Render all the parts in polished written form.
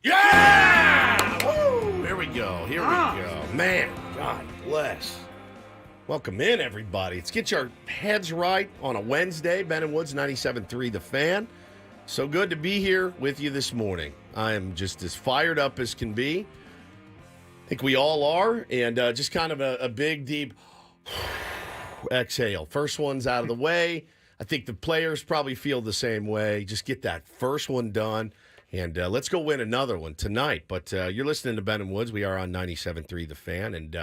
Yeah! Woo! Here we go. Here we go. Man, God bless. Welcome in, everybody. Let's get your heads right on a Wednesday. Ben and Woods, 97.3 The Fan. So good to be here with you this morning. I am just as fired up as can be. I think we all are. And just kind of a big, deep exhale. First one's out of the way. I think the players probably feel the same way. Just get that first one done. And let's go win another one tonight. But you're listening to Ben and Woods. We are on 97.3 The Fan. And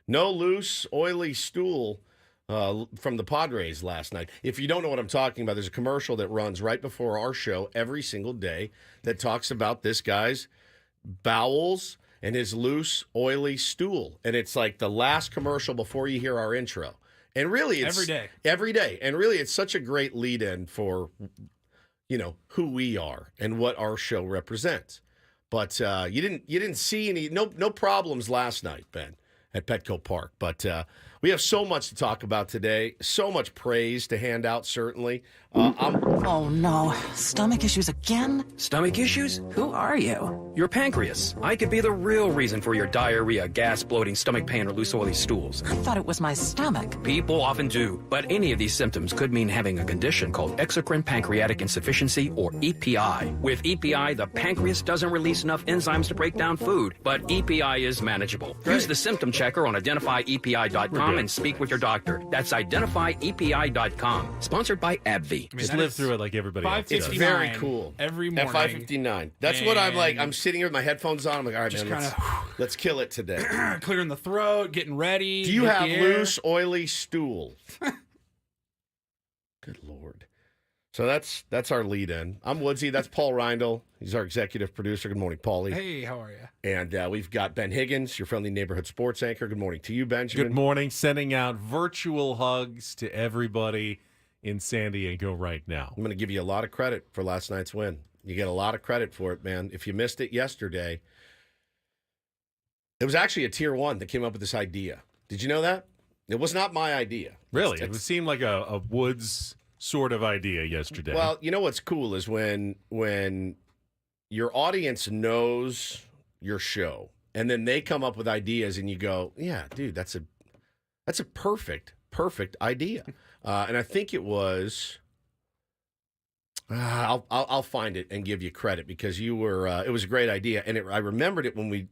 no loose, oily stool from the Padres last night. If you don't know what I'm talking about, there's a commercial that runs right before our show every single day that talks about this guy's bowels and his loose, oily stool. And it's like the last commercial before you hear our intro. And really, it's every day. And really, it's such a great lead-in for, you know, who we are and what our show represents. But you didn't see any no problems last night, Ben, at Petco Park. But we have so much to talk about today, so much praise to hand out, certainly. Oh, no. Stomach issues again? Stomach issues? Who are you? Your pancreas. I could be the real reason for your diarrhea, gas, bloating, stomach pain, or loose oily stools. I thought it was my stomach. People often do, but any of these symptoms could mean having a condition called exocrine pancreatic insufficiency, or EPI. With EPI, the pancreas doesn't release enough enzymes to break down food, but EPI is manageable. Use the symptom checker on identifyepi.com and speak with your doctor. That's identifyepi.com. Sponsored by AbbVie. I mean, Just live through it like everybody else It's does. very cool. Every morning. At 5:59. That's what I'm like. I'm sitting here with my headphones on. I'm like, all right, Just man, let's kill it today. Clearing the throat, getting ready. Do you hit have the air. loose, oily stool? Good Lord. So that's our lead-in. I'm Woodsy. That's Paul Reindl. He's our executive producer. Good morning, Paulie. Hey, how are you? And we've got Ben Higgins, your friendly neighborhood sports anchor. Good morning to you, Benjamin. Good morning. Sending out virtual hugs to everybody in San Diego right now. I'm going to give you a lot of credit for last night's win. You get a lot of credit for it, man. If you missed it yesterday, it was actually a Tier 1 that came up with this idea. Did you know that? It was not my idea. Really? It seemed like a Woods sort of idea yesterday. Well, you know what's cool is when your audience knows your show and then they come up with ideas and you go, yeah, dude, that's a perfect idea. And I think it was, I'll find it and give you credit because you were, it was a great idea. And I remembered it when we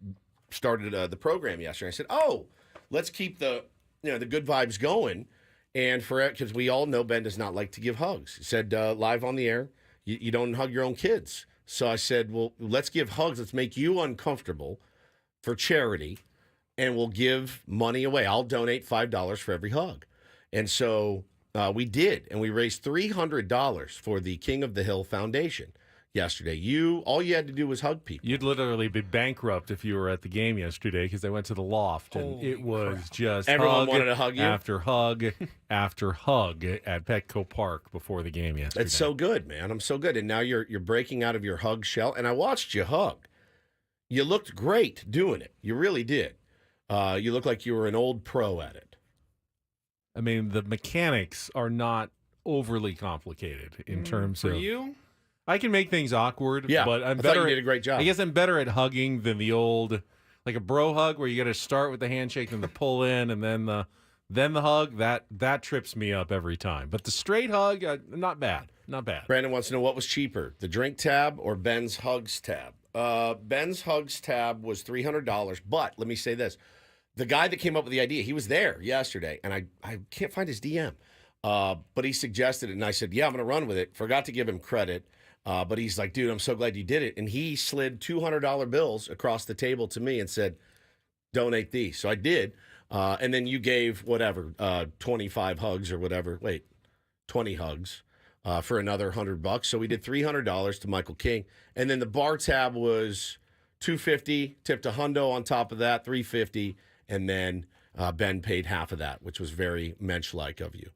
started the program yesterday. I said, oh, let's keep the good vibes going. And because we all know Ben does not like to give hugs. He said live on the air, you don't hug your own kids. So I said, well, let's give hugs. Let's make you uncomfortable for charity, and we'll give money away. I'll donate $5 for every hug. And so we did, and we raised $300 for the King of the Hill Foundation yesterday. All you had to do was hug people. You'd literally be bankrupt if you were at the game yesterday because I went to the loft and it was just everyone hug wanted to hug you after hug after hug at Petco Park before the game yesterday. It's so good, man. I'm so good. And now you're breaking out of your hug shell. And I watched you hug. You looked great doing it. You really did. You looked like you were an old pro at it. I mean, the mechanics are not overly complicated in terms For of you? I can make things awkward, Yeah, but I thought you did a great job. I guess I'm better at hugging than the old, like a bro hug where you got to start with the handshake and the pull in and then the hug. That trips me up every time. But the straight hug, not bad. Brandon wants to know what was cheaper, the drink tab or Ben's Hugs tab. Ben's Hugs tab was $300, but let me say this. The guy that came up with the idea, he was there yesterday, and I can't find his DM, but he suggested it, and I said, yeah, I'm going to run with it. Forgot to give him credit. But he's like, dude, I'm so glad you did it. And he slid $200 bills across the table to me and said, donate these. So I did. And then you gave 25 hugs or whatever. Wait, 20 hugs for another $100. So we did $300 to Michael King. And then the bar tab was $250, tipped a hundo on top of that, $350. And then Ben paid half of that, which was very mensch-like of you.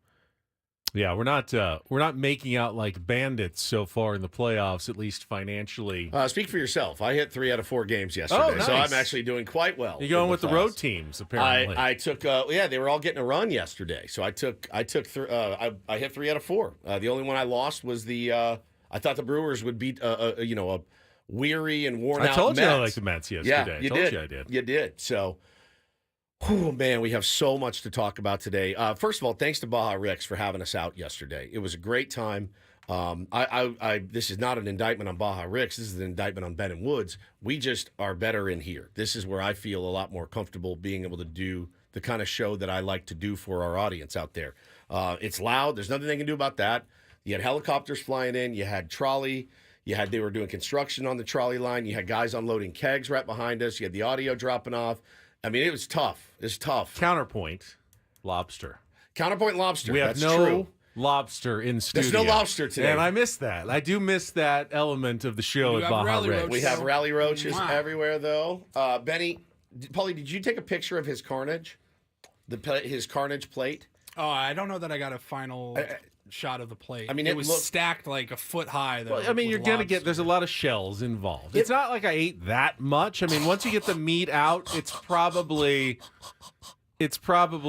Yeah, we're not making out like bandits so far in the playoffs, at least financially. Speak for yourself. I hit 3 out of 4 games yesterday, Oh, nice. so I'm actually doing quite well. You're going with the road teams, apparently. I took, they were all getting a run yesterday, so I hit 3 out of 4. The only one I lost was I thought the Brewers would beat, a weary and worn I out told you Mets. I like the Mets yesterday. Yeah, you I told did. you I did. You did. So, man, we have so much to talk about today. First of all, thanks to Baja Ricks for having us out yesterday. It was a great time. This is not an indictment on Baja Ricks. This is an indictment on Ben and Woods. We just are better in here. This is where I feel a lot more comfortable being able to do the kind of show that I like to do for our audience out there. It's loud. There's nothing they can do about that. You had helicopters flying in. You had trolley. They were doing construction on the trolley line. You had guys unloading kegs right behind us. You had the audio dropping off. I mean, it was tough. It's tough. Counterpoint, lobster. Counterpoint lobster. We have That's no true. lobster in studio. There's no lobster today. And I miss that. I do miss that element of the show You at have Baja rally Ricks. roaches. We have rally roaches Wow. everywhere, though. Benny, Paulie, did you take a picture of his carnage? His carnage plate? Oh, I don't know that I got a final shot of the plate. I mean, it it was looked- stacked like a foot high. Though, Well, I mean, you're with going to get, lobster. there's a lot of shells involved. It's not like I ate that much. I mean, once you get the meat out, it's probably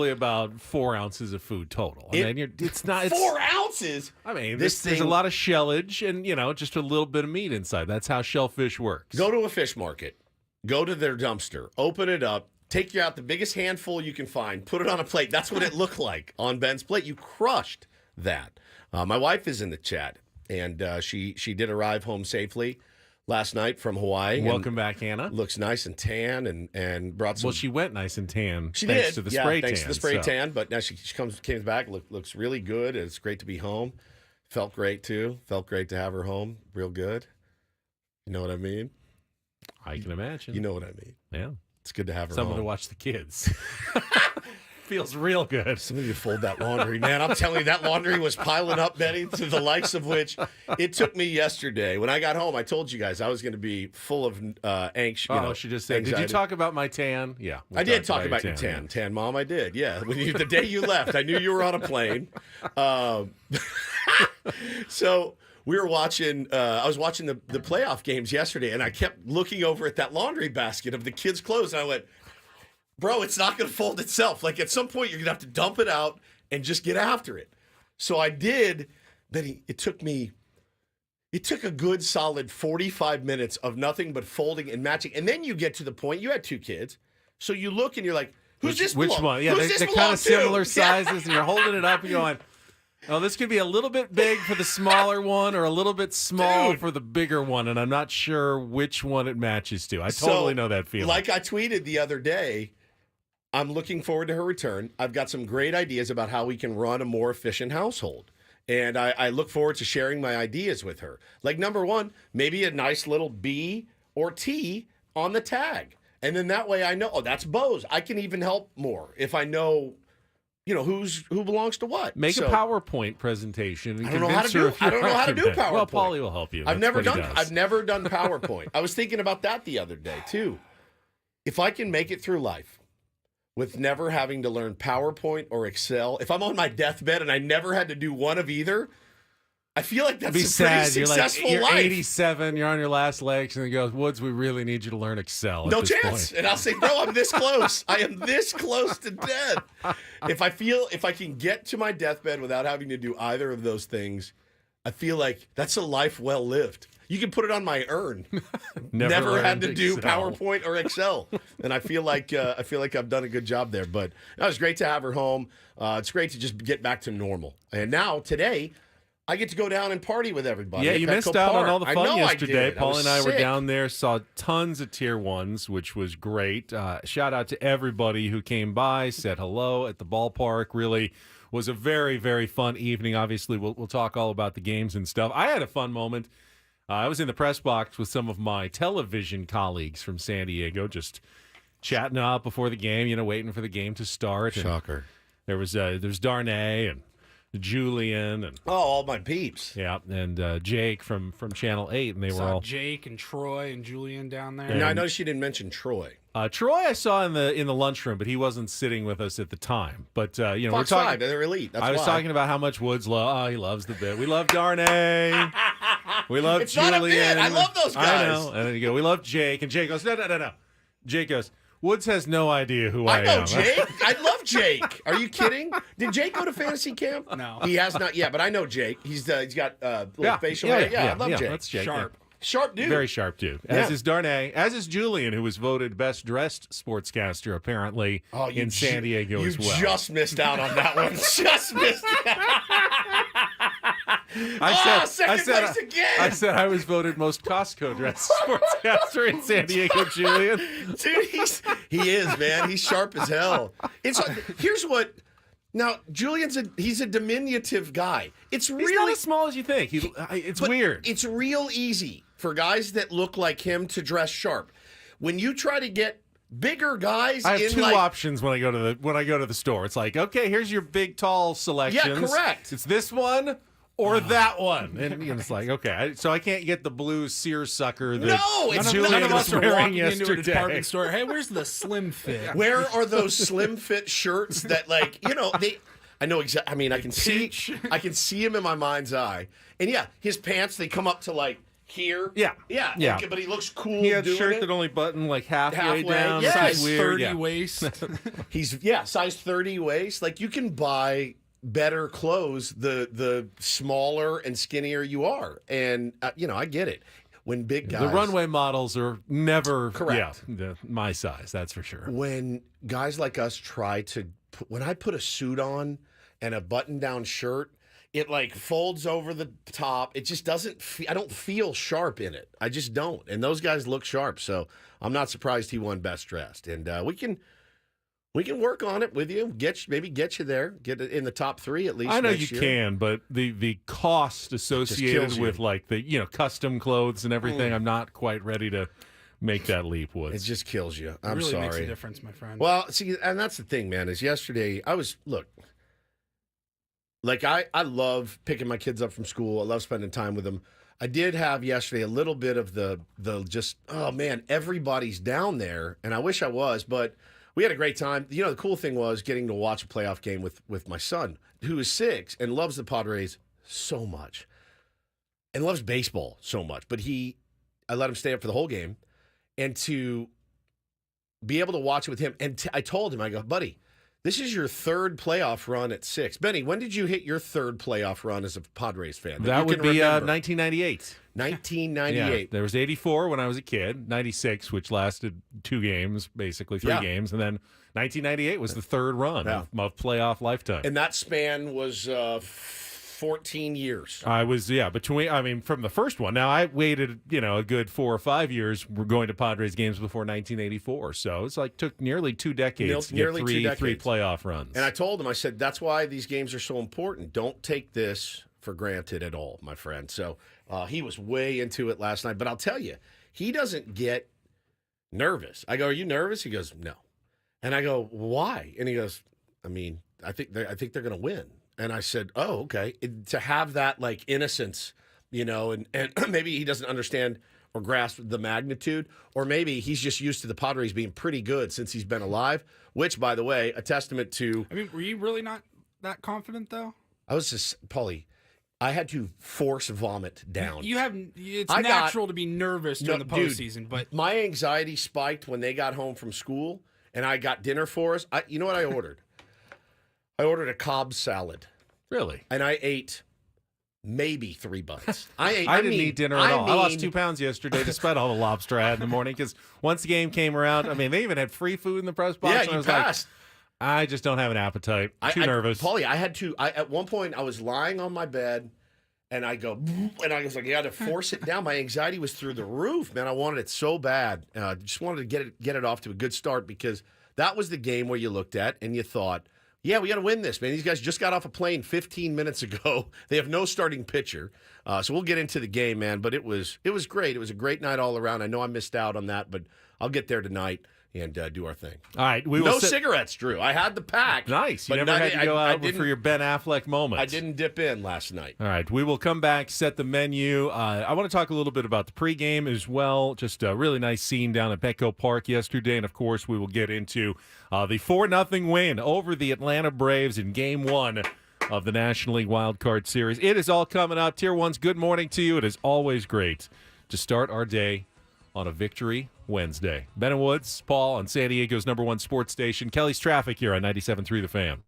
about 4 ounces of food total. I mean, it's not. It's, 4 ounces? I mean, This there's a thing- lot of shellage and, just a little bit of meat inside. That's how shellfish works. Go to a fish market. Go to their dumpster. Open it up. Take out the biggest handful you can find. Put it on a plate. That's what it looked like on Ben's plate. You crushed that. My wife is in the chat, and she did arrive home safely last night from Hawaii. and Welcome back, Hannah. Looks nice and tan, and brought some. Well, she went nice and tan. She thanks did. to the Yeah, spray thanks tan. to the spray so. tan. But now she came back. Looks really good. It's great to be home. Felt great too. Felt great to have her home. Real good. You know what I mean? I can imagine. You know what I mean. Yeah. It's good to have her Someone home. to watch the kids. Feels real good. Somebody to fold that laundry, man. I'm telling you, that laundry was piling up, Betty, to the likes of which it took me yesterday. When I got home, I told you guys I was going to be full of anxiety. She just said, "Did you talk about my tan?" Yeah, we I did talked talk about your tan, Mom. I did. Yeah, the day you left, I knew you were on a plane. So we were watching. I was watching the playoff games yesterday, and I kept looking over at that laundry basket of the kids' clothes, and I went, "Bro, it's not going to fold itself. Like at some point, you're going to have to dump it out and just get after it." So I did. Then it took a good solid 45 minutes of nothing but folding and matching, and then you get to the point. You had 2 kids, so you look and you're like, "Who's this? Which belong- one? Yeah, who's this they're kind belong of to?" similar Yeah. sizes, and you're holding it up and going, "Oh, this could be a little bit big for the smaller one, or a little bit small Dude. for the bigger one," and I'm not sure which one it matches to. I totally know that feeling. Like I tweeted the other day, I'm looking forward to her return. I've got some great ideas about how we can run a more efficient household. And I look forward to sharing my ideas with her. Like, number one, maybe a nice little B or T on the tag. And then that way I know, that's Bose. I can even help more if I know, who belongs to what. Make So, a PowerPoint presentation. And I don't know how to convince her do. if I don't know how to do you're arguing. Well, PowerPoint. Paulie will help you. I've That's what he never does. done PowerPoint. I was thinking about that the other day too. If I can make it through life with never having to learn PowerPoint or Excel, if I'm on my deathbed and I never had to do one of either, I feel like that's Be a pretty sad. You're successful you're life. 87. You're on your last legs, and he goes, "Woods, we really need you to learn Excel." No at this chance. point." And I'll say, "Bro, I'm this close. I am this close to death." If I can get to my deathbed without having to do either of those things, I feel like that's a life well lived. You can put it on my urn. Never had to learned do Excel. PowerPoint or Excel, and I feel like I've done a good job there. But it was great to have her home. It's great to just get back to normal. And now today, I get to go down and party with everybody. Yeah, at you Petco missed out on Park. all the I fun know yesterday. I did. Paul was and I were sick. down there, saw tons of tier ones, which was great. Shout out to everybody who came by, said hello at the ballpark. Really was a very, very fun evening. Obviously, we'll talk all about the games and stuff. I had a fun moment. I was in the press box with some of my television colleagues from San Diego, just chatting up before the game, waiting for the game to start. And Shocker. there's Darnay and Julian and all my peeps. yeah, and Jake from Channel 8, and they were Saw all Jake and Troy and Julian down there. Now, I noticed you didn't mention Troy. Troy I saw in the lunchroom, but he wasn't sitting with us at the time. But we're Fox talking. 5, they're elite. That's I was why. talking about how much Woods he loves the bit. We love Darnay. We love It's Julian. not a bit. I love those I guys. know. And then you go, we love Jake, and Jake goes, no. Jake goes, Woods has no idea who I I know am. Jake. I love Jake. Are you kidding? Did Jake go to fantasy camp? No. He has not yet, but I know Jake. He's got little facial hair. Yeah, I love Jake. That's Jake. Sharp. Sharp dude. Very sharp dude. As is Darnay. As is Julian, who was voted best dressed sportscaster apparently in San Diego as well. You just missed out on that one. Just missed second place again. I said I was voted most Costco dressed sportscaster in San Diego, Julian. Dude, he is, man. He's sharp as hell. Here's what. Now, he's a diminutive guy. He's not as small as you think. It's weird. It's real easy for guys that look like him to dress sharp. When you try to get bigger guys, I have two options when I go to the store. It's like, okay, here's your big, tall selections. Yeah, correct. It's this one or that one, and it's like, okay, so I can't get the blue seersucker that Julian was wearing yesterday. Into a department store. Hey, where's the slim fit? Where are those slim fit shirts that, like, I know exactly. I mean, I can see him in my mind's eye, and yeah, his pants, they come up to like here. Yeah. Okay, but he looks cool. He had a doing shirt it. that only buttoned like halfway down. Yeah, size weird. 30 waist. He's size 30 waist. Like, you can buy better clothes the smaller and skinnier you are, and I get it. When big guys, the runway models are never correct. My size, that's for sure. When guys like us when I put a suit on and a button-down shirt, it like folds over the top. It just doesn't. I don't feel sharp in it. I just don't. And those guys look sharp, so I'm not surprised he won best dressed. And we can work on it with you. Maybe get you there. Get it in the top 3 at least. I know next you year. can, but the cost associated with like the custom clothes and everything, I'm not quite ready to make that leap. It just kills you. I'm really sorry. Makes a difference, my friend. Well, see, and that's the thing, man. Is yesterday I love picking my kids up from school. I love spending time with them. I did have yesterday a little bit of the just, oh man, everybody's down there, and I wish I was, but we had a great time. The cool thing was getting to watch a playoff game with my son, who is 6 and loves the Padres so much and loves baseball so much. But I let him stay up for the whole game, and to be able to watch it with him. And I told him, I go, buddy, this is your 3rd playoff run at 6. Benny, when did you hit your 3rd playoff run as a Padres fan? That would be 1998. 1998. Yeah, there was 84 when I was a kid, 96, which lasted 2 games, basically 3 games, and then 1998 was the 3rd run of playoff lifetime. And that span was 14 years. I was, from the first one. Now, I waited, a good 4 or 5 years. We're going to Padres games before 1984. So it's like took nearly 2 decades to get three playoff runs. And I told him, I said, that's why these games are so important. Don't take this for granted at all, my friend. So he was way into it last night. But I'll tell you, he doesn't get nervous. I go, are you nervous? He goes, no. And I go, why? And he goes, I think they're going to win. And I said, oh, okay. To have that, like, innocence, and maybe he doesn't understand or grasp the magnitude, or maybe he's just used to the Padres being pretty good since he's been alive, which, by the way, a testament to... were you really not that confident, though? I was just, Paulie, I had to force vomit down. It's natural to be nervous during the postseason, but... My anxiety spiked when they got home from school, and I got dinner for us. You know what I ordered? I ordered a Cobb salad. Really? And I ate maybe 3 bites. I didn't eat dinner at all. I lost 2 pounds yesterday despite all the lobster I had in the morning because once the game came around, they even had free food in the press box. Yeah, and I was passed. I just don't have an appetite. Too nervous. Paulie, at one point, I was lying on my bed, and I was like, I got to force it down. My anxiety was through the roof, man. I wanted it so bad. Just wanted to get it off to a good start because that was the game where you looked at and you thought, yeah, we got to win this, man. These guys just got off a plane 15 minutes ago. They have no starting pitcher. So we'll get into the game, man. But it was great. It was a great night all around. I know I missed out on that, but I'll get there tonight and do our thing. All right. No cigarettes, Drew. I had the pack. Nice. You never had to go out for your Ben Affleck moment. I didn't dip in last night. All right. We will come back, set the menu. I want to talk a little bit about the pregame as well. Just a really nice scene down at Petco Park yesterday. And, of course, we will get into the 4-0 win over the Atlanta Braves in Game 1 of the National League Wild Card Series. It is all coming up. Tier 1's good morning to you. It is always great to start our day on a victory Wednesday. Ben and Woods, Paul on San Diego's #1 sports station. Kelly's Traffic here on 97.3 The Fan.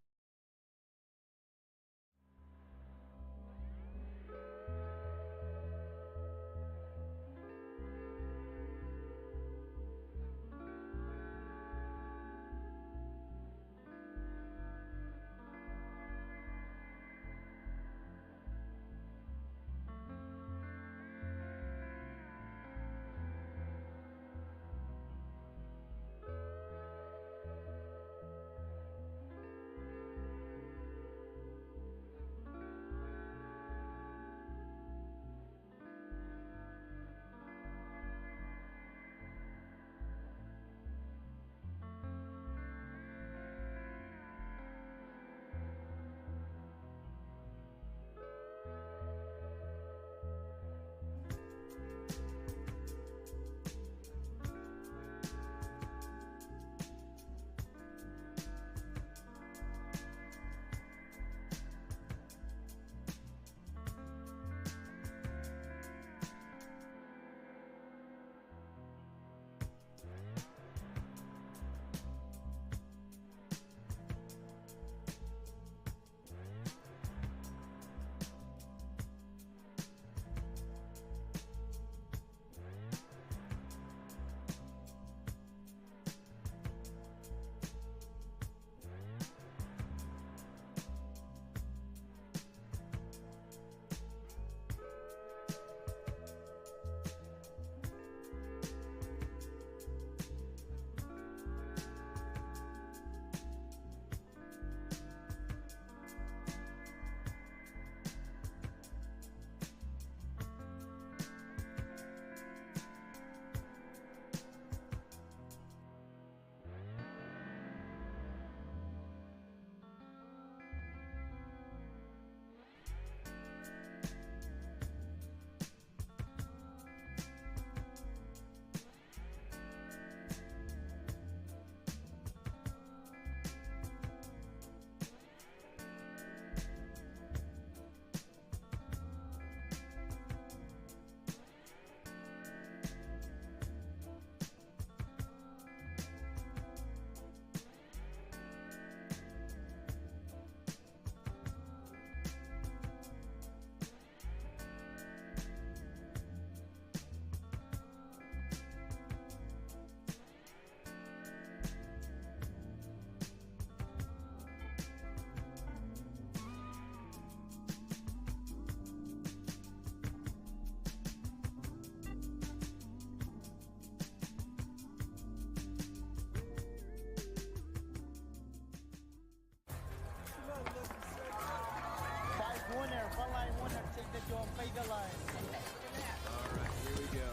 All right, here we go.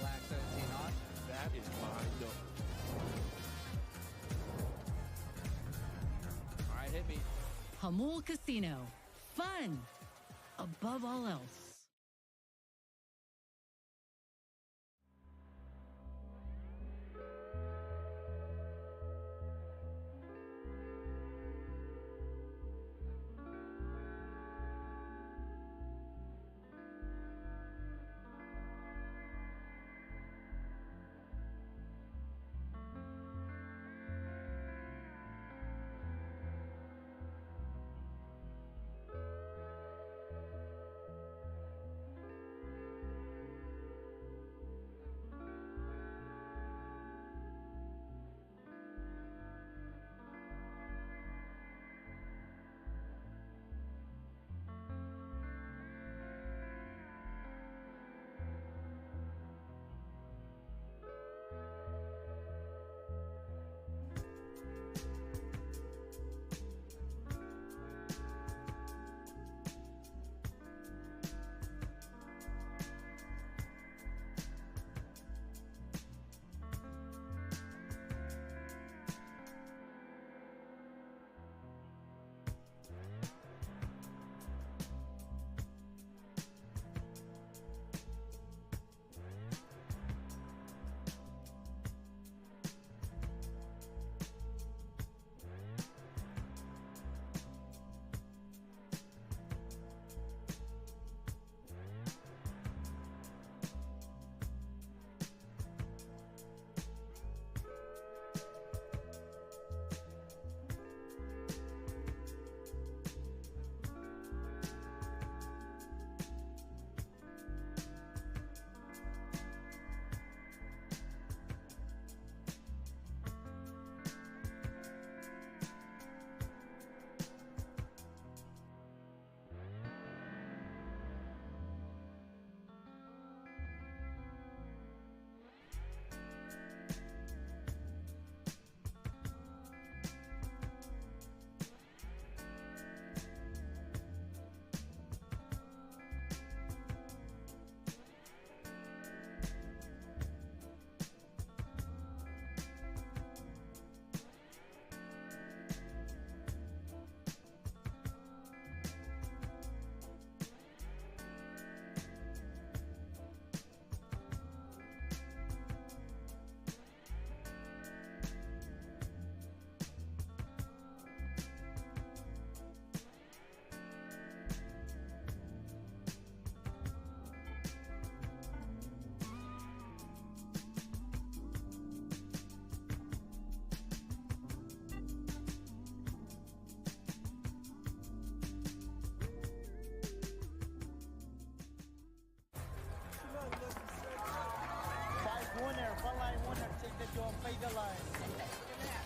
Black 17 on. That is my number. All right, hit me. Hamul Casino. Fun above all else.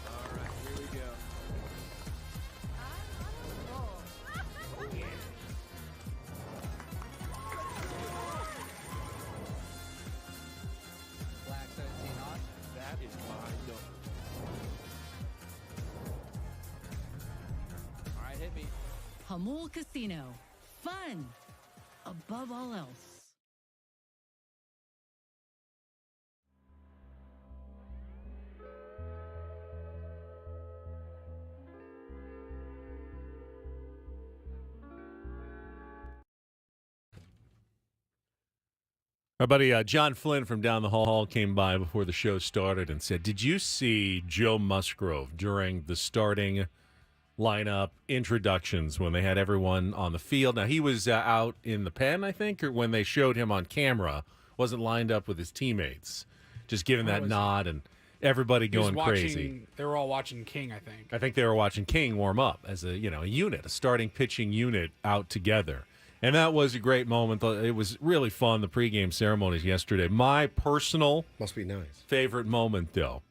All right, here we go. Black 17 on. That is my number. All right, hit me. Hamul Casino. Fun above all else. Our buddy John Flynn from down the hall came by before the show started and said, "Did you see Joe Musgrove during the starting lineup introductions when they had everyone on the field?" Now, he was out in the pen, I think, or when they showed him on camera, wasn't lined up with his teammates, just giving that nod and everybody He was going crazy. watching. They were all watching King, I think. I think they were watching King warm up as a unit, a starting pitching unit out together. And that was a great moment. It was really fun, the pregame ceremonies yesterday. My personal Must be nice. favorite moment, though,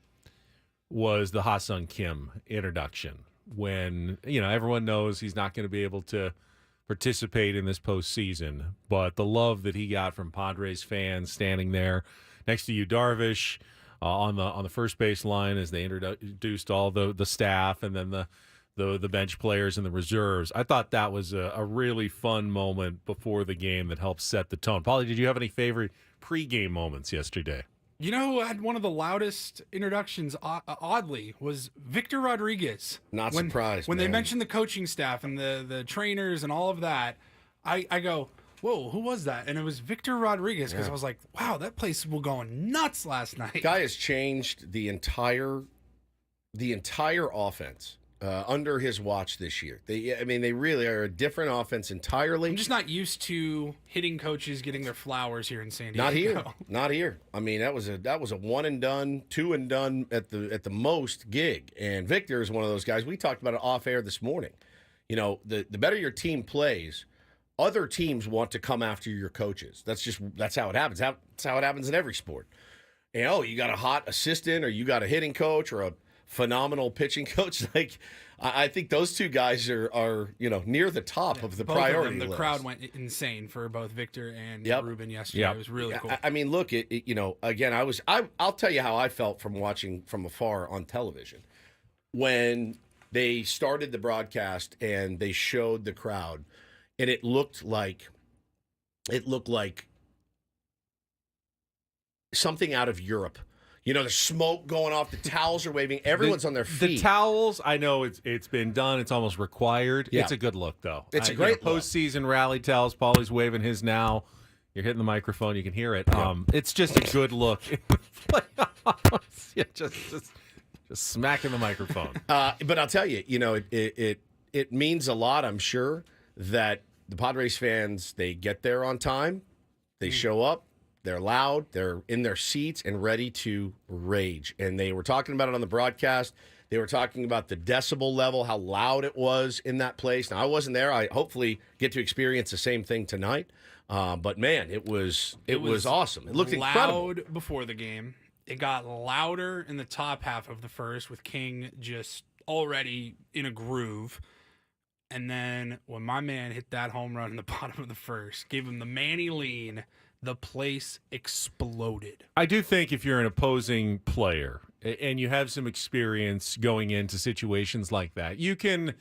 was the Ha-Sung Kim introduction when, everyone knows he's not going to be able to participate in this postseason, but the love that he got from Padres fans standing there next to Yu Darvish, on the first base line as they introduced all the staff and then the bench players and the reserves. I thought that was a really fun moment before the game that helped set the tone. Paulie, did you have any favorite pregame moments yesterday? You know who had one of the loudest introductions, oddly, was Victor Rodriguez. Not surprised, When they man. mentioned the coaching staff and the trainers and all of that, I go, whoa, who was that? And it was Victor Rodriguez, because I was like, wow, that place was going nuts last night. Guy has changed the entire offense under his watch this year. They really are a different offense entirely. I'm just not used to hitting coaches getting their flowers here in San Diego. Not here. I mean, that was a one and done, two and done at the most gig. And Victor is one of those guys. We talked about it off air this morning. You know, the better your team plays, other teams want to come after your coaches. That's how it happens. That's how it happens in every sport. And, you got a hot assistant, or you got a hitting coach, or a phenomenal pitching coach. Like, I think those two guys are near the top of the Both priority of them, list. the crowd went insane for both Victor and Ruben yesterday. Yep. It was really cool. I mean, look, again, I'll tell you how I felt from watching from afar on television when they started the broadcast and they showed the crowd, and it looked like something out of Europe. There's smoke going off. The towels are waving. Everyone's on their feet. The towels, I know it's been done. It's almost required. Yeah. It's a good look, though. It's a great look. Postseason rally towels. Paulie's waving his now. You're hitting the microphone. You can hear it. It's just a good look. Yeah, just smacking the microphone. But I'll tell you, it means a lot, I'm sure, that the Padres fans, they get there on time. They show up. They're loud, they're in their seats and ready to rage. And they were talking about it on the broadcast. They were talking about the decibel level, how loud it was in that place. Now, I wasn't there. I hopefully get to experience the same thing tonight. But, man, it was awesome. It looked incredible. Loud before the game. It got louder in the top half of the first with King just already in a groove. And then when my man hit that home run in the bottom of the first, gave him the Manny lean, the place exploded. I do think if you're an opposing player and you have some experience going into situations like that, you can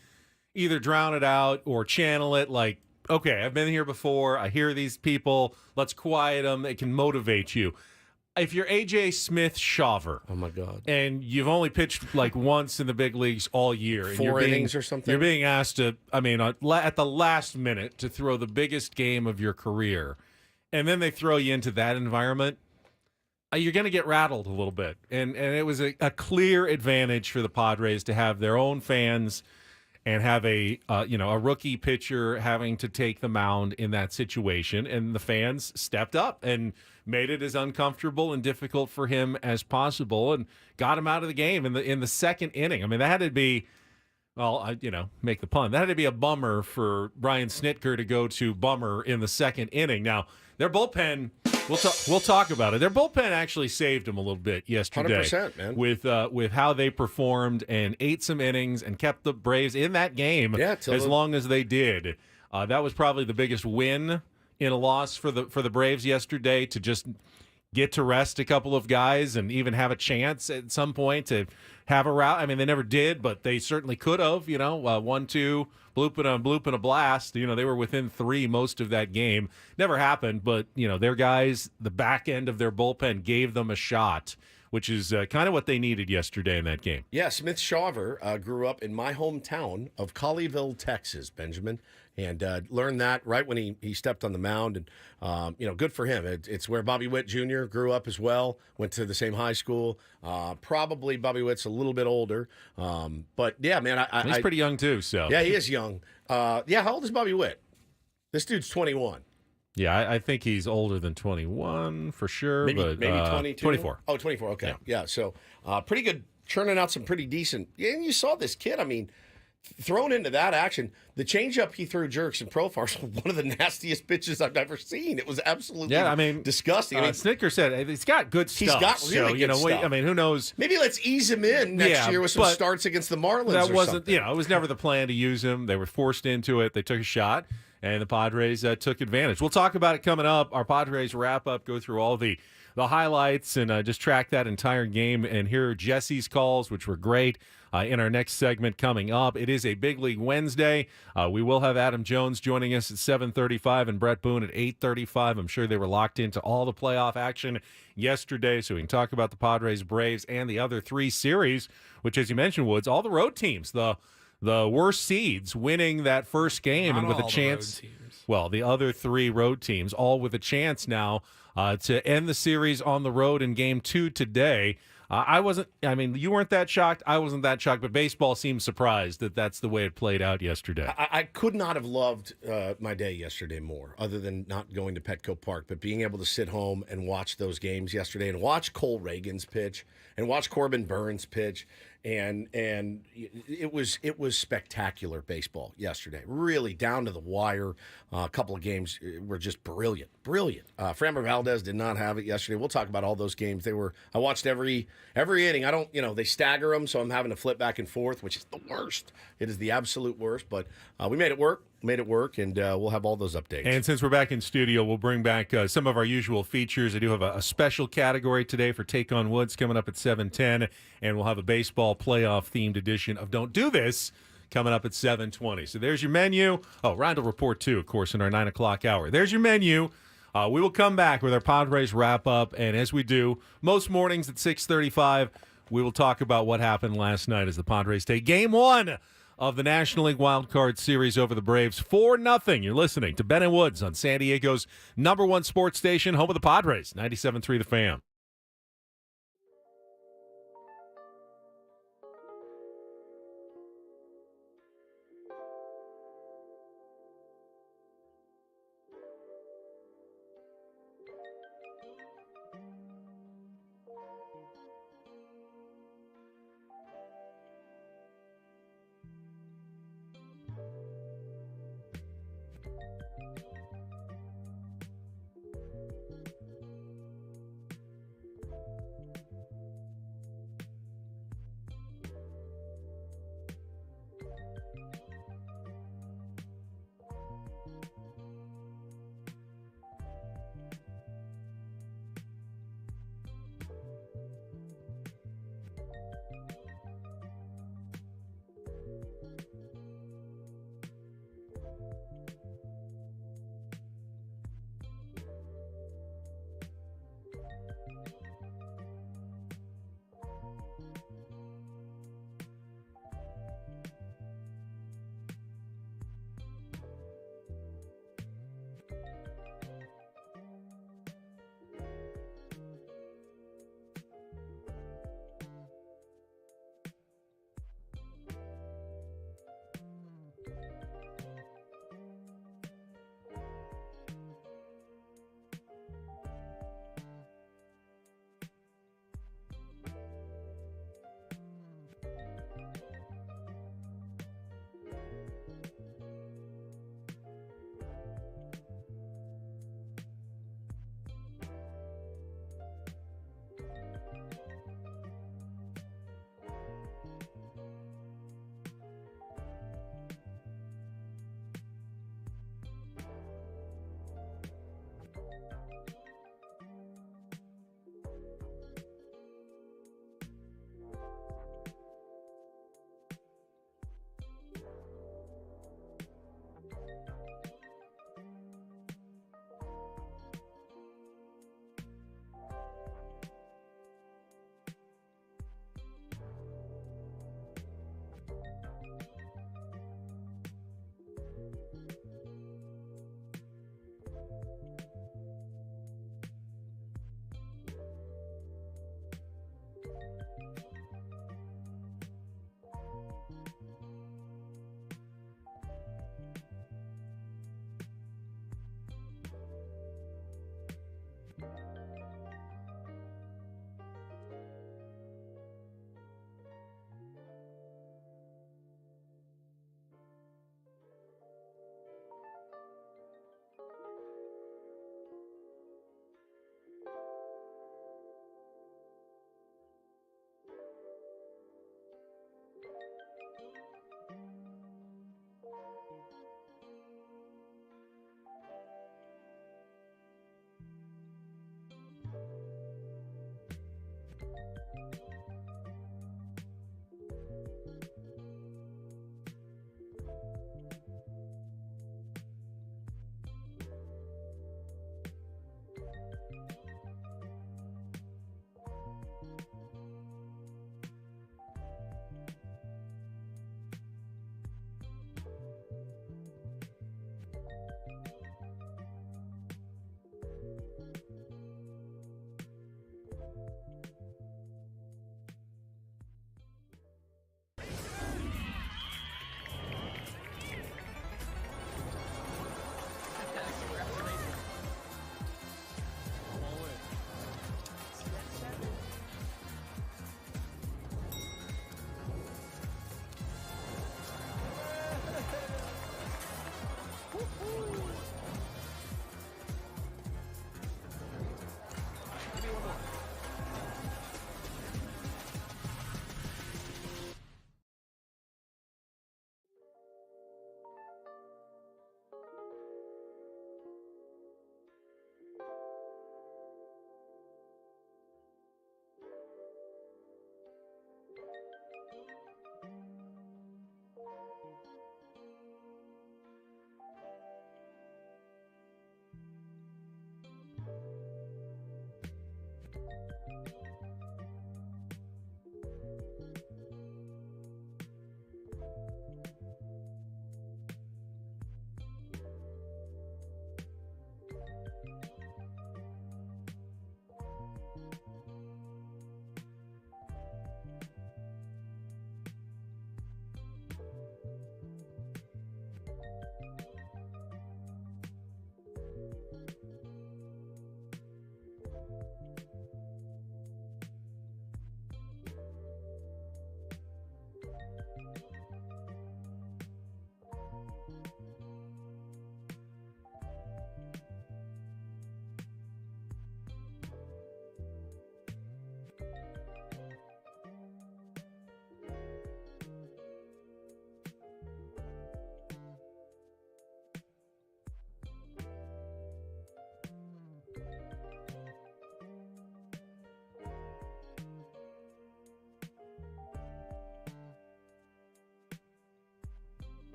either drown it out or channel it like, okay, I've been here before. I hear these people. Let's quiet them. It can motivate you. If you're A.J. Smith-Shawver, Oh, my God. and you've only pitched like once in the big leagues all year, and Four innings or something? You're being asked to, at the last minute to throw the biggest game of your career, and then they throw you into that environment, you're going to get rattled a little bit. And it was a clear advantage for the Padres to have their own fans and have a rookie pitcher having to take the mound in that situation. And the fans stepped up and made it as uncomfortable and difficult for him as possible and got him out of the game in the second inning. I mean, that had to be, make the pun. That had to be a bummer for Brian Snitker to go to bummer in the second inning. Now, their bullpen, we'll talk about it. Their bullpen actually saved them a little bit yesterday. 100%, man. With how they performed and ate some innings and kept the Braves in that game as long as they did. That was probably the biggest win in a loss for the Braves yesterday, to just get to rest a couple of guys and even have a chance at some point to have a route. I mean, they never did, but they certainly could have, 1-2, bloop and a blast. They were within 3 most of that game. Never happened, but, their guys, the back end of their bullpen gave them a shot, which is kind of what they needed yesterday in that game. Yeah, Smith-Shawver grew up in my hometown of Colleyville, Texas, Benjamin, and learned that right when he stepped on the mound. And, good for him. It's where Bobby Witt Jr. grew up as well, went to the same high school. Probably Bobby Witt's a little bit older. But, yeah, man. He's pretty young, too. So Yeah, he is young. How old is Bobby Witt? This dude's 21. Yeah, I think he's older than 21 for sure. Maybe 22? 24. Oh, 24. Okay. Yeah. So pretty good, churning out some pretty decent. Yeah, and you saw this kid. I mean, thrown into that action, the changeup he threw Jerks and Profar was one of the nastiest pitches I've ever seen. It was absolutely disgusting. Snicker said he's got good stuff. He's got really good stuff. Who knows? Maybe let's ease him in next year with some starts against the Marlins. That wasn't, something. it was never the plan to use him. They were forced into it. They took a shot, and the Padres took advantage. We'll talk about it coming up. Our Padres wrap-up, go through all the the highlights and just track that entire game and hear Jesse's calls, which were great. In our next segment coming up, it is a Big League Wednesday. We will have Adam Jones joining us at 7:35 and Bret Boone at 8:35. I'm sure they were locked into all the playoff action yesterday, so we can talk about the Padres, Braves, and the other three series, which, as you mentioned, Woods, all the road teams, the worst seeds winning that first game Not and with all a the chance. road teams. Well, the other three road teams, all with a chance now to end the series on the road in Game 2 today. You weren't that shocked. I wasn't that shocked, but baseball seems surprised that that's the way it played out yesterday. I could not have loved my day yesterday more, other than not going to Petco Park, but being able to sit home and watch those games yesterday and watch Cole Reagan's pitch and watch Corbin Burns pitch. And it was spectacular baseball yesterday, really down to the wire. A couple of games were just brilliant. Framber Valdez did not have it yesterday. We'll talk about all those games. I watched every inning. I don't, they stagger them, so I'm having to flip back and forth, which is the worst. It is the absolute worst. But we made it work. And we'll have all those updates. And since we're back in studio, we'll bring back some of our usual features. I do have a special category today for Take on Woods coming up at 7:10, and we'll have a baseball playoff-themed edition of Don't Do This coming up at 7:20. So there's your menu. Oh, Reindl Report, too, of course, in our 9 o'clock hour. There's your menu. We will come back with our Padres wrap-up, and as we do most mornings at 6:35, we will talk about what happened last night as the Padres take Game 1 of the National League Wild Card Series over the Braves 4-0. You're listening to Ben and Woods on San Diego's #1 sports station, home of the Padres, 97.3 The Fan.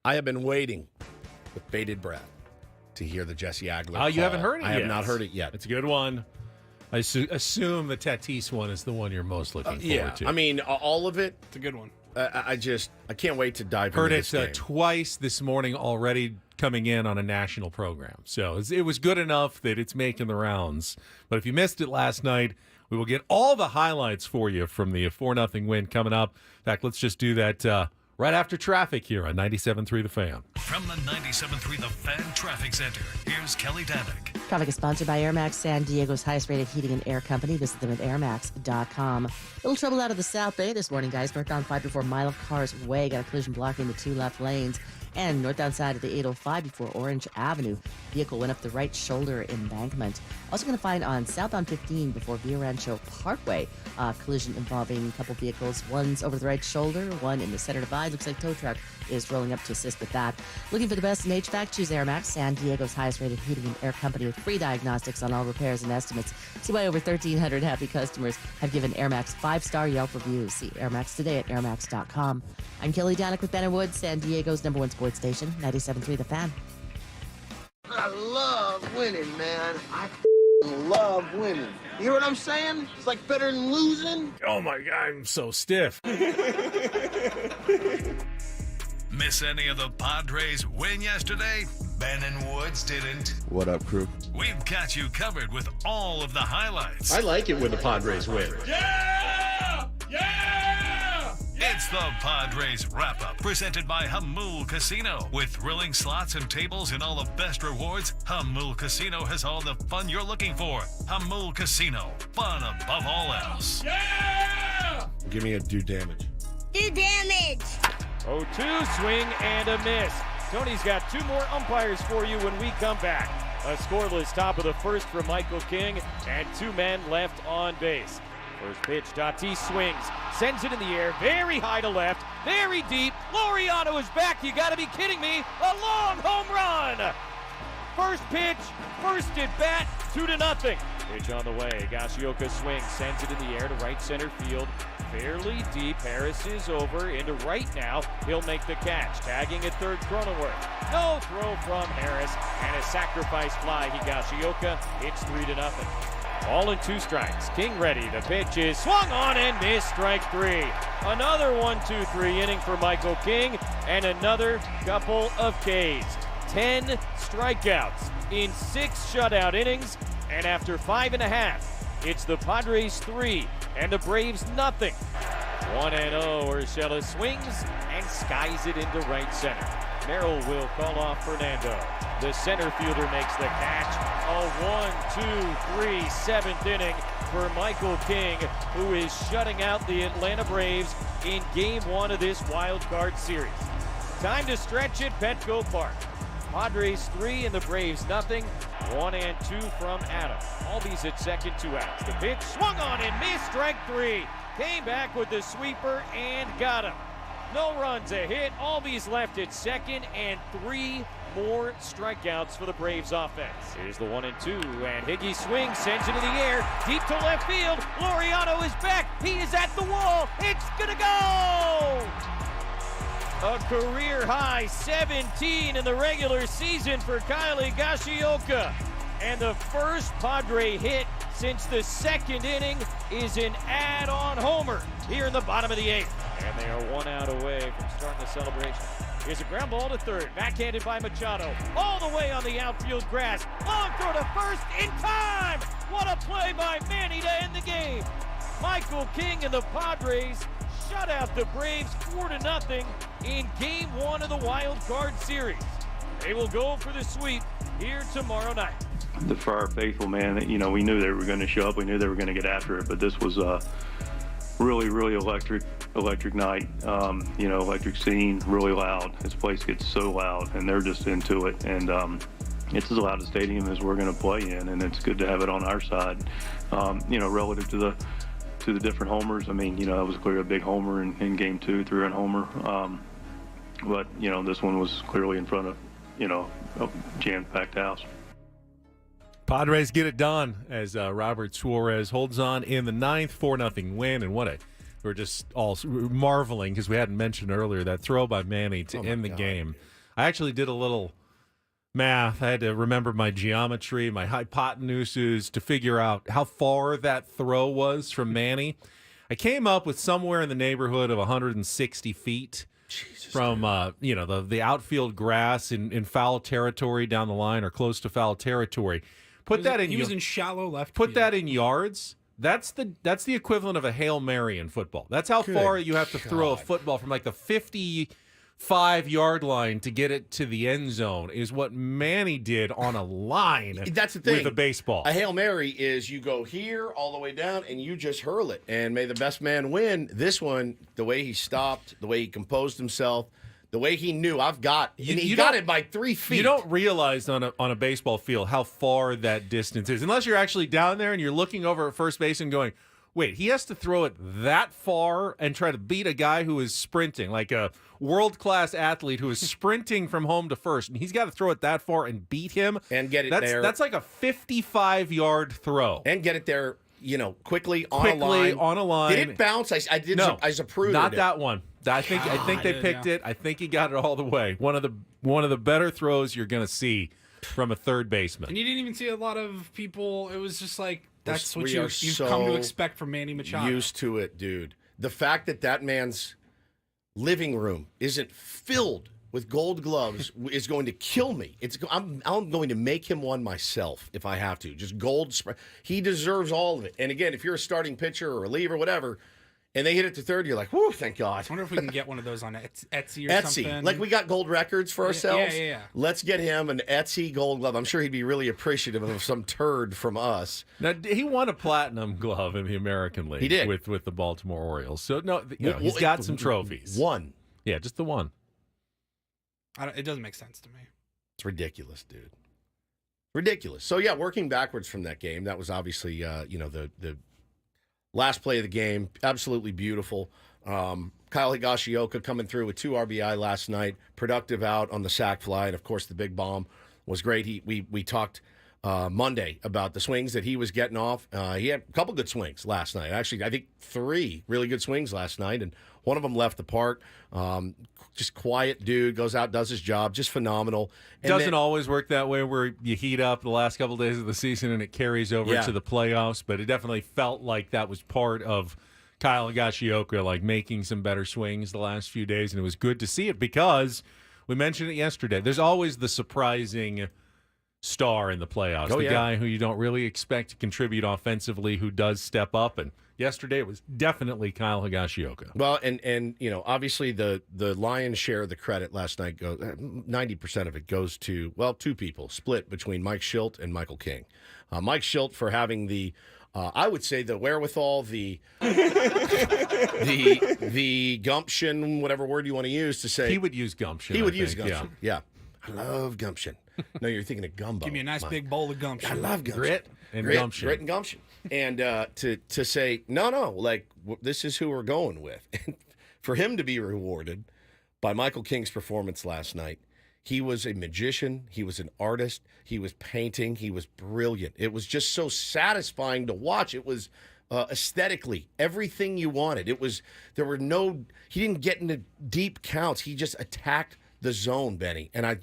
I have been waiting with bated breath to hear the Jesse Agler. Oh, you haven't heard it I yet? have not heard it yet. It's a good one. I assume the Tatis one is the one you're most looking forward to. I mean, all of it. It's a good one. I can't wait to dive Heard into it this game. twice this morning already coming in on a national program. So it was good enough that it's making the rounds. But if you missed it last night, we will get all the highlights for you from the 4-0 win coming up. In fact, let's just do that right after traffic here on 97.3 The Fan. From the 97.3 The Fan Traffic Center, here's Kelly Danick. Traffic is sponsored by Air Max, San Diego's highest-rated heating and air company. Visit them at airmax.com. Little trouble out of the South Bay this morning, guys. Northbound 5 before Mile of Cars Way. Got a collision blocking the 2 left lanes. And northbound side of the 805 before Orange Avenue. Vehicle went up the right shoulder embankment. Also going to find on southbound 15 before Via Rancho Parkway. Collision involving a couple vehicles. One's over the right shoulder, one in the center divide. Looks like tow truck is rolling up to assist with that. Looking for the best in HVAC? Choose Air Max, San Diego's highest-rated heating and air company with free diagnostics on all repairs and estimates. See why over 1,300 happy customers have given Air Max 5-star Yelp reviews. See Air Max today at airmax.com. I'm Kelly Danick with Ben & Wood, San Diego's #1 sports station, 97.3 The Fan. I love winning, man. I love winning. You hear what I'm saying? It's like better than losing. Oh, my God, I'm so stiff. Miss any of the Padres win yesterday? Ben and Woods didn't. What up, crew? We've got you covered with all of the highlights. I like it when the Padres win. Yeah! Yeah! It's the Padres Wrap-Up, presented by Hamul Casino. With thrilling slots and tables and all the best rewards, Hamul Casino has all the fun you're looking for. Hamul Casino, fun above all else. Yeah! Give me a do damage. Do damage! 0-2, swing and a miss. Tony's got 2 more umpires for you when we come back. A scoreless top of the first for Michael King and 2 men left on base. First pitch, Tatis swings, sends it in the air, very high to left, very deep. Laureano is back, you gotta be kidding me. A long home run! First pitch, first at bat, 2-0. Pitch on the way, Gashioka swings, sends it in the air to right center field. Fairly deep, Harris is over into right now. He'll make the catch, tagging at third Cronenworth. No throw from Harris, and a sacrifice fly, Higashioka. It's 3-0. All in 2 strikes. King ready. The pitch is swung on and missed. Strike 3. Another 1-2-3 inning for Michael King, and another couple of Ks. 10 strikeouts in 6 shutout innings, and after 5.5, it's the Padres 3 and the Braves nothing. 1-0. Urshela swings and skies it into right center. Merrill will call off Fernando. The center fielder makes the catch. A 1-2-3 7th inning for Michael King, who is shutting out the Atlanta Braves in Game 1 of this wild card series. Time to stretch at Petco Park. Padres 3 and the Braves nothing. 1 and 2 from Adam. Albies at second, 2 outs. The pitch swung on and missed. Strike 3. Came back with the sweeper and got him. No runs, a hit. Albies left at second, and 3 more strikeouts for the Braves offense. Here's the 1-2, and Higgy swings, sends it in the air, deep to left field. Laureano is back. He is at the wall. It's gonna go! A career high 17 in the regular season for Kylie Gashioka. And the first Padre hit since the 2nd inning is an add-on homer here in the bottom of the 8th. And they are 1 out away from starting the celebration. Here's a ground ball to third, backhanded by Machado. All the way on the outfield grass. Long throw to first in time! What a play by Manny to end the game. Michael King and the Padres shut out the Braves 4-0 in Game 1 of the Wild Card Series. They will go for the sweep here tomorrow night. For our faithful, man, we knew they were going to show up. We knew they were going to get after it, but this was really electric night. Electric scene, really loud. This place gets so loud, and they're just into it. And it's as loud a stadium as we're going to play in, and it's good to have it on our side. Relative to the different homers, that was clearly a big homer in Game 2, 3-run homer. But this one was clearly in front of a jam-packed house. Padres get it done as Robert Suarez holds on in the 9th, 4-0 win. And we're just all marveling because we hadn't mentioned earlier that throw by Manny to end the game. I actually did a little math. I had to remember my geometry, my hypotenuses to figure out how far that throw was from Manny. I came up with somewhere in the neighborhood of 160 feet from the outfield grass in foul territory down the line or close to foul territory. He was in shallow left Put field. that in yards. That's the equivalent of a Hail Mary in football. That's how far you have to throw a football from like the 55-yard line to get it to the end zone is what Manny did on a line. That's the thing. With a baseball. A Hail Mary is you go here all the way down and you just hurl it. And may the best man win. This one, the way he stopped, the way he composed himself, the way he knew, he got it by 3 feet. You don't realize on a baseball field how far that distance is. Unless you're actually down there and you're looking over at first base and going, wait, he has to throw it that far and try to beat a guy who is sprinting, like a world-class athlete who is sprinting from home to first, and he's got to throw it that far and beat him. And get it there. That's like a 55-yard throw. And get it there, quickly on a line. Did it bounce? I approved not it. that one. I think they picked it. I think he got it all the way. One of the better throws you're going to see from a third baseman. And you didn't even see a lot of people. It was just like, that's what you've so come to expect from Manny Machado. Used to it, dude. The fact that man's living room isn't filled with gold gloves is going to kill me. I'm going to make him one myself if I have to. Just gold. He deserves all of it. And again, if you're a starting pitcher or a reliever, whatever, and they hit it to third, you're like, whew, thank God. I wonder if we can get one of those on Etsy or Etsy. something. Like we got gold records for ourselves. Yeah. Let's get him an Etsy gold glove. I'm sure he'd be really appreciative of some turd from us. Now, he won a platinum glove in the American League. He did. With the Baltimore Orioles. So, no, he's got some trophies. One. Yeah, just the one. It doesn't make sense to me. It's ridiculous, dude. Ridiculous. So, yeah, working backwards from that game, that was obviously, the last play of the game, absolutely beautiful. Kyle Higashioka coming through with 2 RBI last night, productive out on the sac fly, and, of course, the big bomb was great. We talked Monday about the swings that he was getting off. He had a couple good swings last night. Actually, I think 3 really good swings last night, and one of them left the park. Just quiet dude, goes out, does his job, just phenomenal. And doesn't always work that way where you heat up the last couple of days of the season and it carries over to the playoffs, but it definitely felt like that was part of Kyle Higashioka, like making some better swings the last few days, and it was good to see it because we mentioned it yesterday. There's always the surprising star in the playoffs, guy who you don't really expect to contribute offensively who does step up, and yesterday it was definitely Kyle Higashioka. Well, and obviously the lion's share of the credit last night goes 90% of it goes to 2 people split between Mike Schilt and Michael King. Mike Schilt for having the I would say the wherewithal, the gumption, whatever word you want to use to say. He would use gumption. He would use gumption. Yeah. I love gumption. No, you're thinking of gumbo. Give me a nice big bowl of gumption. I love gumption. Grit and gumption. Grit and gumption. And to say, no, like, this is who we're going with. And for him to be rewarded by Michael King's performance last night, he was a magician. He was an artist. He was painting. He was brilliant. It was just so satisfying to watch. It was aesthetically everything you wanted. He didn't get into deep counts. He just attacked the zone, Benny. And I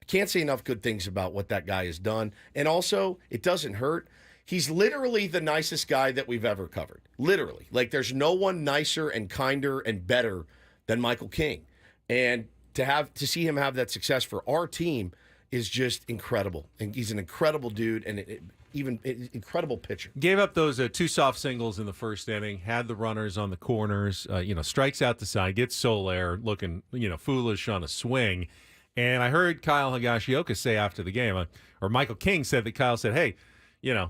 can't say enough good things about what that guy has done. And also, it doesn't hurt. He's literally the nicest guy that we've ever covered. Literally. Like, there's no one nicer and kinder and better than Michael King. And to see him have that success for our team is just incredible. And he's an incredible dude and even incredible pitcher. Gave up those 2 soft singles in the first inning, had the runners on the corners, strikes out the side, gets Soler looking, foolish on a swing. And I heard Kyle Higashioka say after the game, or Michael King said that Kyle said, hey,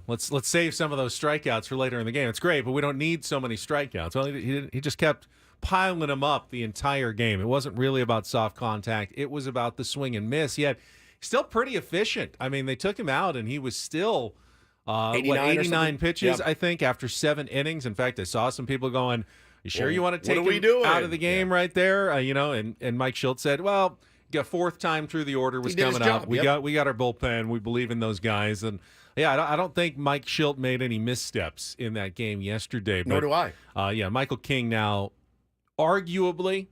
let's save some of those strikeouts for later in the game. It's great, but we don't need so many strikeouts. Well, he just kept piling them up the entire game. It wasn't really about soft contact. It was about the swing and miss. Yet, still pretty efficient. I mean, they took him out, and he was still 89 pitches, I think, after 7 innings. In fact, I saw some people going, you sure you want to take him out of the game right there? And Mike Schilt said, well, got 4th time through the order was coming up. We got our bullpen. We believe in those guys. And, yeah, I don't think Mike Schilt made any missteps in that game yesterday. Nor do I. Michael King now arguably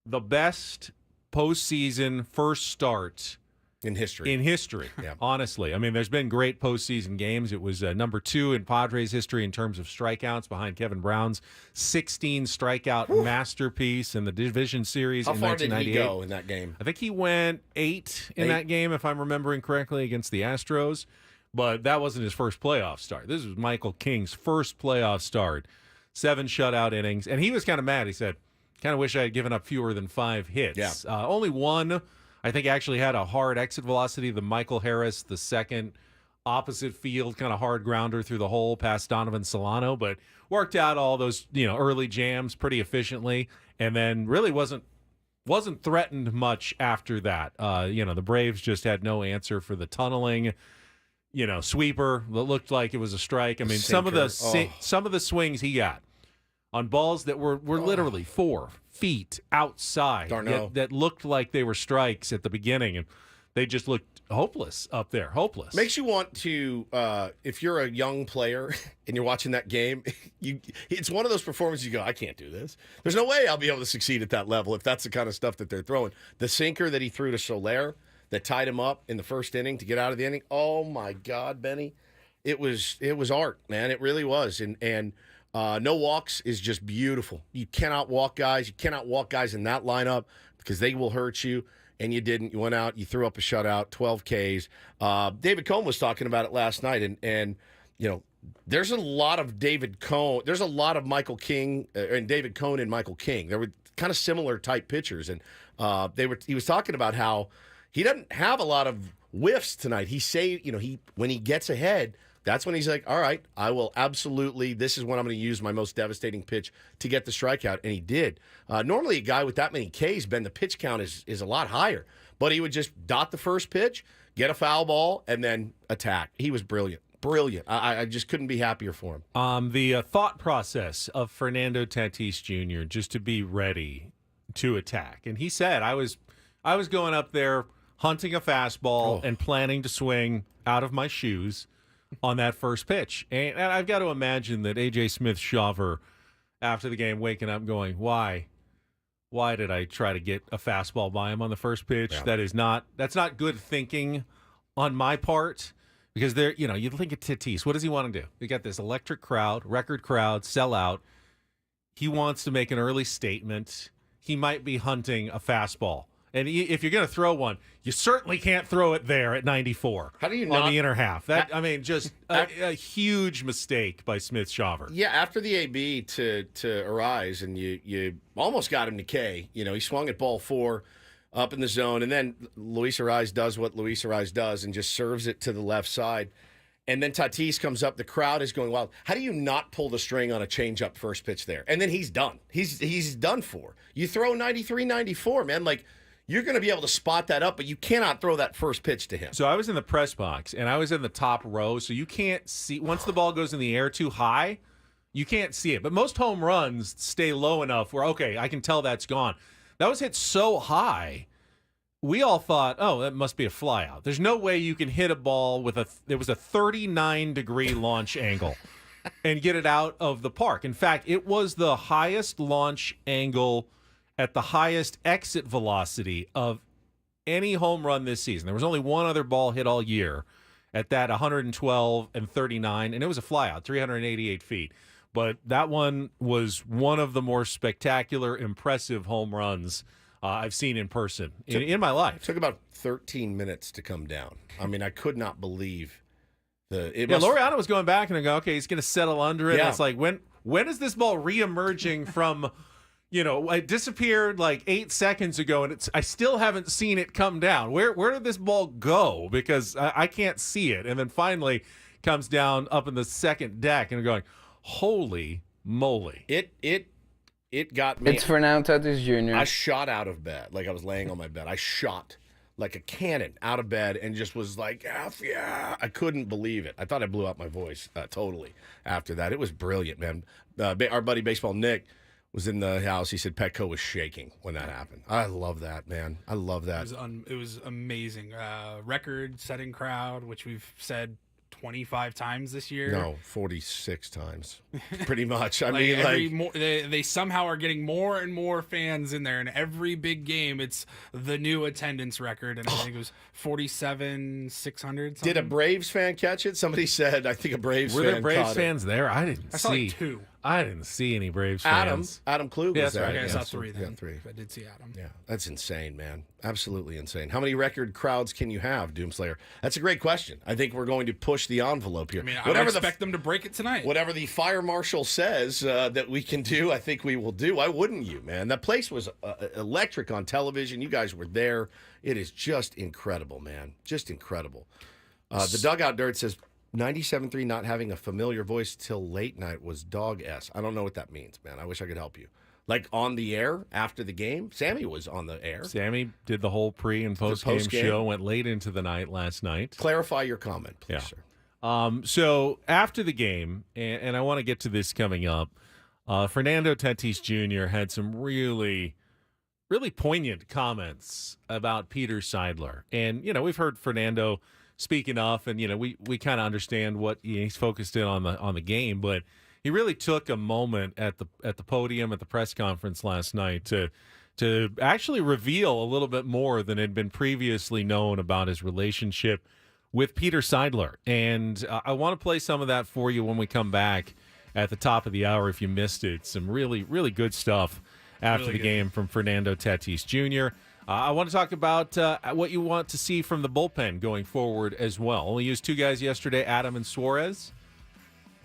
the best postseason first start in history. Yeah. Honestly. I mean, there's been great postseason games. It was number 2 in Padres history in terms of strikeouts behind Kevin Brown's 16 strikeout masterpiece in the division series How in far 1998. did he go in that game? I think he went 8 in that game, if I'm remembering correctly, against the Astros. But that wasn't his first playoff start. This was Michael King's first playoff start. 7 shutout innings. And he was kind of mad. He said, kind of wish I had given up fewer than 5 hits. Yeah. Only one, I think, actually had a hard exit velocity. The Michael Harris, the second opposite field, kind of hard grounder through the hole past Donovan Solano, but worked out all those early jams pretty efficiently, and then really wasn't threatened much after that. The Braves just had no answer for the tunneling, sweeper that looked like it was a strike. I mean, some of the swings he got on balls that were literally 4 feet outside that looked like they were strikes at the beginning, and they just looked hopeless up there. Hopeless. Makes you want to, if you're a young player and you're watching that game, it's one of those performances you go, I can't do this. There's no way I'll be able to succeed at that level if that's the kind of stuff that they're throwing. The sinker that he threw to Soler that tied him up in the first inning to get out of the inning, oh my God, Benny. It was art, man. It really was. And no walks is just beautiful. You cannot walk guys. You cannot walk guys in that lineup because they will hurt you. And you didn't. You went out. You threw up a shutout, 12 Ks. David Cohn was talking about it last night. And there's a lot of David Cohn. There's a lot of Michael King and David Cohn and Michael King. They were kind of similar type pitchers. And he was talking about how he doesn't have a lot of whiffs tonight. When he gets ahead, that's when he's like, all right, I will absolutely, this is when I'm going to use my most devastating pitch to get the strikeout. And he did. Normally a guy with that many Ks, Ben, the pitch count is a lot higher. But he would just dot the first pitch, get a foul ball, and then attack. He was brilliant. Brilliant. I just couldn't be happier for him. The thought process of Fernando Tatis Jr. just to be ready to attack. And he said, I was going up there hunting a fastball and planning to swing out of my shoes on that first pitch. And I've got to imagine that A.J. Smith-Shawver, after the game, waking up going, why did I try to get a fastball by him on the first pitch? Yeah. That's not good thinking on my part, because you think of Tatis. What does he want to do? We got this electric crowd, record crowd, sellout. He wants to make an early statement. He might be hunting a fastball. And if you're going to throw one, you certainly can't throw it there at 94. How do you on the inner half? Just a huge mistake by Smith-Shawver. Yeah, after the AB to Arise, and you almost got him to K. He swung at ball 4 up in the zone, and then Luis Arise does what Luis Arise does and just serves it to the left side. And then Tatis comes up. The crowd is going wild. How do you not pull the string on a changeup first pitch there? And then he's done. He's done for. You throw 93, 94, man. Like, you're going to be able to spot that up, but you cannot throw that first pitch to him. So I was in the press box, and I was in the top row, so you can't see. Once the ball goes in the air too high, you can't see it. But most home runs stay low enough where, okay, I can tell that's gone. That was hit so high, we all thought, oh, that must be a flyout. There's no way you can hit a ball there was a 39-degree launch angle and get it out of the park. In fact, it was the highest launch angle at the highest exit velocity of any home run this season. There was only one other ball hit all year at that 112 and 39, and it was a flyout, 388 feet. But that one was one of the more spectacular, impressive home runs I've seen in person in my life. It took about 13 minutes to come down. I mean, I could not believe Laureano was going back and I go, okay, he's going to settle under it. Yeah. And it's like, when is this ball reemerging from, it disappeared like 8 seconds ago, and I still haven't seen it come down. Where did this ball go? Because I can't see it. And then finally comes down up in the second deck, and I'm going, holy moly. It got me. It's Fernando Tatis Jr. I shot out of bed. Like, I was laying on my bed. I shot like a cannon out of bed and just was like, F yeah. I couldn't believe it. I thought I blew out my voice totally after that. It was brilliant, man. Our buddy Baseball Nick was in the house. He said Petco was shaking when that happened. I love that, man. I love that. It was amazing. Record-setting crowd, which we've said 25 times this year. No, 46 times. Pretty much. I Like mean, every like they somehow are getting more and more fans in there, and every big game it's the new attendance record, and I think it was 47,600. did a Braves fan catch it? Somebody said, I think a Braves fan Were there Braves caught fans there? I didn't I saw see. like 2. I didn't see any Braves Adam fans. Klug Yeah, was that's there. right. Okay, I Yeah, saw 3 then. Yeah, 3. I did see Adam. Yeah, that's insane, man. Absolutely insane. How many record crowds can you have, Doomslayer? That's a great question. I think we're going to push the envelope here. I mean, I would expect them to break it tonight. Whatever the fire marshal says that we can do, I think we will do. Why wouldn't you, man? That place was electric on television. You guys were there. It is just incredible, man. Just incredible. The Dugout Dirt says 97.3 not having a familiar voice till late night was dog S. I don't know what that means, man. I wish I could help you. Like on the air after the game? Sammy was on the air. Sammy did the whole pre and post game post-game. show. Went late into the night last night. Clarify your comment, please, sir. So after the game, and I want to get to this coming up, Fernando Tatis Jr. had some really poignant comments about Peter Seidler. And, we've heard Fernando speak enough, and, we kind of understand what he's focused in on the game, but he really took a moment at the podium at the press conference last night to actually reveal a little bit more than had been previously known about his relationship with Peter Seidler. And I want to play some of that for you when we come back at the top of the hour if you missed it. Some really, really good stuff after the game from Fernando Tatis Jr. I want to talk about what you want to see from the bullpen going forward as well. Only used 2 guys yesterday, Adam and Suarez.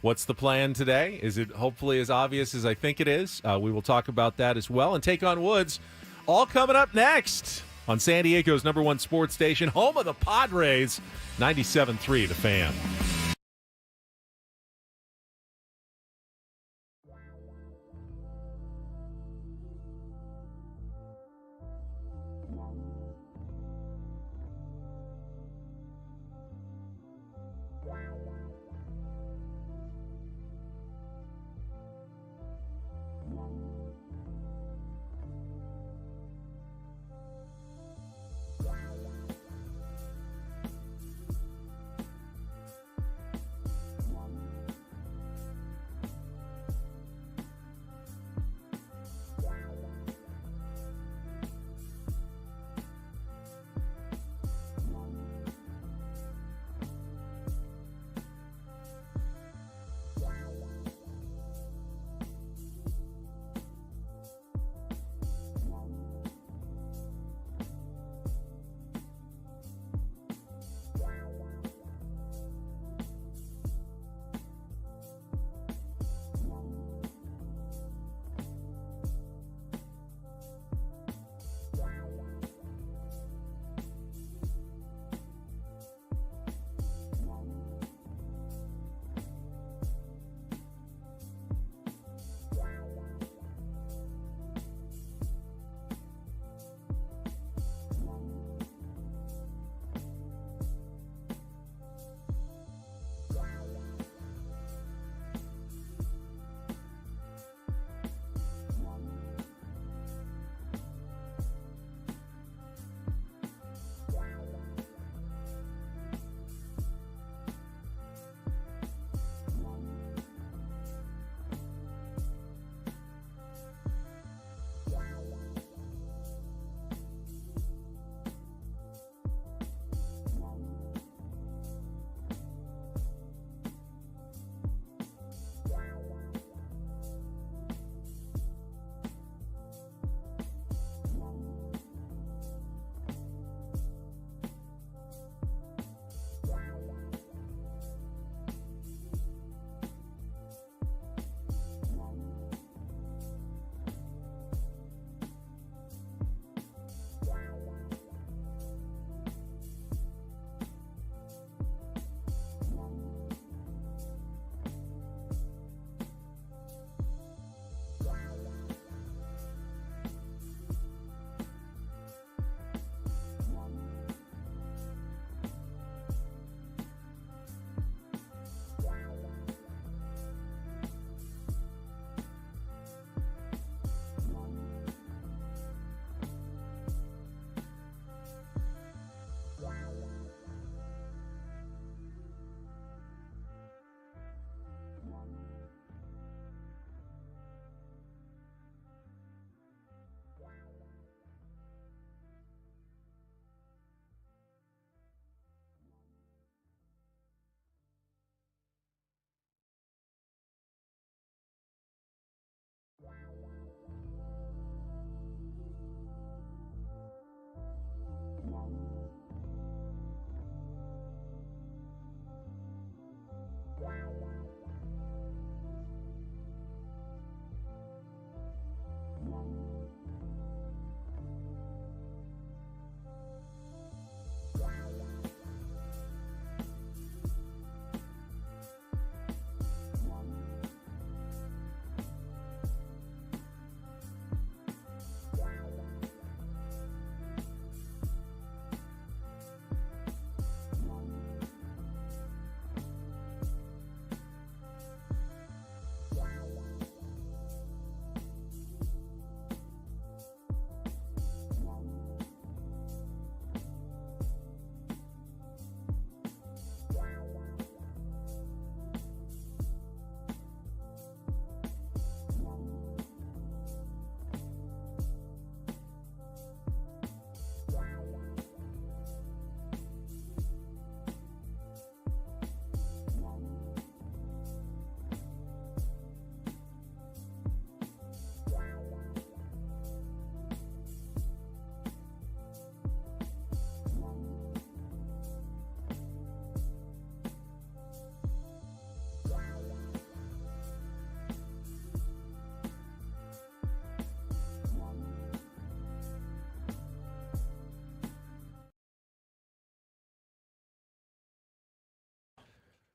What's the plan today? Is it hopefully as obvious as I think it is? We will talk about that as well and take on Woods. All coming up next on San Diego's #1 sports station, home of the Padres, 97.3 The Fan.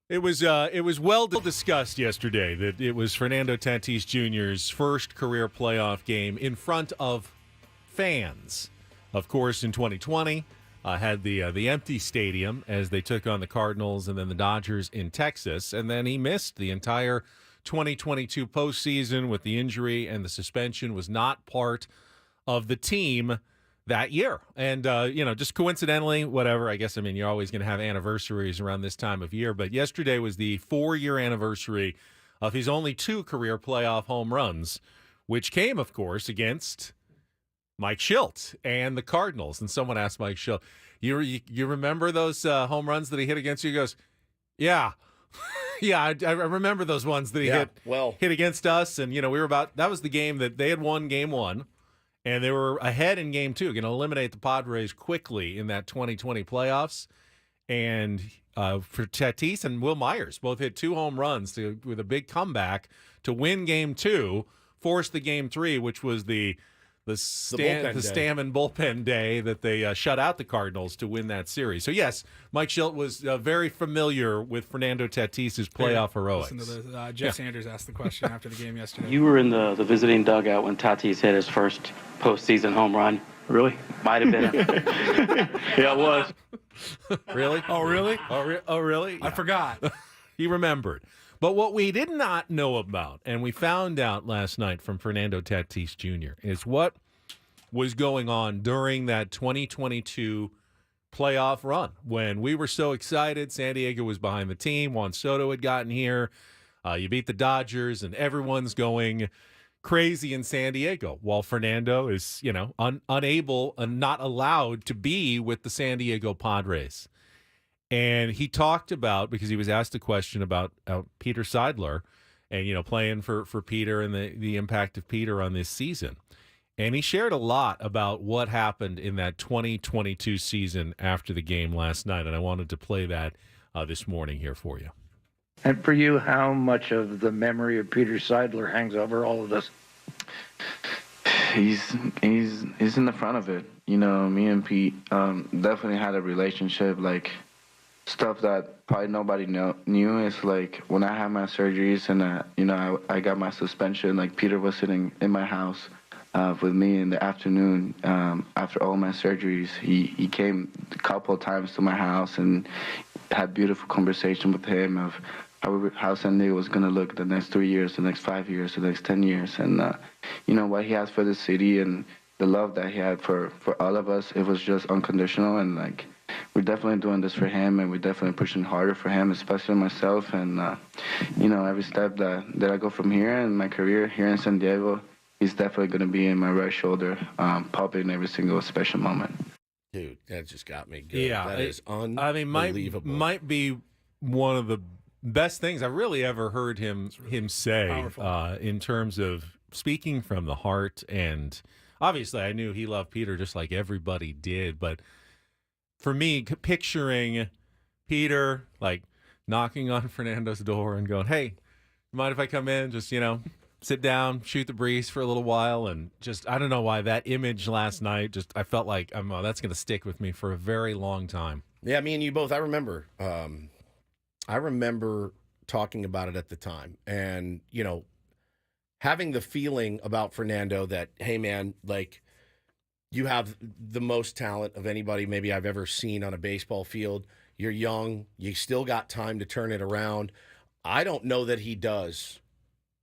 It was well discussed yesterday that it was Fernando Tatis Jr.'s first career playoff game in front of fans. Of course, in 2020, had the empty stadium as they took on the Cardinals and then the Dodgers in Texas, and then he missed the entire 2022 postseason with the injury and the suspension. Was not part of the team that year. And, just coincidentally, whatever, I guess, you're always going to have anniversaries around this time of year, but yesterday was the 4-year anniversary of his only 2 career playoff home runs, which came, of course, against Mike Shildt and the Cardinals. And someone asked Mike Shildt, you remember those home runs that he hit against you? He goes, yeah. Yeah, I remember those ones that he hit against us. And, that was the game that they had won game 1. And they were ahead in game 2, going to eliminate the Padres quickly in that 2020 playoffs. And for Tatis and Will Myers, both hit 2 home runs with a big comeback to win game 2, force the game 3, which was the Stammen bullpen day that they shut out the Cardinals to win that series. So, yes, Mike Shildt was very familiar with Fernando Tatis' playoff heroics. Listen to this. Jeff Sanders asked the question after the game yesterday. You were in the visiting dugout when Tatis hit his first postseason home run. Really? Might have been. Yeah, it was. Really? Oh, really? Oh, really? I forgot. He remembered. But what we did not know about, and we found out last night from Fernando Tatis Jr., is what was going on during that 2022 playoff run when we were so excited. San Diego was behind the team. Juan Soto had gotten here. You beat the Dodgers, and everyone's going crazy in San Diego while Fernando is, unable and not allowed to be with the San Diego Padres. And he talked about, because he was asked a question about Peter Seidler and, playing for Peter and the impact of Peter on this season. And he shared a lot about what happened in that 2022 season after the game last night. And I wanted to play that this morning here for you. And for you, how much of the memory of Peter Seidler hangs over all of this? He's in the front of it. Me and Pete definitely had a relationship, like stuff that probably nobody knew. Is like when I had my surgeries and I got my suspension, like Peter was sitting in my house with me in the afternoon after all my surgeries. He came a couple of times to my house and had beautiful conversation with him of how San Diego was going to look the next 3 years, the next 5 years, the next 10 years. And, what he has for the city and the love that he had for all of us, it was just unconditional. And, we're definitely doing this for him, and we're definitely pushing harder for him, especially myself. And, every step that I go from here in my career here in San Diego, he's definitely going to be in my right shoulder, probably in every single special moment. Dude, that just got me good. Yeah. That is unbelievable. Might be one of the best things I've really ever heard him say in terms of speaking from the heart. And obviously I knew he loved Peter just like everybody did. But for me, picturing Peter knocking on Fernando's door and going, hey, mind if I come in? Just, sit down, shoot the breeze for a little while. And just, I don't know why that image last night, I felt like that's going to stick with me for a very long time. Yeah, me and you both. I remember talking about it at the time and, having the feeling about Fernando that, hey, man, you have the most talent of anybody maybe I've ever seen on a baseball field. You're young. You still got time to turn it around. I don't know that he does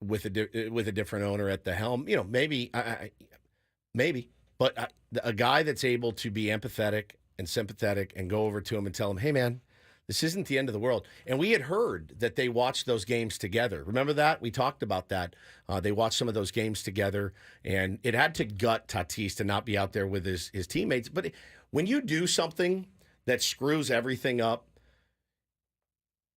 with a different owner at the helm. Maybe, but a guy that's able to be empathetic and sympathetic and go over to him and tell him, hey, man, this isn't the end of the world. And we had heard that they watched those games together. Remember that? We talked about that. They watched some of those games together, and it had to gut Tatis to not be out there with his teammates. But when you do something that screws everything up,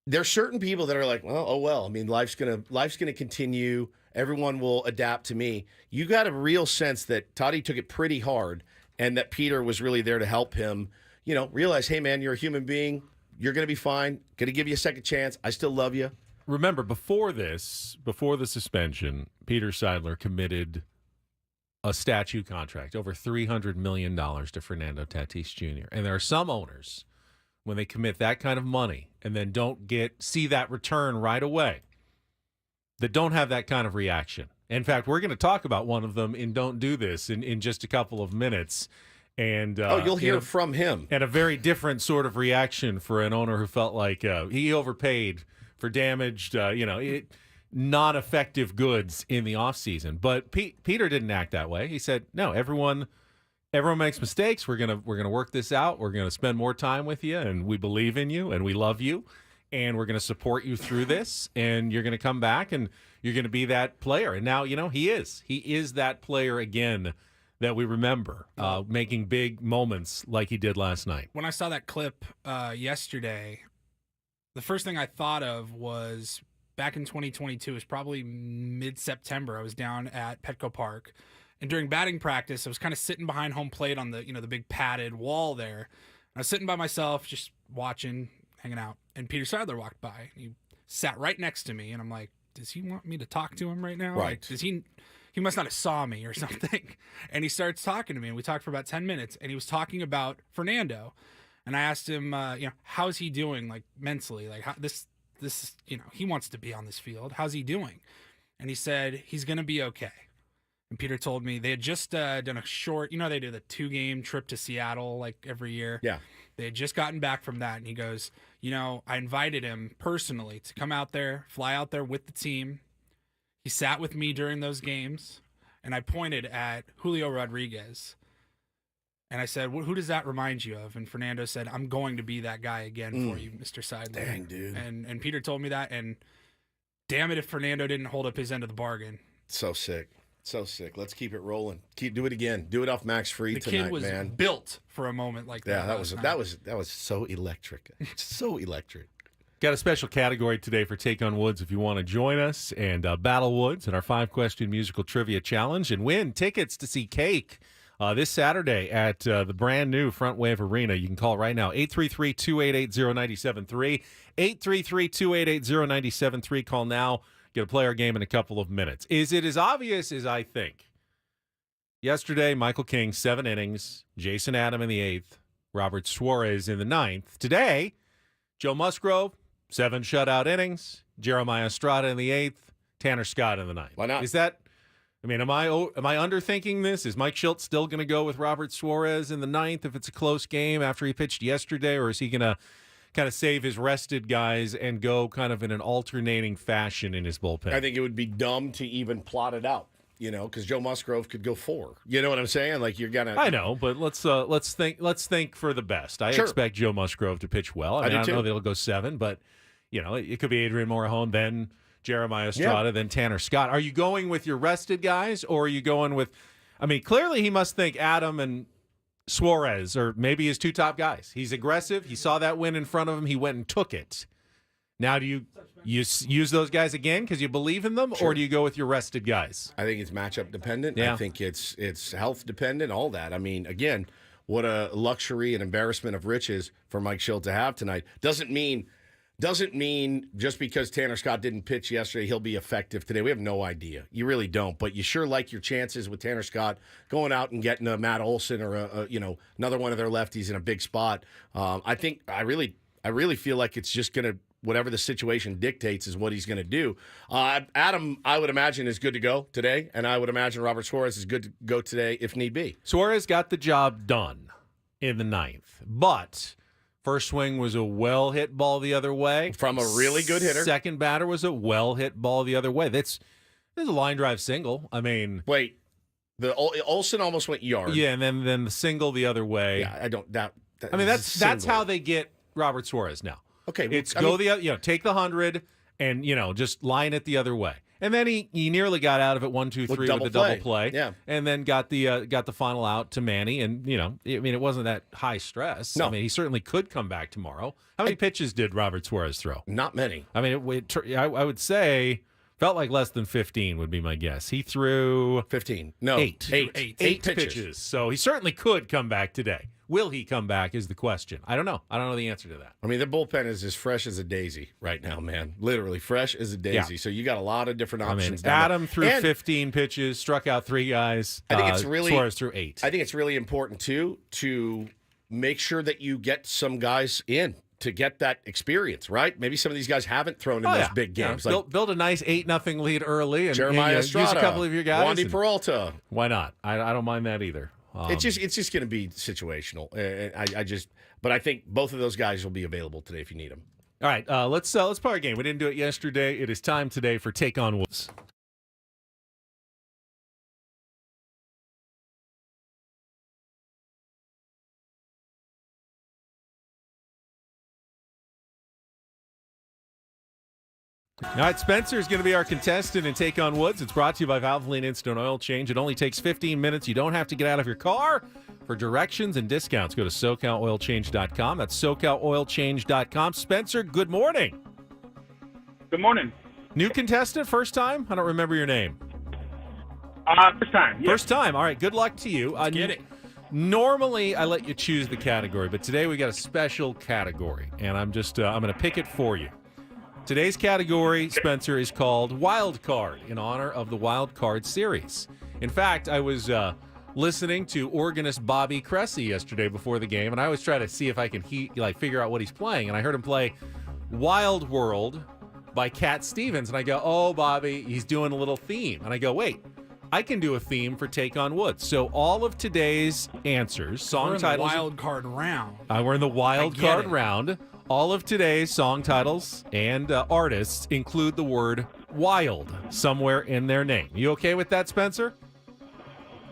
there's certain people that are like, well. Life's gonna continue. Everyone will adapt to me. You got a real sense that Toddy took it pretty hard, and that Peter was really there to help him. Realize, hey, man, you're a human being. You're going to be fine. Going to give you a second chance. I still love you. Remember, before the suspension, Peter Seidler committed a statute contract, over $300 million to Fernando Tatis Jr. And there are some owners when they commit that kind of money and then don't see that return right away, that don't have that kind of reaction. In fact, we're going to talk about one of them in Don't Do This in just a couple of minutes. And you'll hear from him. And a very different sort of reaction for an owner who felt like he overpaid for damaged, non-effective goods in the offseason. But Peter didn't act that way. He said, no, everyone makes mistakes. We're gonna work this out. We're gonna spend more time with you, and we believe in you, and we love you, and we're gonna support you through this. And you're gonna come back, and you're gonna be that player. And now he is that player again that we remember, making big moments like he did last night. When I saw that clip yesterday, the first thing I thought of was back in 2022. It was probably mid-September. I was down at Petco Park. And during batting practice, I was kind of sitting behind home plate on the the big padded wall there. And I was sitting by myself, just watching, hanging out. And Peter Seidler walked by. He sat right next to me, and I'm like, does he want me to talk to him right now? Right. Like, does he must not have saw me or something. And he starts talking to me, and we talked for about 10 minutes. And he was talking about Fernando. And I asked him, how's he doing, like, mentally? Like, how this he wants to be on this field. How's he doing? And he said he's going to be okay. And Peter told me they had just done a short, they do the 2-game trip to Seattle like every year. Yeah. They had just gotten back from that. And he goes, I invited him personally to come out there, fly out there with the team. He sat with me during those games. And I pointed at Julio Rodriguez. And I said, who does that remind you of? And Fernando said, I'm going to be that guy again for you, Mr. Seidler. Dang, dude. And Peter told me that. And damn it if Fernando didn't hold up his end of the bargain. So sick. So sick. Let's keep it rolling. Do it again. Do it off Max Free tonight, man. The kid was built for a moment like that. Yeah, that was so electric. So electric. Got a special category today for Take on Woods if you want to join us and battle Woods in our 5-question musical trivia challenge and win tickets to see Cake this Saturday at the brand new Front Wave Arena. You can call right now, 833-288-0973, 833-288-0973. Call now. Get a player game in a couple of minutes. Is it as obvious as I think? Yesterday, Michael King, 7 innings. Jason Adam in the 8th. Robert Suarez in the 9th. Today, Joe Musgrove, 7 shutout innings. Jeremiah Estrada in the 8th. Tanner Scott in the 9th. Why not? Is that... am I underthinking this? Is Mike Shildt still going to go with Robert Suarez in the 9th if it's a close game after he pitched yesterday, or is he going to kind of save his rested guys and go kind of in an alternating fashion in his bullpen? I think it would be dumb to even plot it out, because Joe Musgrove could go 4. You know what I'm saying? Like you're gonna. I know, but let's think for the best. I expect Joe Musgrove to pitch well. I don't know that he'll go 7, but it could be Adrian Morejon, then Jeremiah Estrada, then Tanner Scott. Are you going with your rested guys, or are you going with? Clearly he must think Adam and Suarez or maybe his 2 top guys. He's aggressive. He saw that win in front of him. He went and took it. Now, do you use those guys again because you believe in them, or do you go with your rested guys? I think it's matchup dependent. Yeah. I think it's health dependent, all that. Again, what a luxury and embarrassment of riches for Mike Shildt to have tonight. Doesn't mean just because Tanner Scott didn't pitch yesterday, he'll be effective today. We have no idea. You really don't. But you sure like your chances with Tanner Scott going out and getting a Matt Olson or another one of their lefties in a big spot. I really feel like it's just going to, whatever the situation dictates is what he's going to do. Adam, I would imagine, is good to go today, and I would imagine Robert Suarez is good to go today if need be. Suarez got the job done in the 9th, but first swing was a well-hit ball the other way. From a really good hitter. Second batter was a well-hit ball the other way. This is a line drive single. Wait, the Olsen almost went yard. Yeah, and then the single the other way. Yeah, I don't doubt. That's how they get Robert Suarez now. Okay, it's take the 100 and just line it the other way. And then he nearly got out of it 1, 2, 3 with the double play. Yeah. And then got the final out to Manny. And it wasn't that high stress. No. He certainly could come back tomorrow. How many pitches did Robert Suarez throw? Not many. I would say felt like less than 15 would be my guess. He threw 15. No, 8 pitches. So he certainly could come back today. Will he come back is the question. I don't know. I don't know the answer to that. The bullpen is as fresh as a daisy right now, man. Literally fresh as a daisy. Yeah. So you got a lot of different options. Adam threw 15 pitches, struck out 3 guys. I think it's really Suarez threw 8. I think it's really important too to make sure that you get some guys in to get that experience, right? Maybe some of these guys haven't thrown in those big games. Yeah, build a nice 8-0 lead early and Jeremiah Estrada, use a couple of your guys. Wandy Peralta. Why not? I don't mind that either. It's just going to be situational. But I think both of those guys will be available today if you need them. All right, let's play our game. We didn't do it yesterday. It is time today for Take on Woods. All right, Spencer is going to be our contestant in Take on Woods. It's brought to you by Valvoline Instant Oil Change. It only takes 15 minutes. You don't have to get out of your car. For directions and discounts, go to SoCalOilChange.com. That's SoCalOilChange.com. Spencer, good morning. Good morning. New contestant, first time? I don't remember your name. First time. Yes. First time. All right, good luck to you. Get it. Normally, I let you choose the category, but today we got a special category, and I'm going to pick it for you. Today's category, Spencer, is called Wild Card in honor of the Wild Card series. In fact, I was listening to organist Bobby Cressy yesterday before the game, and I always try to see if I can figure out what he's playing. And I heard him play Wild World by Cat Stevens, and I go, "Oh, Bobby, he's doing a little theme." And I go, "Wait, I can do a theme for Take on Woods." So all of today's answers, song titles, the wild card round. We're in the wild card round. All of today's song titles and artists include the word wild somewhere in their name. You okay with that, Spencer?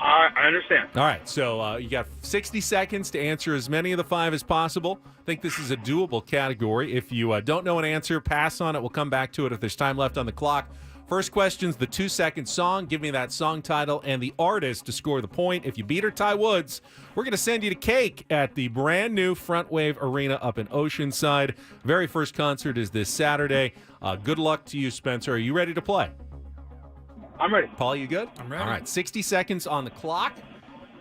I understand. All right, so you got 60 seconds to answer as many of the 5 as possible. I think this is a doable category. If you don't know an answer, pass on it. We'll come back to it if there's time left on the clock. First question's the 2-second song. Give me that song title and the artist to score the point. If you beat or tie Woods, we're going to send you to cake at the brand new Front Wave Arena up in Oceanside. Very first concert is this Saturday. Good luck to you, Spencer. Are you ready to play? I'm ready. Paul, you good? I'm ready. All right, 60 seconds on the clock.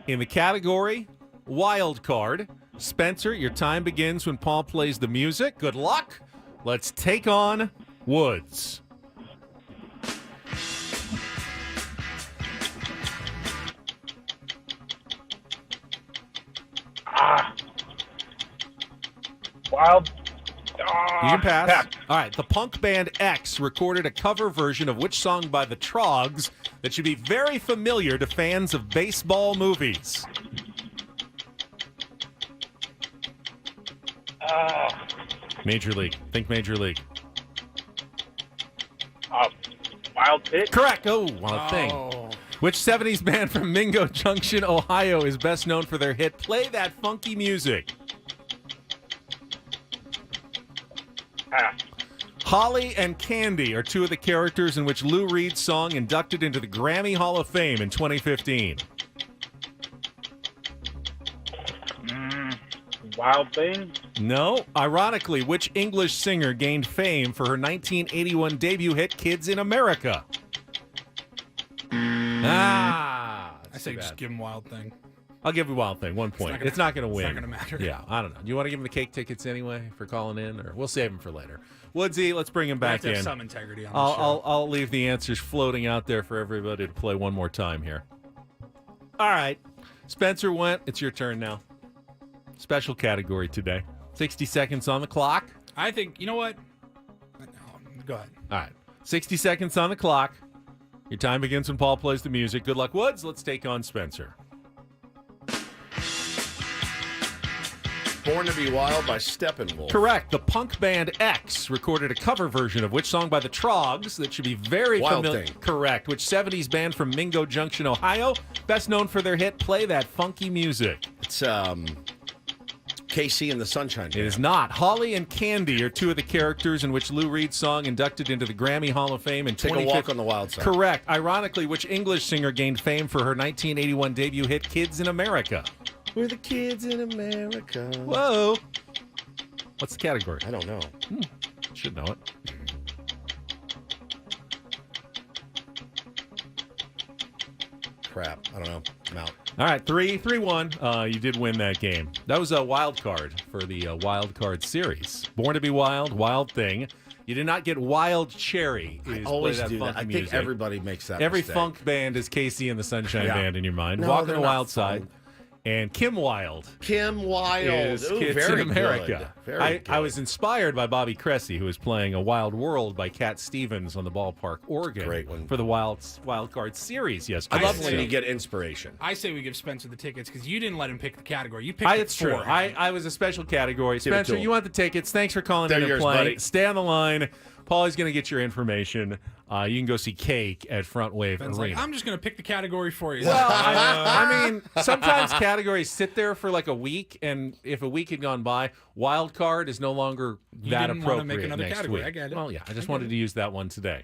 In the category, Wild Card. Spencer, your time begins when Paul plays the music. Good luck. Let's take on Woods. Wild. You can pass. All right. The punk band X recorded a cover version of which song by the Trogs that should be very familiar to fans of baseball movies? Major League. Think Major League. Wild Pitch. Correct. Wild Thing. Which 70s band from Mingo Junction, Ohio is best known for their hit Play That Funky Music? Holly and Candy are 2 of the characters in which Lou Reed's song inducted into the Grammy Hall of Fame in 2015. Wild Thing? No. Ironically, which English singer gained fame for her 1981 debut hit Kids in America? I say just give him Wild Thing. I'll give you Wild Thing. 1 point. It's not going to win. It's not going to matter. Yeah, I don't know. Do you want to give him the cake tickets anyway for calling in, or we'll save him for later? Woodsy, let's bring him back in. Have some integrity on the show. I'll leave the answers floating out there for everybody to play one more time here. All right, Spencer went. It's your turn now. Special category today. 60 seconds on the clock. I think, you know what? Go ahead. All right, 60 seconds on the clock. Your time begins when Paul plays the music. Good luck, Woods. Let's take on Spencer. Born to Be Wild by Steppenwolf. Correct. The punk band X recorded a cover version of which song by the Trogs that should be very Wild familiar? Thing. Correct. Which 70s band from Mingo Junction, Ohio, best known for their hit Play That Funky Music? It's KC and the Sunshine Band. It is not. Holly and Candy are 2 of the characters in which Lou Reed's song inducted into the Grammy Hall of Fame in Take a Walk on the Wild Side. Correct. Ironically, which English singer gained fame for her 1981 debut hit Kids in America? We're the kids in America. Whoa. What's the category? I don't know. Should know it. Crap. I don't know. I'm out. All right, 3-1. You did win that game. That was a wild card for the wild card series. Born to Be Wild, Wild Thing. You did not get Wild Cherry. I always do that. I think everybody makes that Every mistake. funk band is Casey and the Sunshine Band in your mind. No, Walk on they're the not Wild Side. funk. And Kim Wilde. Kim Wilde. Is Ooh, Kids very in America. good. Very good. I was inspired by Bobby Cressy, who was playing A Wild World by Cat Stevens on the Ballpark, Oregon. Great one. For the Wild Card Series yesterday. I love when you get inspiration. I say we give Spencer the tickets because you didn't let him pick the category. You picked It's true. I was a special category. Give it to Spencer, him. you want the tickets. Thanks for calling They're in and yours, playing. buddy. Stay on the line. Paulie's going to get your information. You can go see Cake at Front Wave Ben's Arena. like, I'm just going to pick the category for you. Well, I mean, sometimes categories sit there for like a week, and if a week had gone by, wild card is no longer You that didn't wanna appropriate make another next category. week. I get it. Well, yeah, I just I wanted get to use that one today.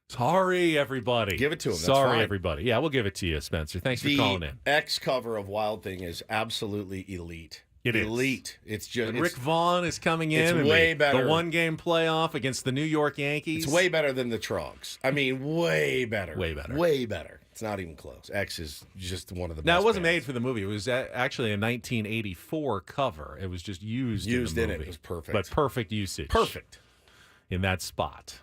Sorry, everybody. Give it to him. That's Sorry, fine. everybody. Yeah, we'll give it to you, Spencer. Thanks The for calling in. X cover of Wild Thing is absolutely elite. It is. Elite. It's just And Rick Vaughn is coming in. It's and way better. The one-game playoff against the New York Yankees. It's way better than the Trogs. I mean, way better. Way better. Way better. It's not even close. X is just one of the best. Now, it wasn't bands. made for the movie. It was actually a 1984 cover. It was just used in the in it. movie. It was perfect. But perfect usage. Perfect. In that spot.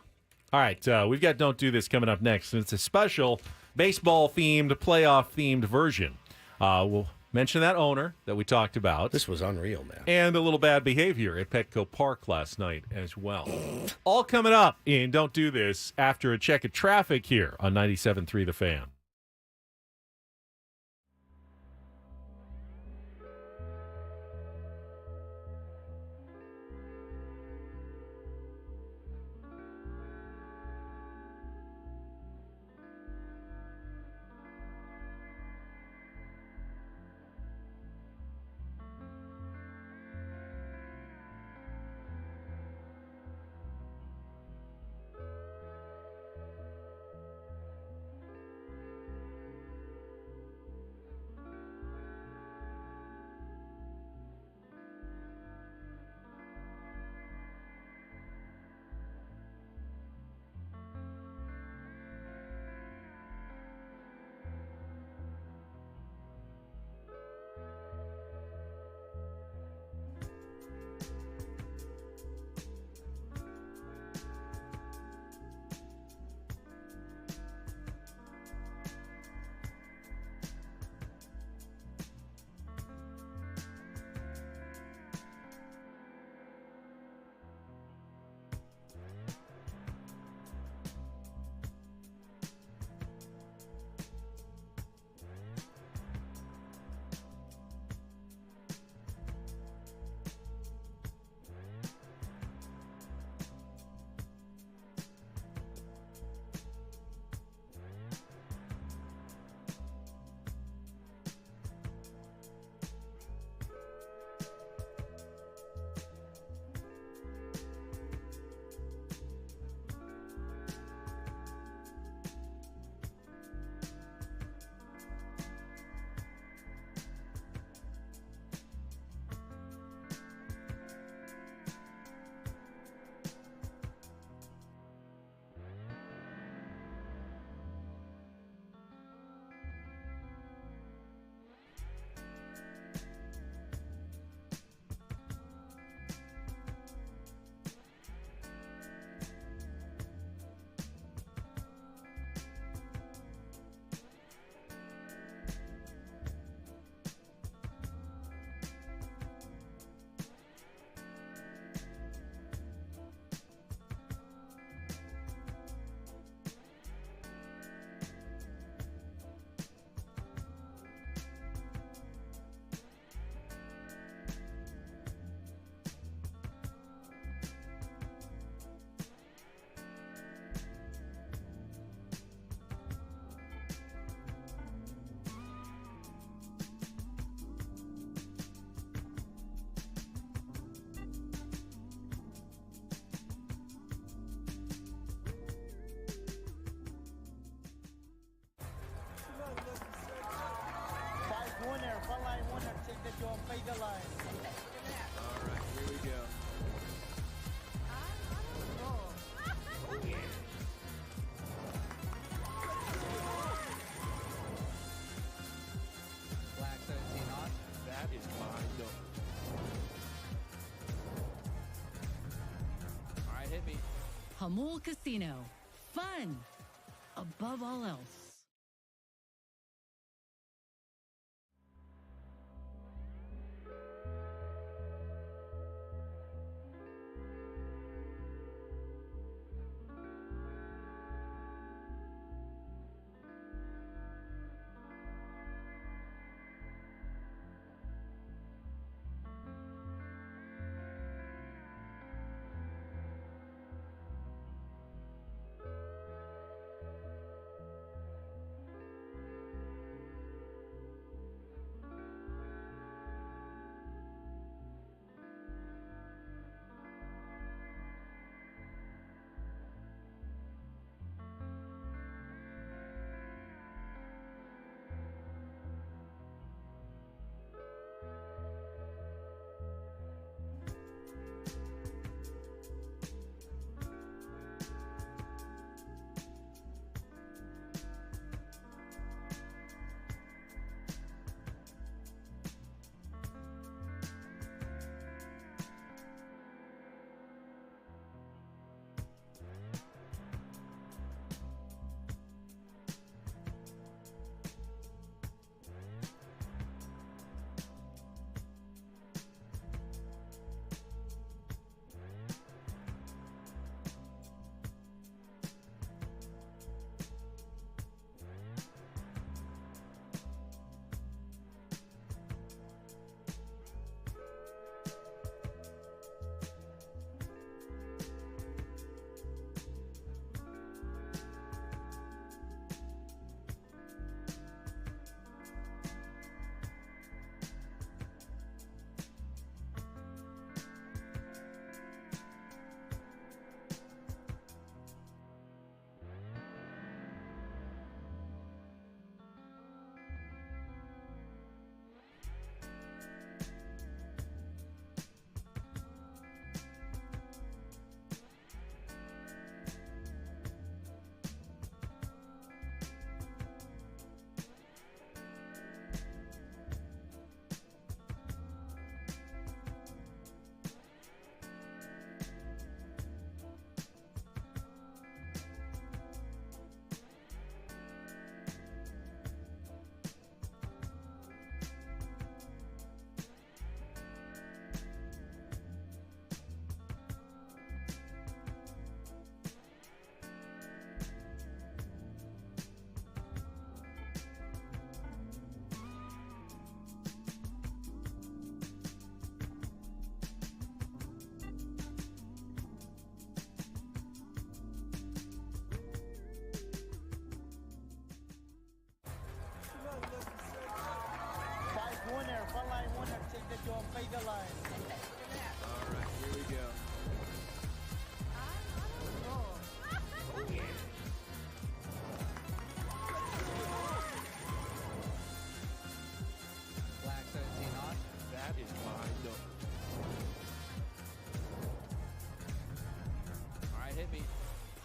All right, we've got Don't Do This coming up next. It's a special baseball-themed, playoff-themed version. We'll mention that owner that we talked about. This was unreal, man. And a little bad behavior at Petco Park last night as well. All coming up in Don't Do This after a check of traffic here on 97.3 The Fan. All right, here we go. Black 17 on. That is my number. All right, hit me. Hamul Casino. Fun above all else.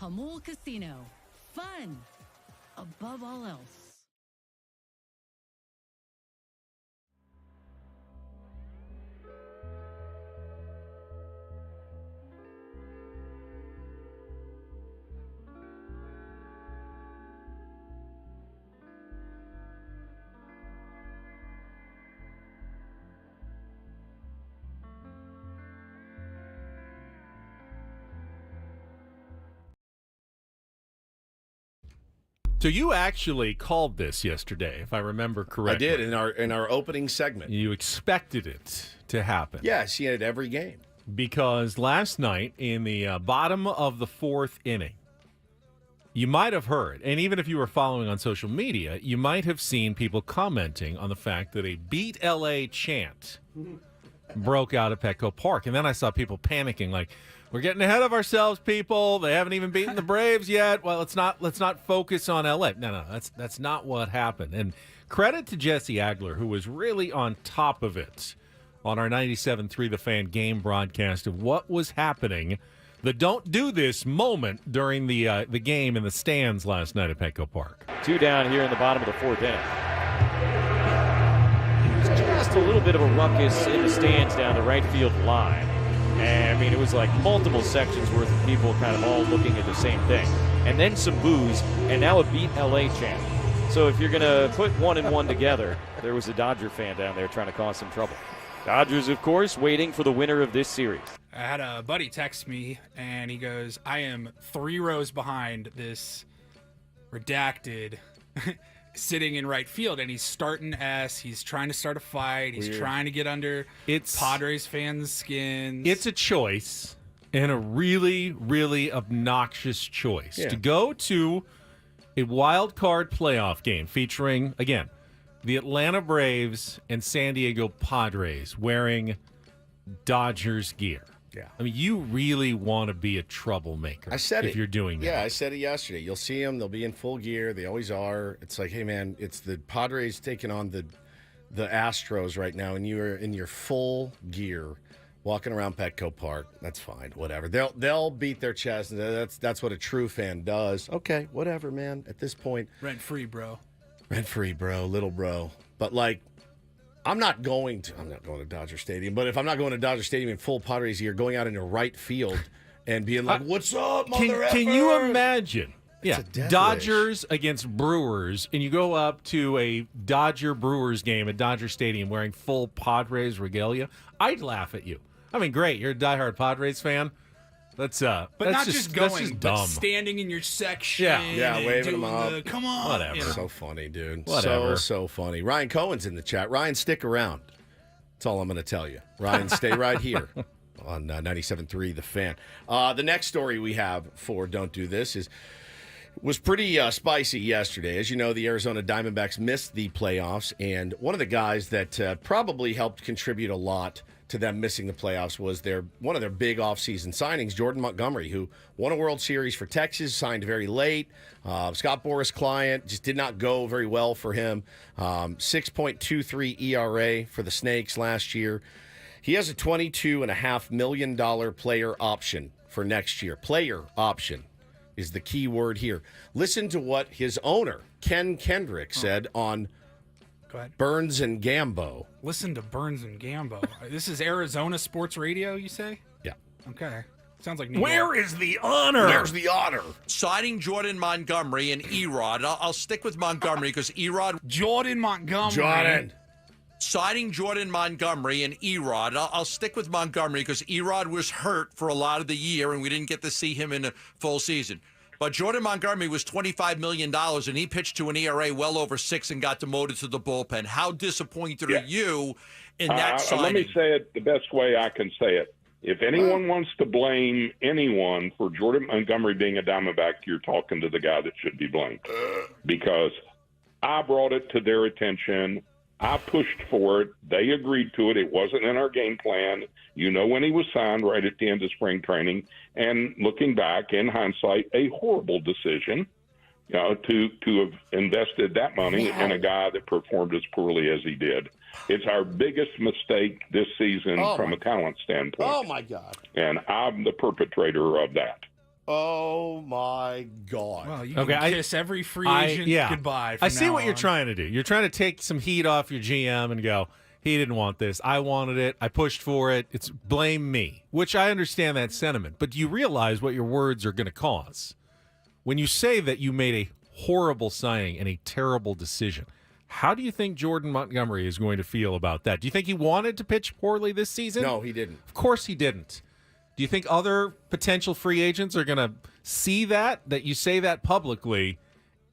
Hamul Casino. Fun above all else. So you actually called this yesterday, if I remember correctly. I did in our opening segment. You expected it to happen. Yeah, she had every game. Because last night, in the bottom of the fourth inning, you might have heard, and even if you were following on social media, you might have seen people commenting on the fact that a Beat LA chant broke out at Petco Park. And then I saw people panicking like, we're getting ahead of ourselves, people. They haven't even beaten the Braves yet. Well, let's not focus on LA. No, that's not what happened. And credit to Jesse Agler, who was really on top of it on our 97.3 The Fan game broadcast of what was happening. The don't do this moment during the game in the stands last night at Petco Park. 2 down here in the bottom of the fourth inning. It was just a little bit of a ruckus in the stands down the right field line. And, I mean, it was like multiple sections worth of people kind of all looking at the same thing. And then some boos, and now a Beat LA chant. So if you're going to put one and one together, there was a Dodger fan down there trying to cause some trouble. Dodgers, of course, waiting for the winner of this series. I had a buddy text me, and he goes, I am 3 rows behind this redacted sitting in right field, and he's starting S. He's trying to start a fight. He's trying to get under Padres fans' skins. It's a choice, and a really, really obnoxious choice to go to a wild card playoff game featuring, again, the Atlanta Braves and San Diego Padres wearing Dodgers gear. Yeah. I mean, you really want to be a troublemaker if you're doing that. Yeah, I said it yesterday. You'll see them. They'll be in full gear. They always are. It's like, hey, man, it's the Padres taking on the Astros right now, and you're in your full gear walking around Petco Park. That's fine. Whatever. They'll beat their chest. And that's what a true fan does. Okay, whatever, man. At this point. Rent-free, bro. Rent-free, bro. Little bro. But, like, I'm not going to Dodger Stadium, but if I'm not going to Dodger Stadium in full Padres gear, going out into right field and being like, what's up, mother Can you imagine? It's Yeah, a death Dodgers against Brewers, and you go up to a Dodger-Brewers game at Dodger Stadium wearing full Padres regalia. I'd laugh at you. I mean, great, you're a diehard Padres fan. But not just going, that's just but dumb. standing in your section. Yeah, and waving them doing up. Come on. Whatever. You know. So funny, dude. Whatever. So funny. Ryan Cohen's in the chat. Ryan, stick around. That's all I'm going to tell you. Ryan, stay right here on 97.3 The Fan. The next story we have for Don't Do This was pretty spicy yesterday. As you know, the Arizona Diamondbacks missed the playoffs, and one of the guys that probably helped contribute a lot to them missing the playoffs was one of their big offseason signings, Jordan Montgomery, who won a World Series for Texas, signed very late. Scott Boras client, just did not go very well for him. 6.23 ERA for the Snakes last year. He has a $22.5 million player option for next year. Player option is the key word here. Listen to what his owner, Ken Kendrick, said on Go ahead. Burns and Gambo. Listen to Burns and Gambo. This is Arizona Sports Radio, you say? Yeah. Okay. Sounds like New Where York. is the honor? Where's the honor? Signing Jordan Montgomery and Erod. I'll stick with Montgomery because Erod. Jordan Montgomery. Jordan. Signing Jordan Montgomery and Erod. I'll stick with Montgomery because Erod was hurt for a lot of the year, and we didn't get to see him in a full season. But Jordan Montgomery was $25 million, and he pitched to an ERA well over 6 and got demoted to the bullpen. How disappointed are you in that signing? Let me say it the best way I can say it. If anyone wants to blame anyone for Jordan Montgomery being a Diamondback, you're talking to the guy that should be blamed. Because I brought it to their attention. I pushed for it. They agreed to it. It wasn't in our game plan. You know when he was signed right at the end of spring training. And looking back, in hindsight, a horrible decision, to have invested that money in a guy that performed as poorly as he did. It's our biggest mistake this season from a talent standpoint. Oh, my God. And I'm the perpetrator of that. Oh, my God. Well, you can kiss every free agent goodbye. I see what you're trying to do. You're trying to take some heat off your GM and go, he didn't want this. I wanted it. I pushed for it. It's blame me, which I understand that sentiment. But do you realize what your words are going to cause? When you say that you made a horrible signing and a terrible decision, how do you think Jordan Montgomery is going to feel about that? Do you think he wanted to pitch poorly this season? No, he didn't. Of course he didn't. Do you think other potential free agents are going to see that you say that publicly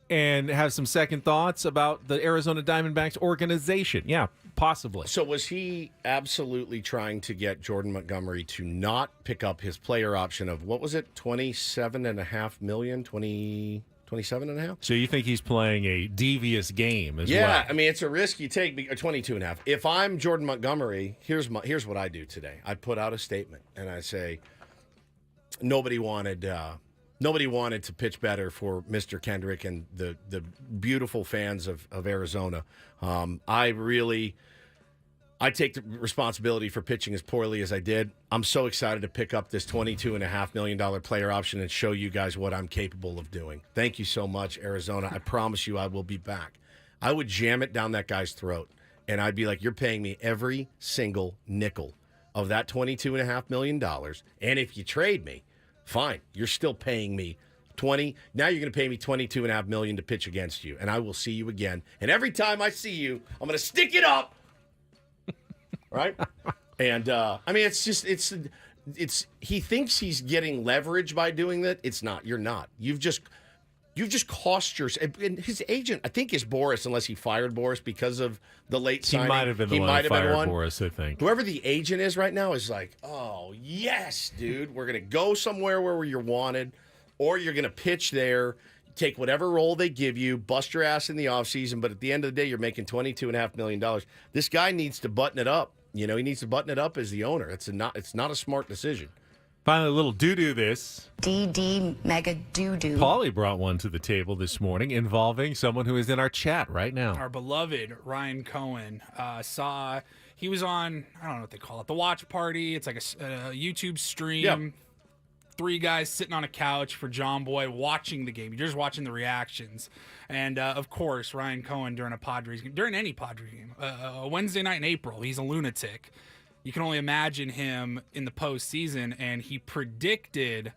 and have some second thoughts about the Arizona Diamondbacks organization? Yeah, possibly. So was he absolutely trying to get Jordan Montgomery to not pick up his player option of, what was it, $27.5 million? 27.5? So you think he's playing a devious game as well? Yeah, I mean, it's a risk you take, 22.5. If I'm Jordan Montgomery, here's what I do today. I put out a statement, and I say, nobody wanted to pitch better for Mr. Kendrick and the beautiful fans of Arizona. I take the responsibility for pitching as poorly as I did. I'm so excited to pick up this $22.5 million player option and show you guys what I'm capable of doing. Thank you so much, Arizona. I promise you I will be back. I would jam it down that guy's throat, and I'd be like, you're paying me every single nickel of that $22.5 million. And if you trade me, fine, you're still paying me 20. Now you're going to pay me $22.5 million to pitch against you, and I will see you again. And every time I see you, I'm going to stick it up. Right? And, I mean, it's he thinks he's getting leverage by doing that. It's not. You're not. You've just cost yourself. And his agent, I think, is Boris, unless he fired Boris because of the late signing. He might have been the one who fired Boris, I think. Whoever the agent is right now is like, oh, yes, dude. We're going to go somewhere where you're wanted, or you're going to pitch there, take whatever role they give you, bust your ass in the offseason, but at the end of the day, you're making $22.5 million. This guy needs to button it up. You know, he needs to button it up as the owner. It's not a smart decision. Finally, a little doo-doo this. DD mega doo-doo. Paulie brought one to the table this morning involving someone who is in our chat right now. Our beloved Ryan Cohen he was on, I don't know what they call it, the watch party. It's like a YouTube stream. Yep. 3 guys sitting on a couch for John Boy watching the game. You're just watching the reactions. And, of course, Ryan Cohen during any Padres game, a Wednesday night in April, he's a lunatic. You can only imagine him in the postseason, and he predicted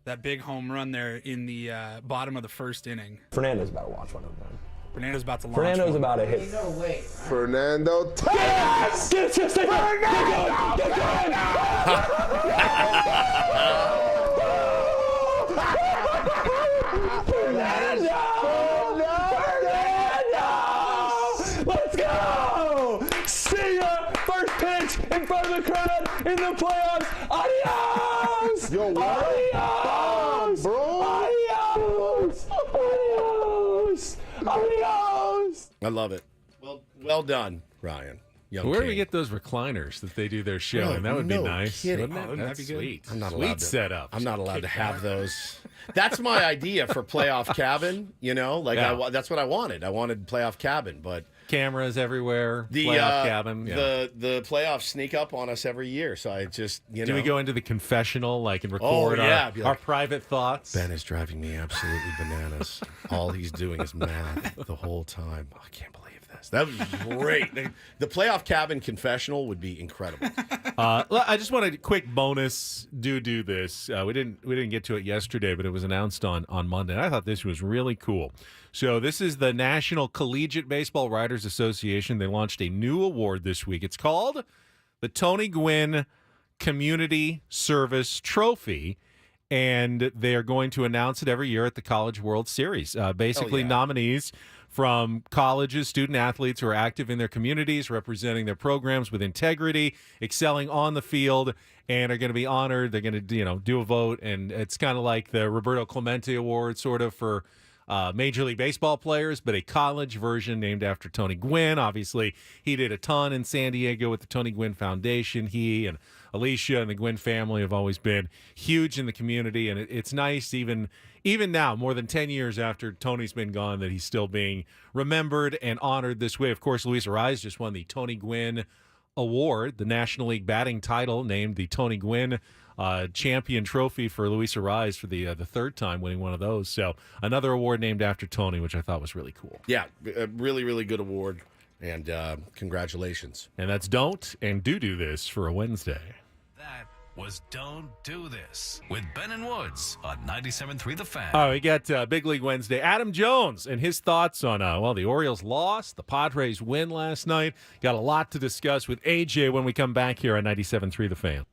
that big home run there in the bottom of the first inning. Fernando's about to watch one of them. Fernando's about to launch Fernando's one. about to hit. No way. Fernando. Yes! Get it, Fernando! Get Let's go! See ya! First pitch in front of the crowd in the playoffs. Adios! Yo, what? Adios! Bro! Adios! Adios! Adios! I love it. Well done, Ryan. Where do we get those recliners that they do their show? Really? And that would be No nice. kidding. Wouldn't it? That's sweet. I'm not Sweet allowed to, setup. I'm not allowed to have those. That's my idea for playoff cabin. You know, like Yeah. that's what I wanted. I wanted playoff cabin, but Cameras everywhere. the Playoff cabin. Yeah. the playoffs sneak up on us every year. So I just Do we go into the confessional, like, and record be our like, private thoughts? Ben is driving me absolutely bananas. All he's doing is math the whole time. I can't believe this. That was great. The playoff cabin confessional would be incredible. I just wanted a quick bonus. Do this. We didn't get to it yesterday, but it was announced on Monday. And I thought this was really cool. So this is the National Collegiate Baseball Writers Association. They launched a new award this week. It's called the Tony Gwynn Community Service Trophy, and they are going to announce it every year at the College World Series. Basically, nominees from colleges, student athletes who are active in their communities, representing their programs with integrity, excelling on the field, and are going to be honored. They're going to, do a vote, and it's kind of like the Roberto Clemente Award, sort of, for Major League Baseball players, but a college version named after Tony Gwynn. Obviously, he did a ton in San Diego with the Tony Gwynn Foundation. He and Alicia and the Gwynn family have always been huge in the community, and it's nice, even now, more than 10 years after Tony's been gone, that he's still being remembered and honored this way. Of course, Luis Arraez just won the Tony Gwynn Award, the National League batting title, named the Tony Gwynn champion trophy for Luis Arraez for the third time, winning one of those. So another award named after Tony, which I thought was really cool. Yeah, a really, really good award, and congratulations. And that's Don't and Do This for a Wednesday. That was Don't Do This with Ben and Woods on 97.3 The Fan. Oh, we got Big League Wednesday. Adam Jones and his thoughts on, the Orioles lost, the Padres win last night. Got a lot to discuss with AJ when we come back here on 97.3 The Fan.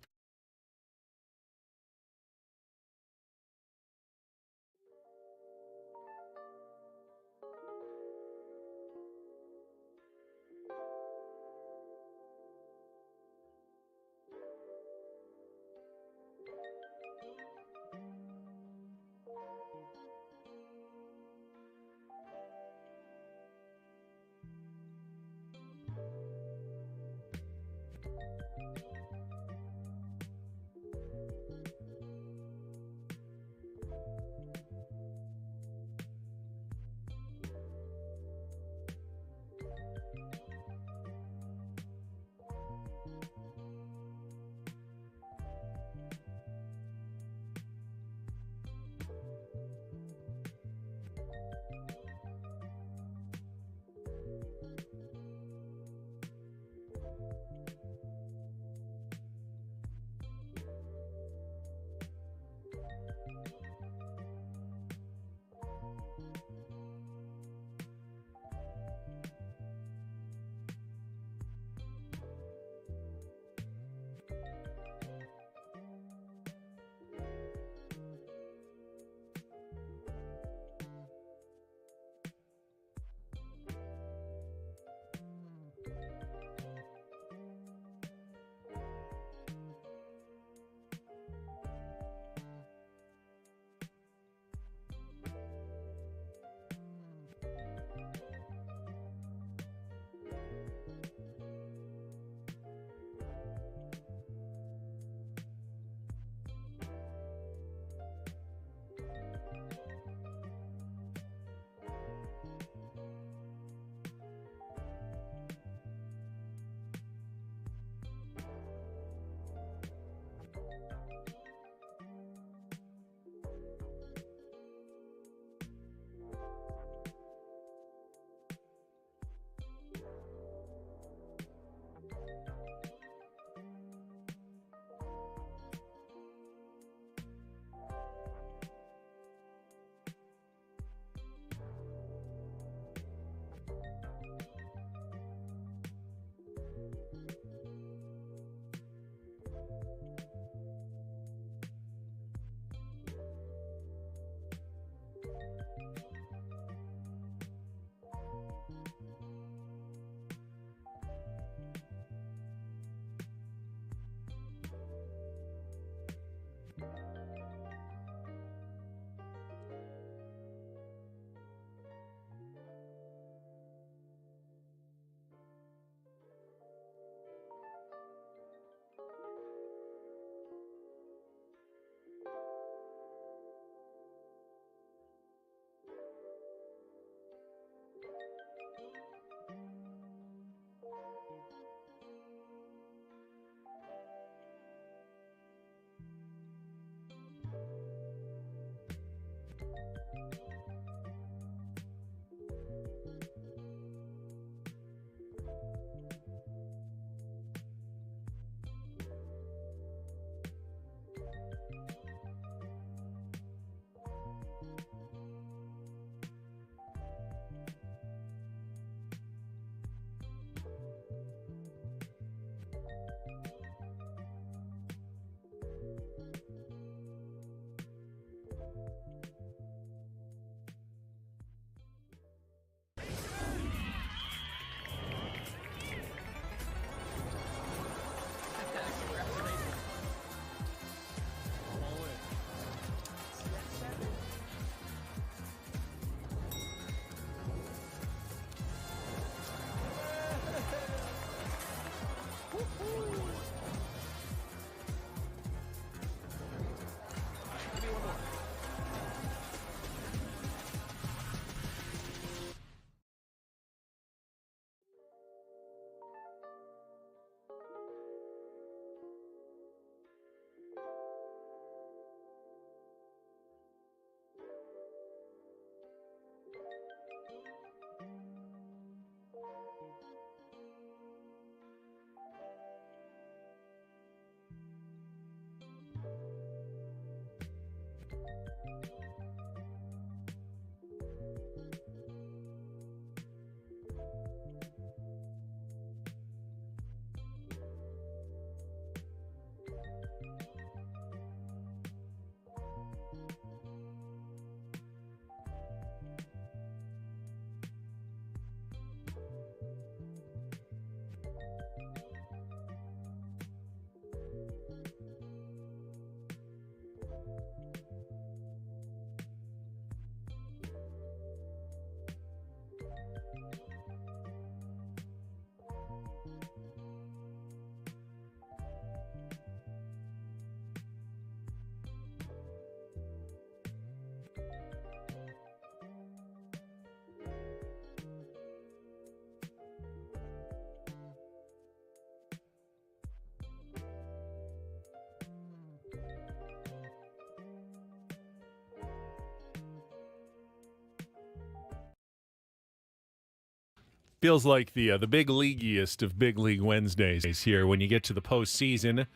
Feels like the big leagueiest of Big League Wednesdays here when you get to the postseason.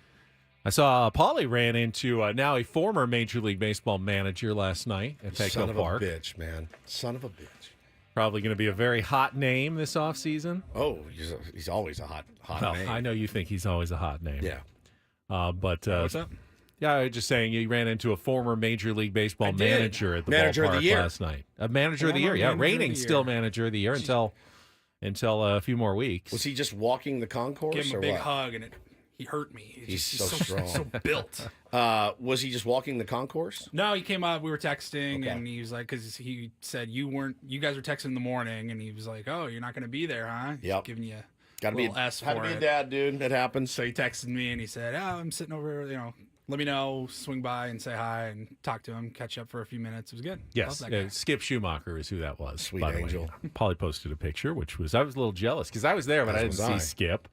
I saw Paulie ran into now a former Major League Baseball manager last night at Petco Son of Park. a bitch, man. Son of a bitch. Probably going to be a very hot name this offseason. Oh, he's always a hot name. I know you think he's always a hot name. Yeah. But what's up? Yeah, I was just saying you ran into a former Major League Baseball manager at the Manager of the ballpark year. last night. A manager of the year, yeah. Reigning still manager of the year until a few more weeks. Was he just walking the concourse? Give him a or big what? hug, and he hurt me. He's so strong. so built. Was he just walking the concourse? No, he came up. We were texting, Okay. and he was like, because he said you guys were texting in the morning, and he was like, "Oh, you're not going to be there, huh?" He's Yep. giving you Gotta a be little S for Had to be it. a dad, dude. That happens. So he texted me, and he said, "Oh, I'm sitting over. Let me know. Swing by and say hi and talk to him. Catch up for a few minutes. It was good. Yes, Love that guy. Skip Schumacher is who that was. Sweet by the angel. way. Paulie posted a picture, I was a little jealous because I was there, but I didn't see Skip.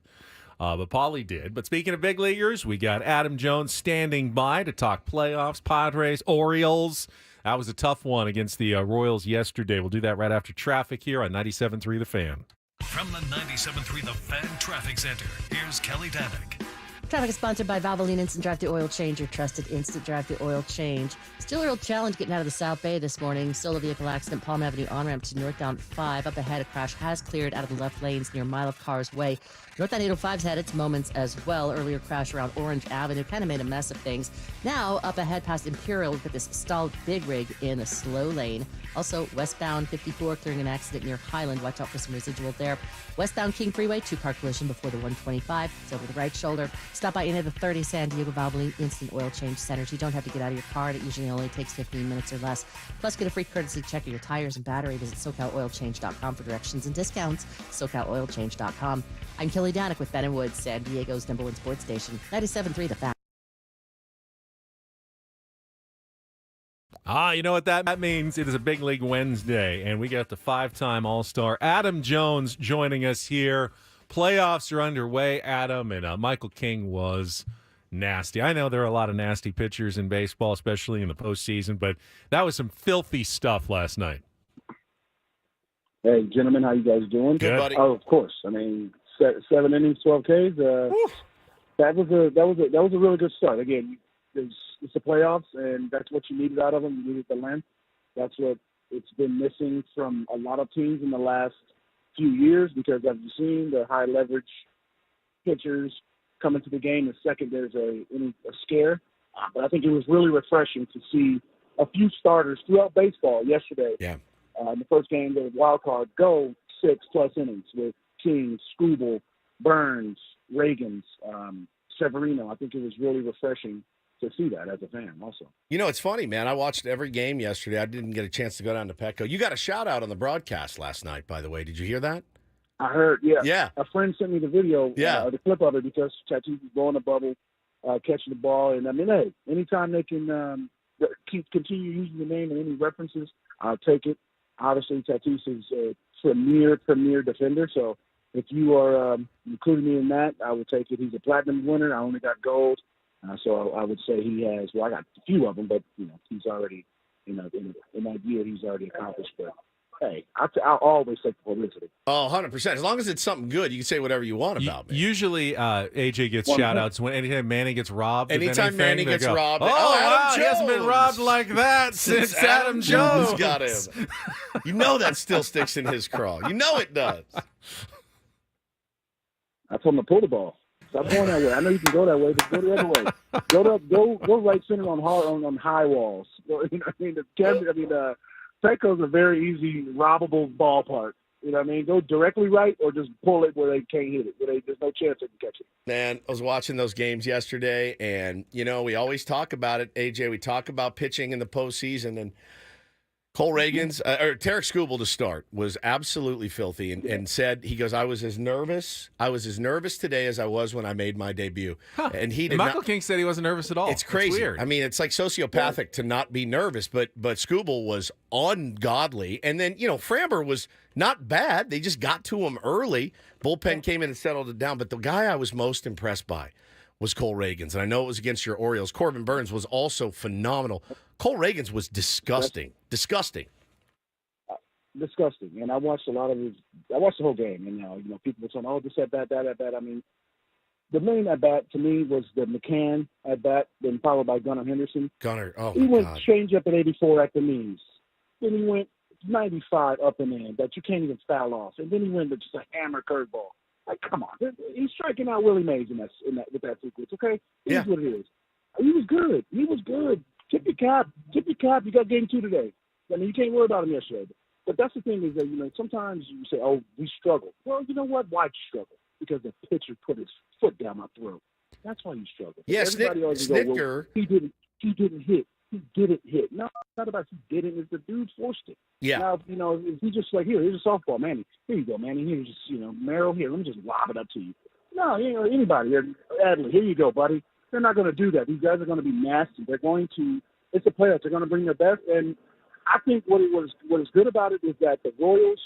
But Paulie did. But speaking of big leaguers, we got Adam Jones standing by to talk playoffs, Padres, Orioles. That was a tough one against the Royals yesterday. We'll do that right after traffic here on 97.3 The Fan. From the 97.3 The Fan Traffic Center, here's Kelly Danick. Traffic is sponsored by Valvoline Instant Drive to Oil Change, your trusted instant drive to oil change. Still a real challenge getting out of the South Bay this morning. Still a vehicle accident, Palm Avenue on-ramp to northbound 5. Up ahead, a crash has cleared out of the left lanes near Mile of Cars Way. Northbound 805's had its moments as well. Earlier crash around Orange Avenue kind of made a mess of things. Now, up ahead past Imperial, we've got this stalled big rig in the slow lane. Also, westbound 54 clearing an accident near Highland. Watch out for some residual there. Westbound King Freeway, two-car collision before the 125. It's over the right shoulder. Stop by any of the 30 San Diego Valvoline Instant Oil Change Centers. You don't have to get out of your car. It usually only takes 15 minutes or less. Plus, get a free courtesy check of your tires and battery. Visit SoCalOilChange.com for directions and discounts. SoCalOilChange.com. I'm Kelly Danick with Ben & Woods, San Diego's #1 sports station. 97.3 The Fan. You know what that means? It is a Big League Wednesday, and we got the 5-time All-Star Adam Jones joining us here. Playoffs are underway, Adam, and Michael King was nasty. I know there are a lot of nasty pitchers in baseball, especially in the postseason, but that was some filthy stuff last night. Hey, gentlemen, how you guys doing? Good, buddy. Oh, of course. I mean, 7 innings, 12 Ks. That was a really good start. Again, it's the playoffs, and that's what you needed out of them. You needed the length. That's what it's been missing from a lot of teams in the last few years because, as you've seen, the high leverage pitchers come into the game the second there's a scare. But I think it was really refreshing to see a few starters throughout baseball yesterday. Yeah. In the first game, the wild card go 6+ innings with King, Skubal, Burns, Reagans, Severino. I think it was really refreshing to see that as a fan also. You know, it's funny, man. I watched every game yesterday. I didn't get a chance to go down to Petco. You got a shout-out on the broadcast last night, by the way. Did you hear that? I heard, yeah. Yeah. A friend sent me the video, Yeah. The clip of it, because Tatis was blowing the bubble, catching the ball. And, I mean, hey, anytime they can continue using the name and any references, I'll take it. Obviously, Tatis is a premier defender. So if you are including me in that, I would take it. He's a platinum winner. I only got gold. So I would say he has, I got a few of them, but, he's already, in that year, he's already accomplished. But hey, I'll always take the publicity. Oh, 100%. As long as it's something good, you can say whatever you want about me. Usually, AJ gets shout-outs when anytime Manny gets robbed. Anytime Manny gets robbed. Oh, wow, Adam he hasn't been Jones. robbed like that since Adam Jones. Got him. You know that still sticks in his craw. You know it does. I told him to pull the ball. Stop going that way. I know you can go that way, but go the other way. Go right center on high walls. You know what I mean? Petco's a very easy robbable ballpark. You know what I mean? Go directly right or just pull it where they can't hit it. There's no chance they can catch it. Man, I was watching those games yesterday, and, we always talk about it, AJ. We talk about pitching in the postseason, and Cole Reagan's, or Tarek Skubal to start, was absolutely filthy and said, he goes, I was as nervous today as I was when I made my debut. Huh. And he did Michael King said he wasn't nervous at all. It's crazy. It's weird. I mean, it's like sociopathic to not be nervous, but Skubal was ungodly. And then, Framber was not bad. They just got to him early. Bullpen came in and settled it down. But the guy I was most impressed by was Cole Reagan's. And I know it was against your Orioles. Corbin Burns was also phenomenal. Cole Reagan's was disgusting. Disgusting. Disgusting. And I watched a lot of his. I watched the whole game, and people were saying, "Oh, this at bat, that at bat." I mean, the main at bat to me was the McCann at bat, then followed by Gunnar Henderson. He went change up at 84 at the knees. Then he went 95 up and in that you can't even foul off, and then he went to just a hammer curveball. Like, come on, he's striking out Willie Mays in that with that sequence. Okay, here's what it is. He was good. He was good. Tip your cap. Tip your cap. You got game 2 today. I mean, you can't worry about him yesterday. But that's the thing is that, sometimes you say, oh, we struggle. Well, you know what? Why'd you struggle? Because the pitcher put his foot down my throat. That's why you struggle. Yeah, Everybody always Snitker. Go, well, he didn't hit. He didn't hit. No, it's not about he didn't. It's the dude forced it. Yeah. Now, if he just like, here's a softball, Manny. Here you go, Manny. Here's just, Merrill, here. Let me just lob it up to you. No, anybody. Adley, here you go, buddy. They're not going to do that. These guys are going to be nasty. They're going to – it's the playoffs. They're going to bring their best. And I think what is good about it is that the Royals,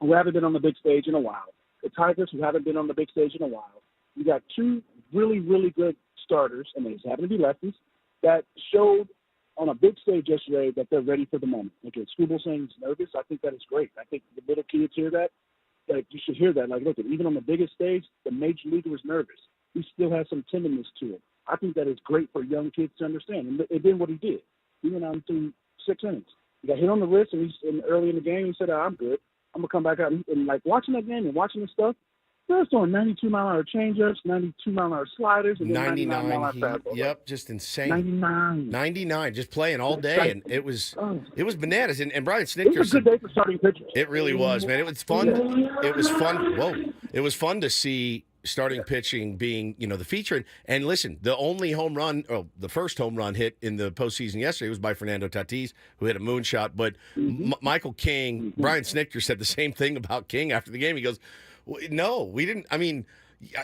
who haven't been on the big stage in a while, the Tigers, who haven't been on the big stage in a while, you got 2 really, really good starters, and they just happen to be lefties, that showed on a big stage yesterday that they're ready for the moment. Okay, Skubal saying he's nervous, I think that is great. I think the little kids hear that. Like, you should hear that. Like, look, even on the biggest stage, the major leaguer is nervous. He still has some timidness to him. I think that is great for young kids to understand. And then what he did, he went out through 6 innings. He got hit on the wrist, and early in the game, he said, I'm good. I'm going to come back out. And like, watching that game and watching the stuff, they're throwing 92-mile-an-hour changeups, 92-mile-an-hour sliders, and 99. fastballs. Yep, just insane. 99, just playing all day, and it was bananas. And Brian Snitker, it was a good day for starting pitchers. It really was, man. It was fun. It was fun. Whoa, it was fun to see starting pitching being, the feature. And listen, the first home run hit in the postseason yesterday was by Fernando Tatis, who hit a moonshot. But Michael King, Brian Snitker said the same thing about King after the game. He goes, no, we didn't. I mean,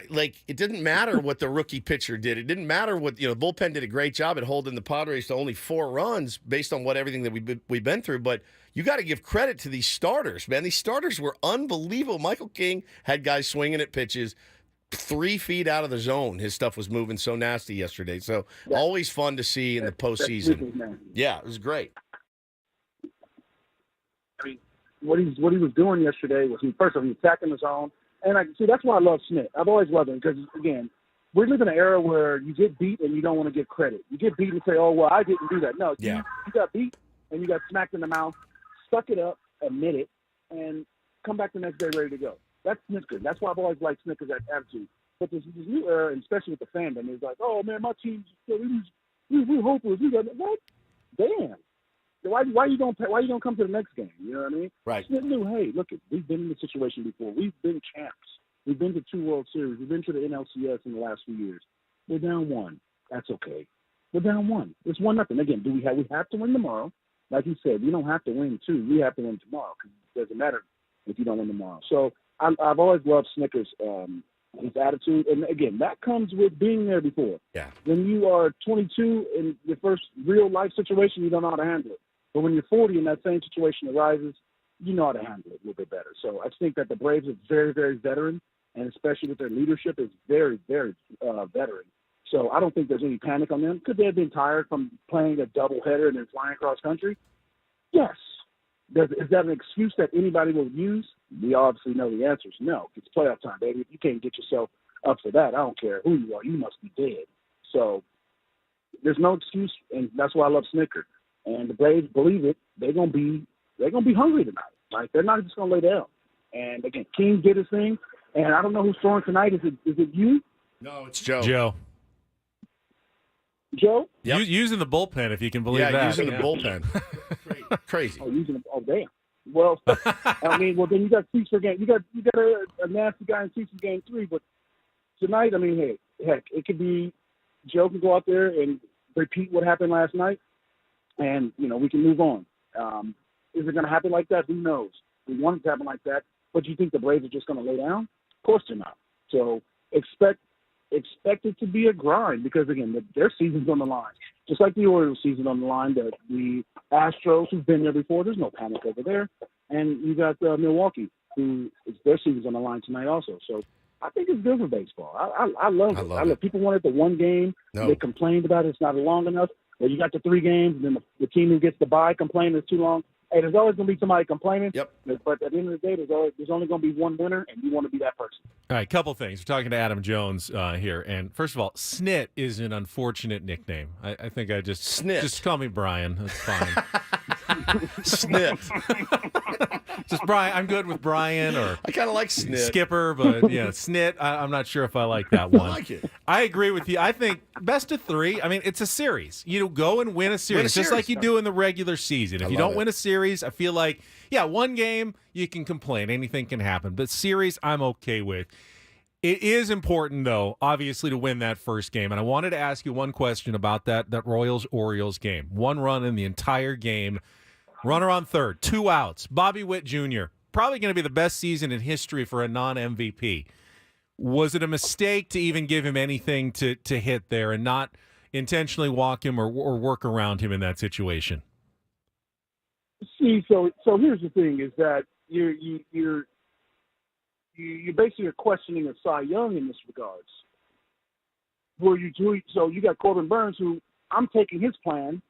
like, it didn't matter what the rookie pitcher did. It didn't matter what, the bullpen did a great job at holding the Padres to only 4 runs based on everything that we've been through. But you got to give credit to these starters, man. These starters were unbelievable. Michael King had guys swinging at pitches 3 feet out of the zone. His stuff was moving so nasty yesterday. So always fun to see in the postseason. Yeah, it was great. I mean, what he was doing yesterday was first of all, he attacking the zone. And that's why I love Snit. I've always loved him because, again, we live in an era where you get beat and you don't want to get credit. You get beat and say, oh, well, I didn't do that. No, you got beat and you got smacked in the mouth, stuck it up, admit it, and come back the next day ready to go. That's Snitker. That's why I've always liked Snitker's attitude. But this new era, and especially with the fandom, is like, oh, man, my team's we're hopeless. We got what? Damn. Why you don't come to the next game? You know what I mean? Right. Snit knew, hey, look, we've been in this situation before. We've been champs. We've been to 2 World Series. We've been to the NLCS in the last few years. We're down 1. That's okay. We're down 1. It's 1-0. Again, we have to win tomorrow? Like you said, we don't have to win 2. We have to win tomorrow because it doesn't matter if you don't win tomorrow. So I've always loved Snitker's his attitude. And, again, that comes with being there before. Yeah. When you are 22 in your first real-life situation, you don't know how to handle it. But when you're 40 and that same situation arises, you know how to handle it a little bit better. So I think that the Braves are very, very veteran, and especially with their leadership is very, very veteran. So I don't think there's any panic on them. Could they have been tired from playing a doubleheader and then flying across country? Yes. Is that an excuse that anybody will use? We obviously know the answer is no. It's playoff time, baby. If you can't get yourself up for that, I don't care who you are. You must be dead. So there's no excuse, and that's why I love Snicker. And the Braves believe it. They're gonna be hungry tonight. Like, they're not just gonna lay down. And again, King did his thing. And I don't know who's throwing tonight. Is it you? No, it's Joe. Joe. Joe? Yep. Using the bullpen, if you can believe that. Yeah, using the bullpen. Crazy. Oh, using the damn. Well, I mean, then you got Cease for game. You got a nasty guy in Cease for game 3. But tonight, I mean, hey, heck, it could be Joe can go out there and repeat what happened last night, and we can move on. Is it going to happen like that? Who knows? We want it to happen like that. But you think the Braves are just going to lay down? Of course they're not. So expect it to be a grind because, again, their season's on the line. Just like the Orioles season on the line, the Astros, who've been there before, there's no panic over there. And you got Milwaukee, their season's on the line tonight also. So I think it's good for baseball. I love it. I love people wanted the one game. No. They complained about it. It's not long enough. Well, you got the 3 games, and then the team who gets the bye complains it's too long. Hey, there's always going to be somebody complaining. Yep. But at the end of the day, there's only going to be one winner, and you want to be that person. All right, couple things. We're talking to Adam Jones here. And first of all, Snit is an unfortunate nickname. I think I just... Snit. Just call me Brian. That's fine. Snit. Just Brian. I'm good with Brian or... I kind of like Snit. Skipper, but yeah, Snit, I'm not sure if I like that one. I like it. I agree with you. I think best of 3. I mean, it's a series. You go and win a series, just like you do in the regular season. If you don't win a series, I feel like, yeah, one game, you can complain. Anything can happen. But series, I'm okay with. It is important, though, obviously, to win that first game. And I wanted to ask you one question about that Royals-Orioles game. 1 run in the entire game. Runner on third, 2 outs. Bobby Witt Jr., probably going to be the best season in history for a non-MVP. Was it a mistake to even give him anything to hit there and not intentionally walk him or work around him in that situation? See, so here's the thing: is that you're basically questioning a Cy Young in this regards. So you got Corbin Burns, who I'm taking his plan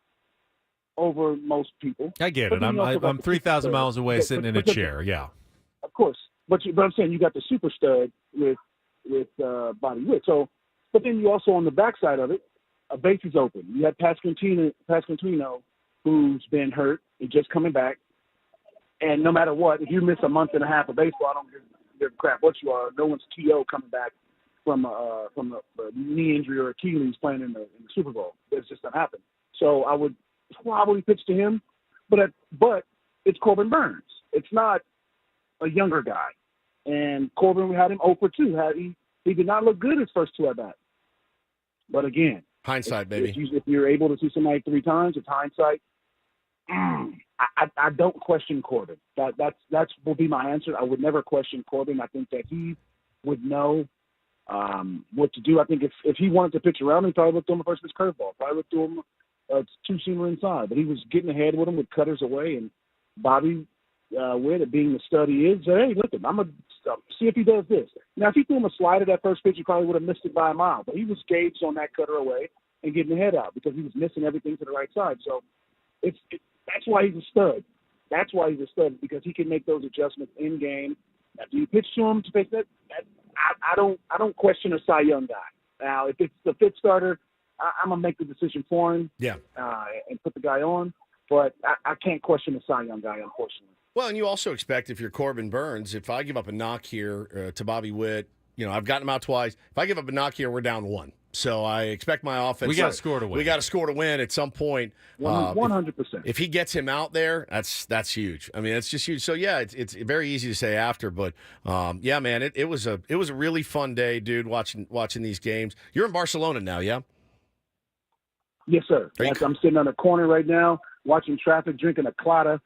over most people. I get it. I'm 3,000 miles away, sitting in a chair. Yeah, of course. But I'm saying you got the super stud with Bobby Witt. So, but then you also on the backside of it, a base is open. You had Pasquantino, who's been hurt and just coming back. And no matter what, if you miss a month and a half of baseball, I don't give a crap what you are. No one's TO coming back from a knee injury or Achilles playing in the Super Bowl. It's just not happen. So I would probably pitch to him, but it's Corbin Burns. It's not a younger guy. And Corbin, we had him 0 for 2. He did not look good his first 2 at bat. But again, hindsight, baby. If you're able to see somebody 3 times, it's hindsight. I don't question Corbin. That's will be my answer. I would never question Corbin. I think that he would know what to do. I think if he wanted to pitch around, he probably would throw him a first pitch curveball. Probably would throw him a 2-seamer inside. But he was getting ahead with him with cutters away. And Bobby Witt, being the stud he is, said, hey, listen, I'm going to see if he does this. Now, if he threw him a slider that first pitch, he probably would have missed it by a mile. But he was gauged on that cutter away and getting the head out because he was missing everything to the right side. So that's why he's a stud. That's why he's a stud, because he can make those adjustments in game. Now, do you pitch to him to pitch that? I don't question a Cy Young guy. Now, if it's the fifth starter, I'm gonna make the decision for him. Yeah. And put the guy on, but I can't question a Cy Young guy, unfortunately. Well, and you also expect, if you're Corbin Burns, if I give up a knock here to Bobby Witt, I've gotten him out twice. If I give up a knock here, we're down 1. So I expect my offense. We got to score to win. We got to score to win at some point. 100%. If he gets him out there, that's huge. I mean, it's just huge. So yeah, it's very easy to say after, but yeah, man, it was a really fun day, dude. Watching these games. You're in Barcelona now, yeah? Yes, sir. I'm sitting on a corner right now, watching traffic, drinking a Clada,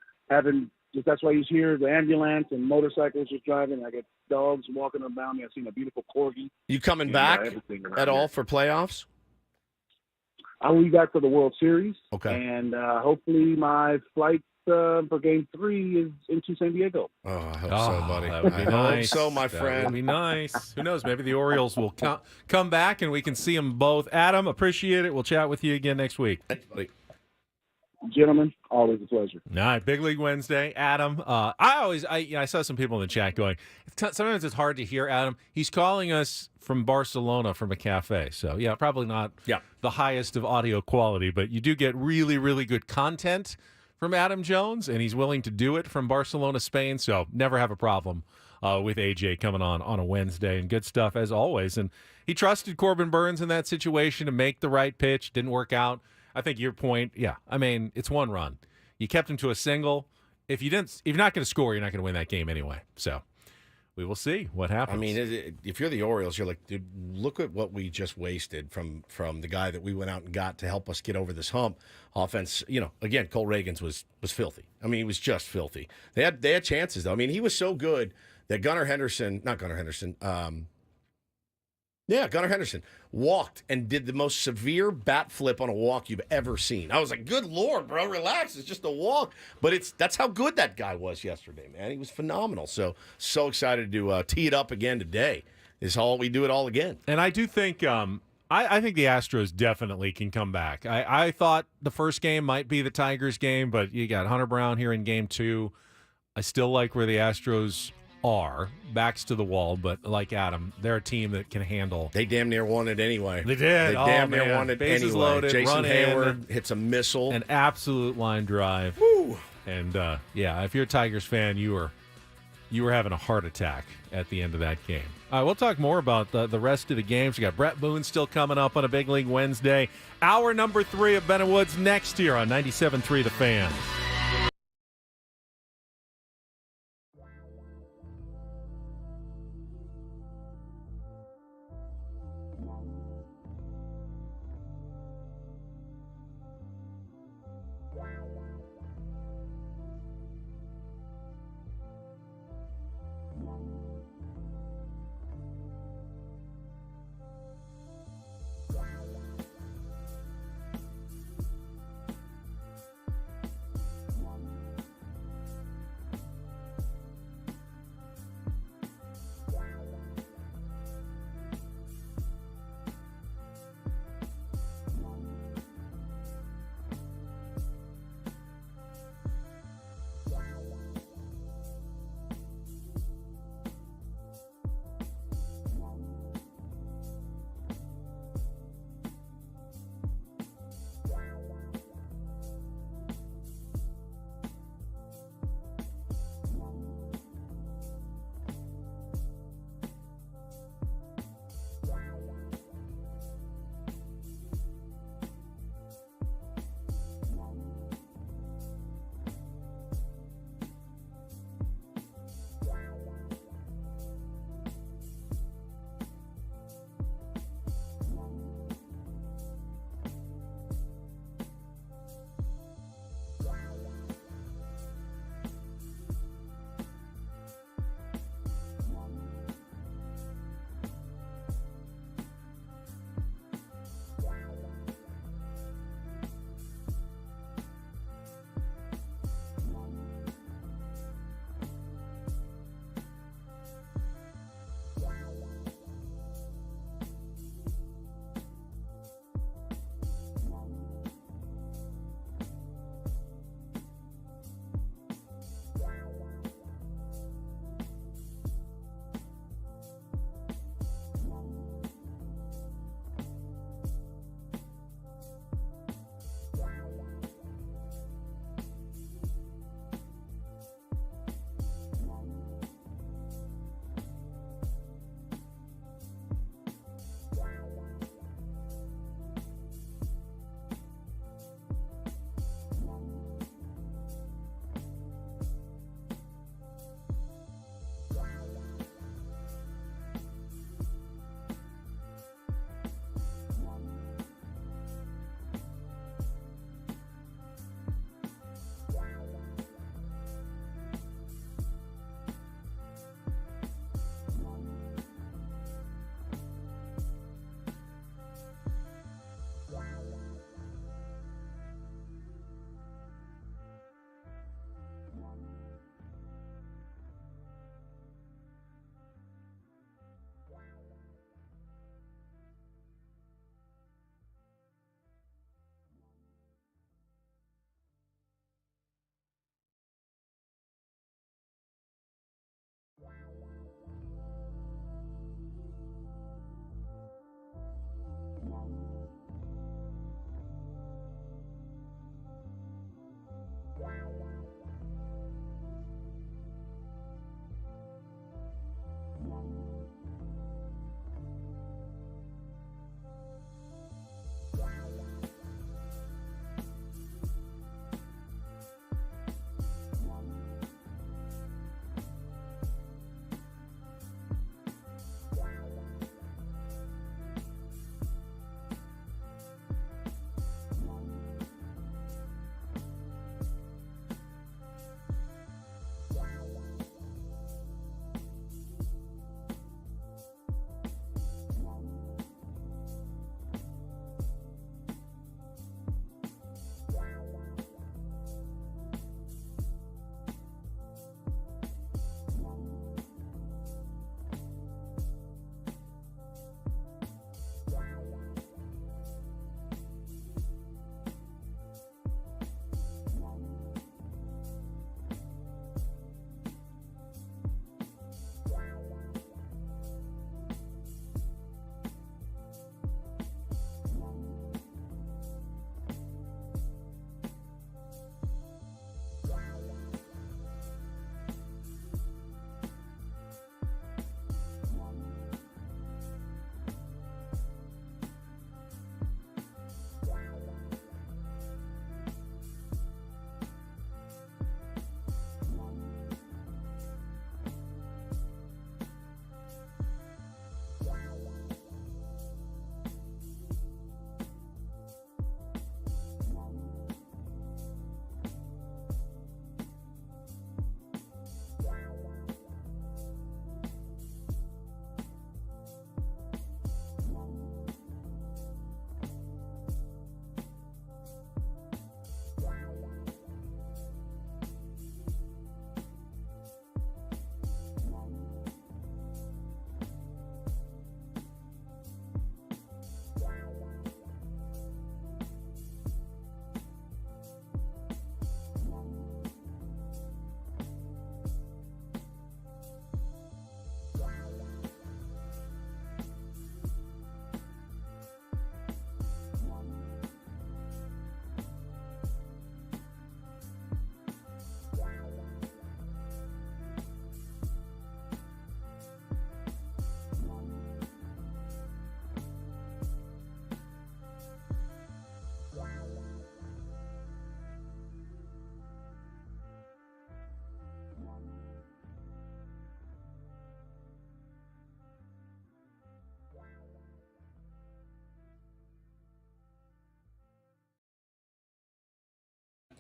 that's why he's here. The ambulance and motorcycles just driving. I got dogs walking around me. I've seen a beautiful corgi. You coming back at all for playoffs? I will be back for the World Series. Okay. And hopefully my flight for Game 3 is into San Diego. Oh, I hope so, buddy. That would be nice. Hope so, my friend. That would be nice. Who knows? Maybe the Orioles will come back and we can see them both. Adam, appreciate it. We'll chat with you again next week. Thanks, buddy. gentlemen, always a pleasure. All right, Big League Wednesday, Adam. I saw some people in the chat going, sometimes it's hard to hear Adam. He's calling us from Barcelona from a cafe. So, yeah, probably not the highest of audio quality, but you do get really, really good content from Adam Jones, and he's willing to do it from Barcelona, Spain. So never have a problem with AJ coming on a Wednesday, and good stuff as always. And he trusted Corbin Burns in that situation to make the right pitch. Didn't work out. I think your point, it's one run. You kept him to a single. If you're not going to score, you're not going to win that game anyway. So we will see what happens. I mean, if you're the Orioles, you're like, dude, look at what we just wasted from the guy that we went out and got to help us get over this hump. Offense, again, Cole Reagans was filthy. I mean, he was just filthy. They had chances, though. I mean, he was so good that Gunnar Henderson walked and did the most severe bat flip on a walk you've ever seen. I was like, good Lord, bro, relax. It's just a walk. But that's how good that guy was yesterday, man. He was phenomenal. So excited to tee it up again today. We do it all again. And I do think I think the Astros definitely can come back. I thought the first game might be the Tigers game, but you got Hunter Brown here in game 2. I still like where the Astros are, backs to the wall, but like Adam, they're a team that can handle. They damn near won it anyway. They did. They damn near won it Bases anyway. loaded, Jason run Hayward hits a missile. An absolute line drive. Woo! And, if you're a Tigers fan, you were having a heart attack at the end of that game. All right, we'll talk more about the rest of the games. We got Bret Boone still coming up on a Big League Wednesday. Hour number 3 of Ben and Woods next year on 97.3 The Fan.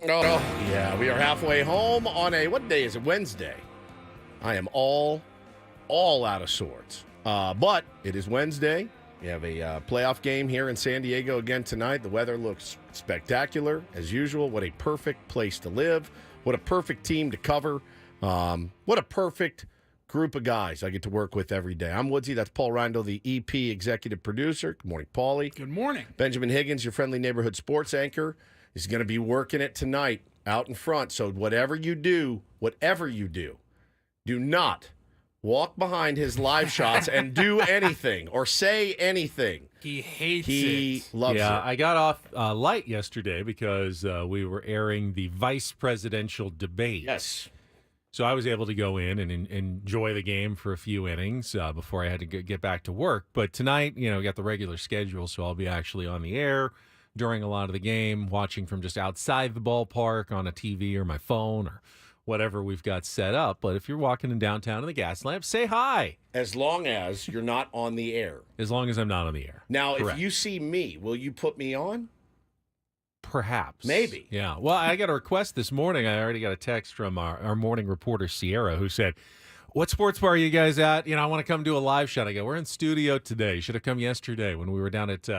Oh, yeah, we are halfway home on what day is it? Wednesday. I am all out of sorts. But it is Wednesday. We have a playoff game here in San Diego again tonight. The weather looks spectacular, as usual. What a perfect place to live. What a perfect team to cover. What a perfect group of guys I get to work with every day. I'm Woodsy. That's Paul Reindl, the EP executive producer. Good morning, Paulie. Good morning. Benjamin Higgins, your friendly neighborhood sports anchor, is going to be working it tonight out in front. So whatever you do, do not walk behind his live shots and do anything or say anything. He hates it. He loves it. Yeah, I got off light yesterday because we were airing the vice presidential debate. Yes. So I was able to go in and enjoy the game for a few innings before I had to get back to work. But tonight, we got the regular schedule, so I'll be actually on the air during a lot of the game, watching from just outside the ballpark on a TV or my phone or whatever we've got set up. But if you're walking in downtown in the gas lamp, say hi. As long as you're not on the air. As long as I'm not on the air. Now, Correct. If you see me, will you put me on? Perhaps. Maybe. Yeah. Well, I got a request this morning. I already got a text from our morning reporter, Sierra, who said, "What sports bar are you guys at? I want to come do a live shot." I go, "We're in studio today. Should have come yesterday when we were down at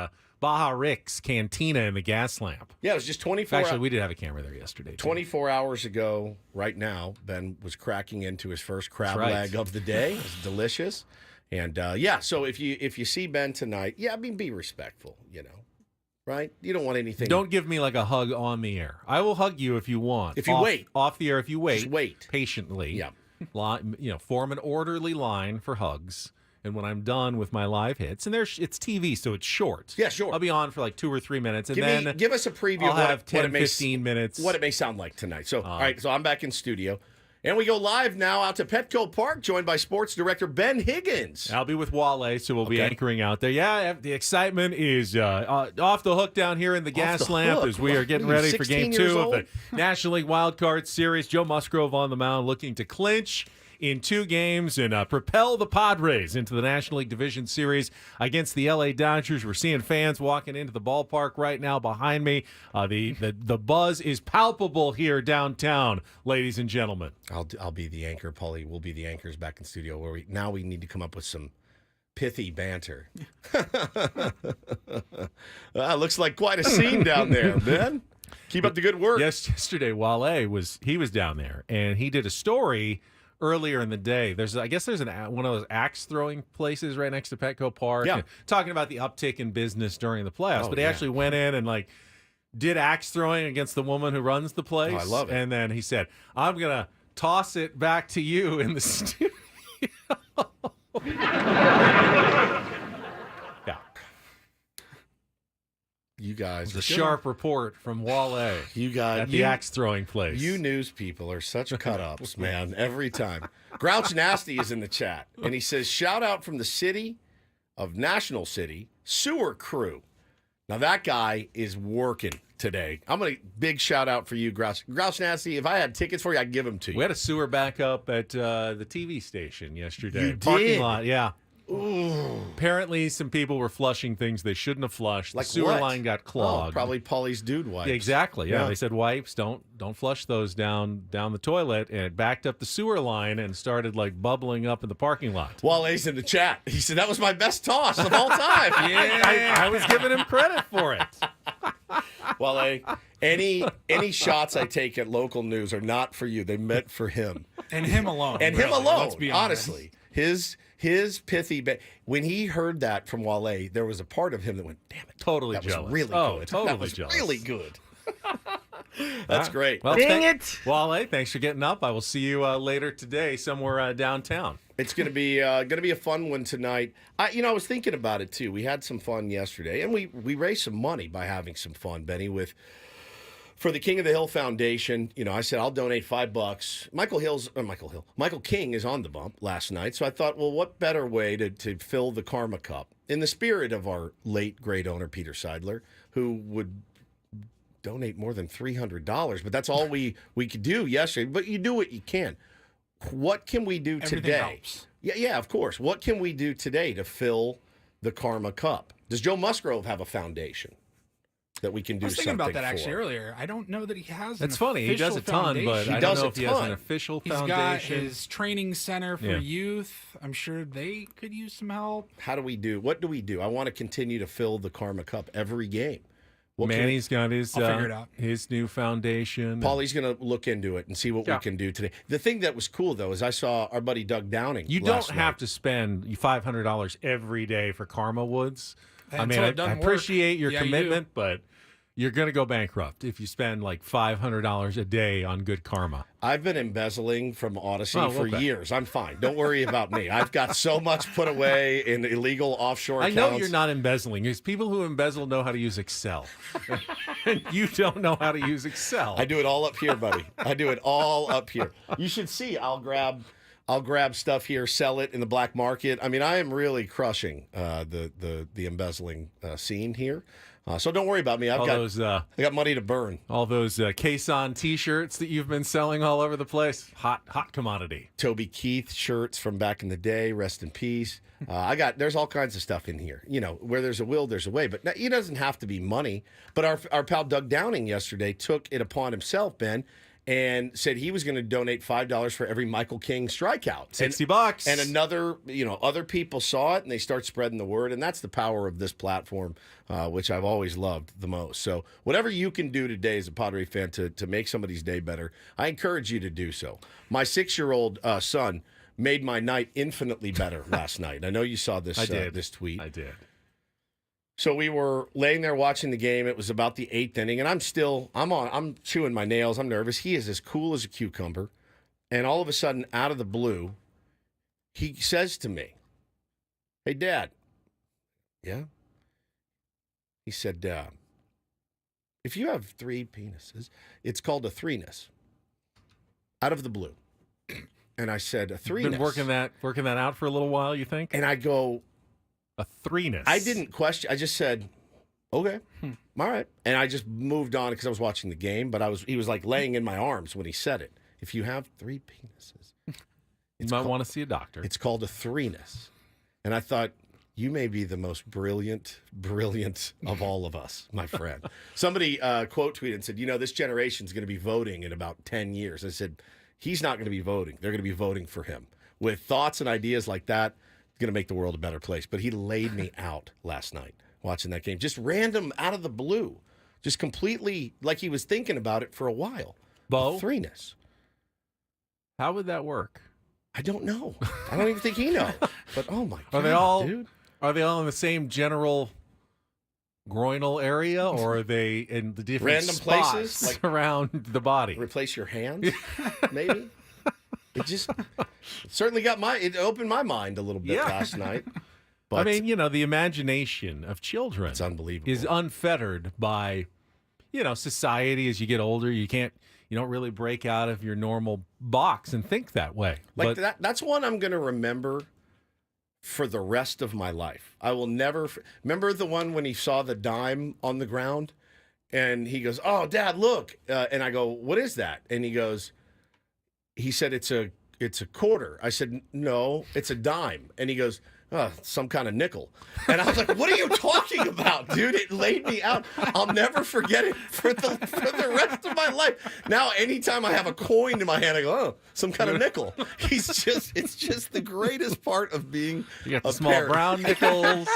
Baja Rick's Cantina in the gas lamp." Yeah, it was just 24 Actually, we did have a camera there yesterday, too. 24 hours ago, right now, Ben was cracking into his first crab leg of the day. It was delicious. And, so if you see Ben tonight, be respectful, right? You don't want anything. Don't give me like a hug on the air. I will hug you if you want. If you wait. Off the air, if you wait. Just wait. Patiently. Yeah. Form an orderly line for hugs. And when I'm done with my live hits, and it's TV, so it's short. Yeah, sure. I'll be on for like 2 or 3 minutes, and give us a preview I'll of have 10, 15 minutes. What it may sound like tonight. So, all right, so I'm back in studio. And we go live now out to Petco Park, joined by sports director Ben Higgins. I'll be with Wale, so we'll be anchoring out there. Yeah, the excitement is off the hook down here in the gas lamp as we are getting ready for Game 2 of the National League Wild Card Series. Joe Musgrove on the mound looking to clinch in 2 games and propel the Padres into the National League Division Series against the LA Dodgers. We're seeing fans walking into the ballpark right now behind me. The buzz is palpable here downtown, ladies and gentlemen. I'll be the anchor. Paulie will be the anchors back in studio where we need to come up with some pithy banter. Looks like quite a scene down there, Ben. Keep up the good work. Yesterday, Wale was down there, and he did a story earlier in the day. There's one of those axe throwing places right next to Petco Park. Yeah. Talking about the uptick in business during the playoffs. Oh, but he actually went in and did axe throwing against the woman who runs the place. Oh, I love it. And then he said, "I'm gonna toss it back to you in the studio." Yeah. You guys. The sharp report from Wale. You guys. At the axe throwing place. You news people are such cut-ups, man, every time. Grouch Nasty is in the chat, and he says, "Shout out from the city of National City, sewer crew." Now, that guy is working today. Big shout out for you, Grouch Nasty. If I had tickets for you, I'd give them to you. We had a sewer backup at the TV station yesterday. You Parking did? lot, yeah. Ooh. Apparently, some people were flushing things they shouldn't have flushed. Like the sewer what? line got clogged. Oh, probably Paulie's dude wipes. Yeah, exactly. Yeah. They said wipes, don't flush those down the toilet, and it backed up the sewer line and started bubbling up in the parking lot. Wale's in the chat. He said that was my best toss of all time. Yeah, I was giving him credit for it. Wale, any shots I take at local news are not for you. They meant for him. And him alone. And really. him alone. Let's be honest. Honestly, his pithy. When he heard that from Wale, there was a part of him that went, "Damn it, totally that jealous. was really good. Totally that was jealous. really good." That's great. Well, Dang it, Wale. Thanks for getting up. I will see you later today somewhere downtown. It's going to be a fun one tonight. I was thinking about it too. We had some fun yesterday, and we raised some money by having some fun, Benny, for the King of the Hill Foundation. I said I'll donate $5. Michael King is on the bump last night, so I thought, well, what better way to fill the Karma Cup in the spirit of our late great owner Peter Seidler, who would donate more than $300, but that's all we could do yesterday. But you do what you can. What can we do Everything today? helps. Yeah, of course. What can we do today to fill the Karma Cup? Does Joe Musgrove have a foundation? that we can do I was thinking something about that actually for. earlier. I don't know that he has. It's an funny. He does a official ton, but foundation. I don't know if he has an official foundation. He's got his training center for Yeah. youth. I'm sure they could use some help. How do we do? What do we do? I want to continue to fill the Karma Cup every game. What can Manny's got his I'll figure it out. his new foundation. Paulie's going to look into it and see what we can do today. The thing that was cool, though, is I saw our buddy Doug Downing. You last don't night. have to spend $500 every day for Karma Woods. I mean, Until it I doesn't appreciate your work. Yeah, you commitment, but you're going to go bankrupt if you spend like $500 a day on good karma. I've been embezzling from Odyssey Oh, for okay. years. I'm fine. Don't worry about me. I've got so much put away in illegal offshore I accounts. know you're not embezzling. Because people who embezzle know how to use Excel. And you don't know how to use Excel. I do it all up here, buddy. I do it all up here. You should see. I'll grab stuff here, sell it in the black market. I mean, I am really crushing the embezzling scene here. So don't worry about me. I got money to burn. All those Quezon T-shirts that you've been selling all over the place. Hot commodity. Toby Keith shirts from back in the day. Rest in peace. There's all kinds of stuff in here. You know, where there's a will, there's a way. But it doesn't have to be money. But our pal Doug Downing yesterday took it upon himself, Ben, and said he was going to donate $5 for every Michael King strikeout. $60. And another, other people saw it and they start spreading the word. And that's the power of this platform, which I've always loved the most. So whatever you can do today as a Padre fan to make somebody's day better, I encourage you to do so. My 6-year-old son made my night infinitely better last night. I know you saw this. This tweet. I did. So we were laying there watching the game. It was about the 8th inning, and I'm chewing my nails. I'm nervous. He is as cool as a cucumber. And all of a sudden, out of the blue, he says to me, "Hey, Dad." Yeah? He said, "If you have 3 penises, it's called a threenis." Out of the blue. And I said, "A threenis?" Been working that out for a little while, you think? And I go, "A threenis." I didn't question. I just said, "Okay, all right," and I just moved on because I was watching the game. But he was like laying in my arms when he said it. If you have 3 penises, you might want to see a doctor. It's called a threenis. And I thought, you may be the most brilliant of all of us, my friend. Somebody quote tweeted and said, this generation's going to be voting in about 10 years. I said, he's not going to be voting. They're going to be voting for him. With thoughts and ideas like that, it's going to make the world a better place. But he laid me out last night watching that game. Just random, out of the blue. Just completely like he was thinking about it for a while. Bo? Threenis. How would that work? I don't know. I don't even think he knows. But oh my God, dude. Are they all in the same general groinal area, or are they in the different random spots places like around the body? Replace your hands, maybe. It certainly it opened my mind a little bit last night. But I mean, the imagination of children it's unbelievable. Is unfettered by, society. As you get older, you don't really break out of your normal box and think that way. Like that's one I'm going to remember for the rest of my life. I will never remember the one when he saw the dime on the ground and he goes, "Oh, Dad, look." And I go, "What is that?" And he said, it's a quarter. I said, "No, it's a dime." And he goes, "Oh, some kind of nickel." And I was like, "What are you talking about, dude?" It laid me out. I'll never forget it for the rest of my life. Now, anytime I have a coin in my hand, I go, "Oh, some kind of nickel." It's just the greatest part of being You got the a small parent. brown nickels,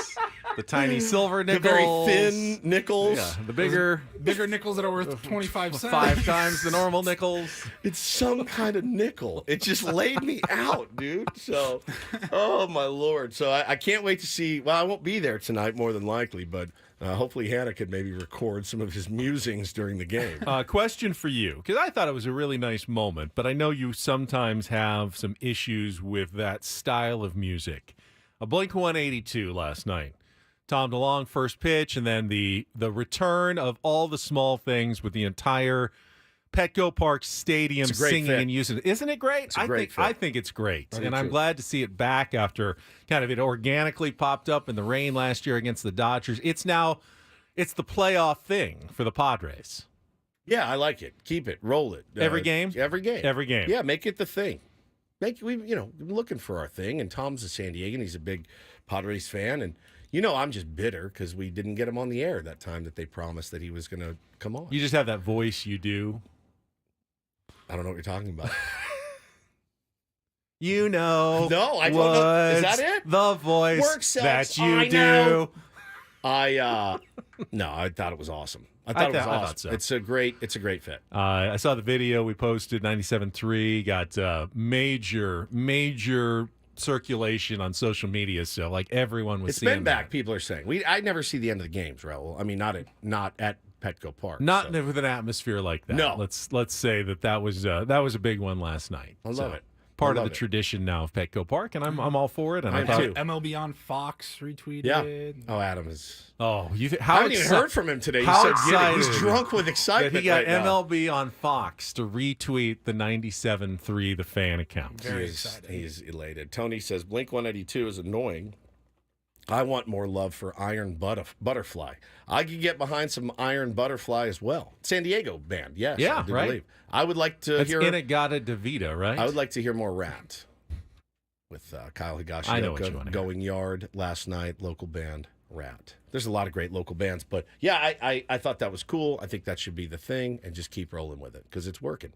the tiny silver The nickels, very thin nickels. Yeah, the bigger nickels that are worth 25 cents. 5 times the normal nickels. It's some kind of nickel. It just laid me out, dude. So, oh my Lord. So I can't wait to see. Well, I won't be there tonight, more than likely, but hopefully Hannah could maybe record some of his musings during the game. Question for you, because I thought it was a really nice moment, but I know you sometimes have some issues with that style of music. A Blink-182 last night. Tom DeLonge, first pitch, and then the return of all the small things with the entire Petco Park Stadium singing fit. and using it. Isn't it great? I think it's great. I do And I'm too. glad to see it back after kind of it organically popped up in the rain last year against the Dodgers. It's the playoff thing for the Padres. Yeah, I like it. Keep it. Roll it. Every game? Every game. Every game. Yeah, make it the thing. Been looking for our thing, and Tom's a San Diegan. He's a big Padres fan, and You know, I'm just bitter because we didn't get him on the air that time that they promised that he was going to come on. You just have that voice you do. I don't know what you're talking about. You know. No, I don't know. Is that it? The voice Work sucks. that you I do. know. No, I thought it was awesome. I thought it was awesome. I thought so. It's a great fit. I saw the video we posted, 97.3, got major circulation on social media, so like everyone was seeing It's been back, that. people are saying. I never see the end of the games, Raul. I mean, not at Petco Park. Not so. with an atmosphere like that. No. Let's say that was a big one last night. I love it. Part I of love the it. tradition now of Petco Park, and I'm all for it. And I I am thought, too. MLB on Fox retweeted. Yeah. Oh, Adam is. oh, I haven't even heard from him today. He's How so giddy. excited He's drunk with excitement. that he got right now. MLB on Fox to retweet the 97.3 The Fan account. Very excited. He's elated. Tony says Blink 182 is annoying. I want more love for Iron Butterfly. I could get behind some Iron Butterfly as well. San Diego band, yes. Yeah, I do right. believe. I would like to That's hear. Inagata DeVita, right? I would like to hear more Rat with Kyle Higashioka. I know what you wanna hear. Going Yard last night, local band Rat. There's a lot of great local bands, but yeah, I thought that was cool. I think that should be the thing, and just keep rolling with it because it's working.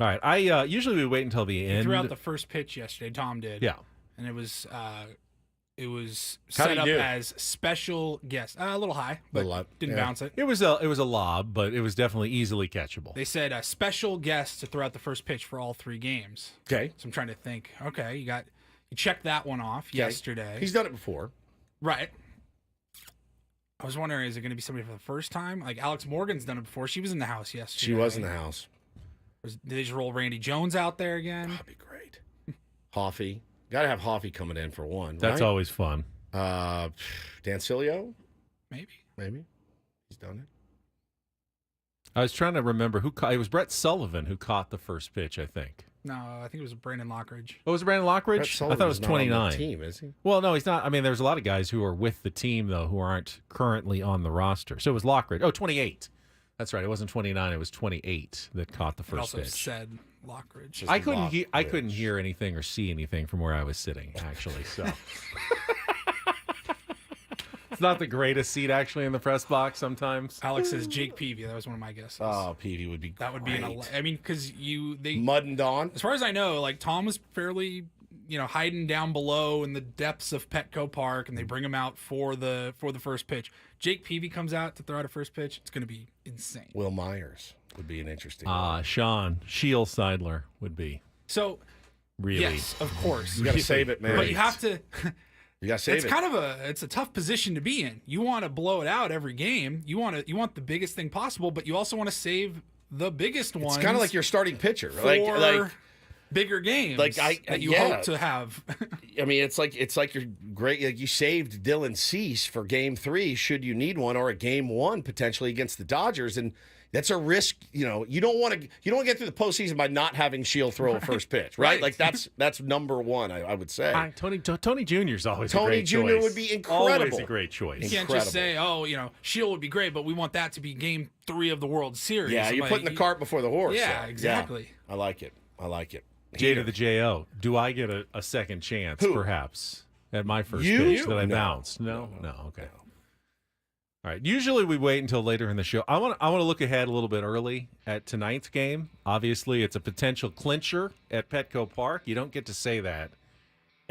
All right. I usually we wait until the He end. threw out the first pitch yesterday. Tom did. Yeah. And it was How'd set he up do? as special guest. A little high, but didn't yeah. bounce it. It was a lob, but it was definitely easily catchable. They said a special guest to throw out the first pitch for all 3 games. Okay. So I'm trying to think. Okay, you checked that one off Okay. yesterday. He's done it before. Right. I was wondering, is it going to be somebody for the first time? Like Alex Morgan's done it before. She was in the house yesterday. She was in the house. Did they just roll Randy Jones out there again? That'd be great. Hoffy. Got to have Hoffy coming in for one. That's right? always fun. Dancilio? Maybe. He's done it. I was trying to remember it was Brett Sullivan who caught the first pitch, I think. No, I think it was Brandon Lockridge. Oh, was it Brandon Brett Lockridge? I thought it was Sullivan's not on the 29. team, is he? Well, no, he's not. I mean, there's a lot of guys who are with the team, though, who aren't currently on the roster. So it was Lockridge. Oh, 28. That's right. It wasn't 29. It was 28 that caught the It first also pitch. said Lockridge. I couldn't hear anything or see anything from where I was sitting, actually. So it's not the greatest seat, actually, in the press box sometimes. Alex says Jake Peavy. That was one of my guesses. Oh, Peavy would be That would be I mean, because they Mud and Dawn. As far as I know, like Tom was fairly, hiding down below in the depths of Petco Park, and they bring him out for the first pitch. Jake Peavy comes out to throw out a first pitch. It's going to be insane. Will Myers would be an interesting one. Sean Seidler would be. So, really, yes, of course. You got to save it, man. But you have to. You got to save It's it. kind of it's a tough position to be in. You want to blow it out every game. You want the biggest thing possible, but you also want to save the biggest ones. It's kind of like your starting pitcher, for like bigger games. Like that you hope to have. I mean, it's like you're great. Like you saved Dylan Cease for Game 3, should you need one, or a Game 1 potentially against the Dodgers, and that's a risk. You don't want to get through the postseason by not having Shield throw a first pitch, right? Like that's number one, I would say. Tony Jr. is always Tony a great Jr. choice. would be incredible. Always a great choice. You can't just say, Shield would be great, but we want that to be Game 3 of the World Series. Yeah, you're putting the cart before the horse. Yeah, so, exactly. Yeah, I like it. J to the J-O. Do I get a second chance, perhaps, at my first You? pitch that I No. bounced? No. Okay. All right. Usually we wait until later in the show. I want to look ahead a little bit early at tonight's game. Obviously, it's a potential clincher at Petco Park. You don't get to say that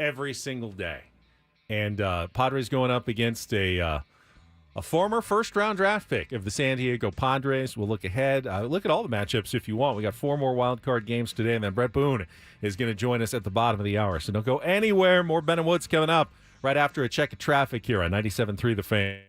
every single day. And Padres going up against a former first-round draft pick of the San Diego Padres. We'll look ahead. Look at all the matchups if you want. We got 4 more wild card games today, and then Bret Boone is going to join us at the bottom of the hour. So don't go anywhere. More Ben and Woods coming up right after a check of traffic here on 97.3 The Fan.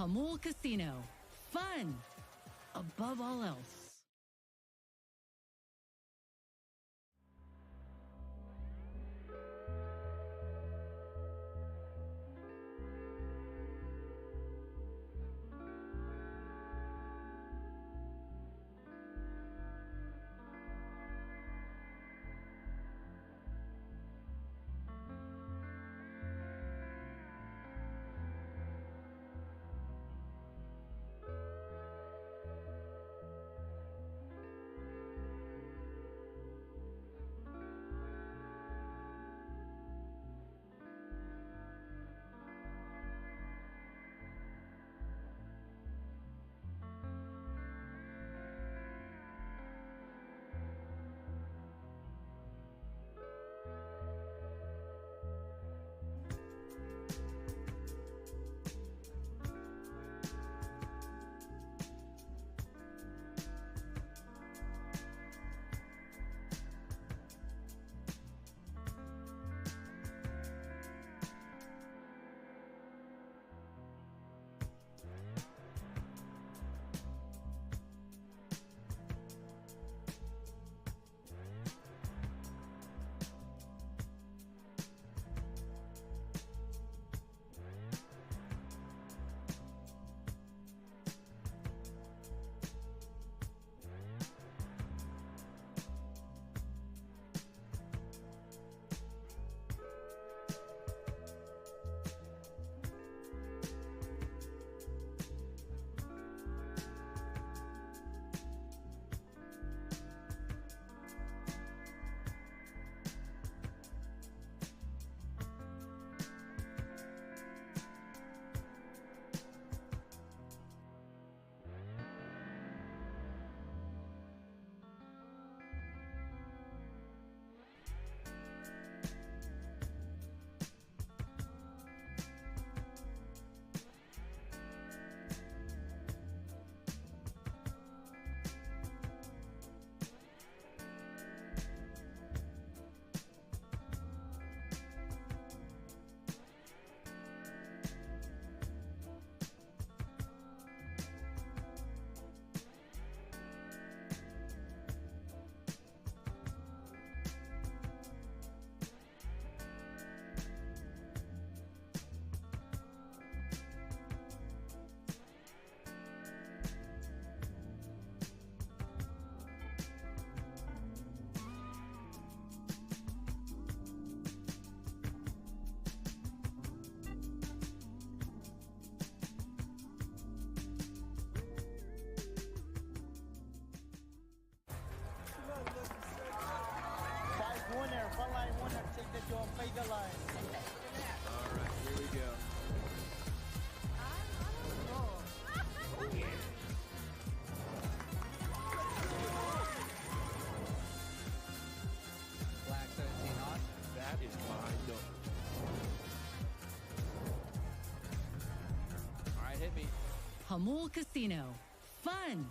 Hamul Casino. Fun above all else. All right, here we go. Black 17 hot. That is my number. All right, hit me. Hamul Casino. Fun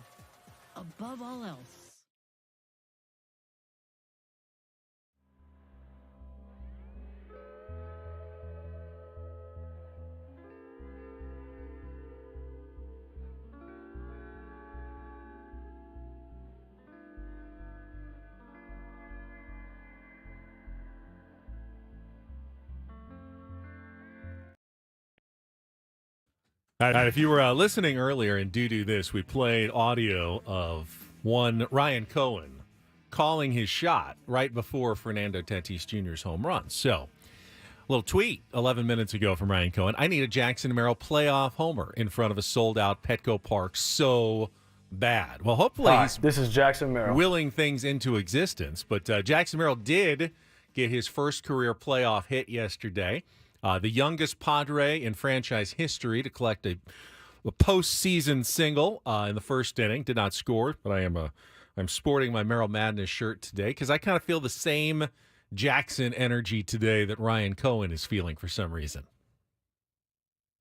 above all else. If you were listening earlier in Do This, we played audio of one Ryan Cohen calling his shot right before Fernando Tatis Jr.'s home run. So, a little tweet 11 minutes ago from Ryan Cohen. I need a Jackson Merrill playoff homer in front of a sold-out Petco Park so bad. Well, hopefully Hi, he's this is Jackson Merrill. willing things into existence. But Jackson Merrill did get his first career playoff hit yesterday. The youngest Padre in franchise history to collect a postseason single in the first inning. Did not score, but I'm sporting my Merrill Madness shirt today because I kind of feel the same Jackson energy today that Ryan Cohen is feeling for some reason.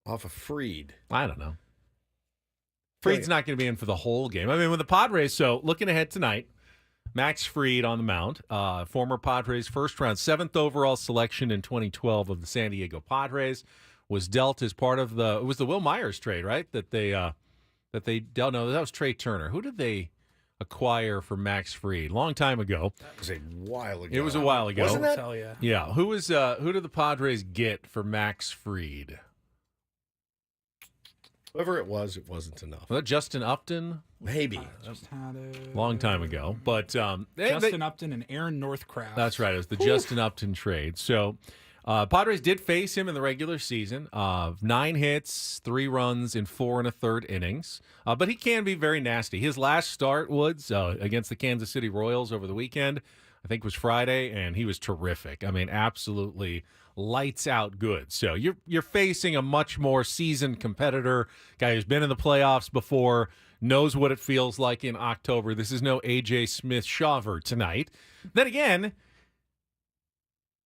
Off of Fried. I don't know. Fried's not going to be in for the whole game. I mean, with the Padres, so looking ahead tonight, Max Fried on the mound, former Padres first round, 7th overall selection in 2012 of the San Diego Padres. was dealt as part of it was the Will Myers trade, right? That they dealt. No, that was Trey Turner. Who did they acquire for Max Fried? Long time ago. That was a while ago. It was a while ago. Wasn't that? Tell ya. Yeah. Who did the Padres get for Max Fried? Whoever it wasn't enough. Was that Justin Upton? Maybe. Just had it. Long time ago. But Justin Upton and Aaron Northcraft. That's right. It was the Justin Upton trade. So Padres did face him in the regular season. 9 hits, 3 runs in 4 1/3 innings. But he can be very nasty. His last start, Woods, against the Kansas City Royals over the weekend, I think was Friday, and he was terrific. I mean, absolutely lights out good. So you're facing a much more seasoned competitor, guy who's been in the playoffs before, knows what it feels like in October. This is no A.J. Smith-Shawver tonight. Then again,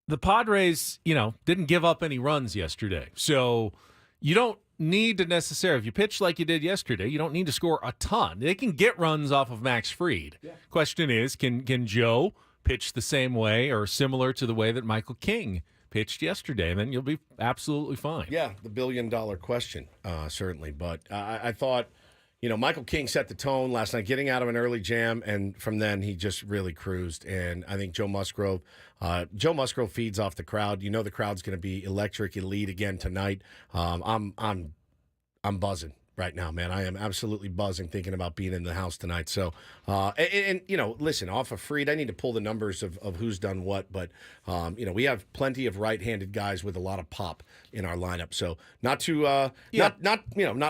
the Padres, didn't give up any runs yesterday. So you don't need to necessarily, if you pitch like you did yesterday, you don't need to score a ton. They can get runs off of Max Fried. Yeah. Question is, can Joe pitch the same way or similar to the way that Michael King pitched yesterday? And then you'll be absolutely fine. Yeah, the billion-dollar question, certainly. But I thought, Michael King set the tone last night, getting out of an early jam, and from then he just really cruised. And I think Joe Musgrove feeds off the crowd. The crowd's going to be electric, elite again tonight. I'm buzzing right now, man. I am absolutely buzzing thinking about being in the house tonight. So, listen, off of Fried, I need to pull the numbers of who's done what, but we have plenty of right-handed guys with a lot of pop in our lineup. So, not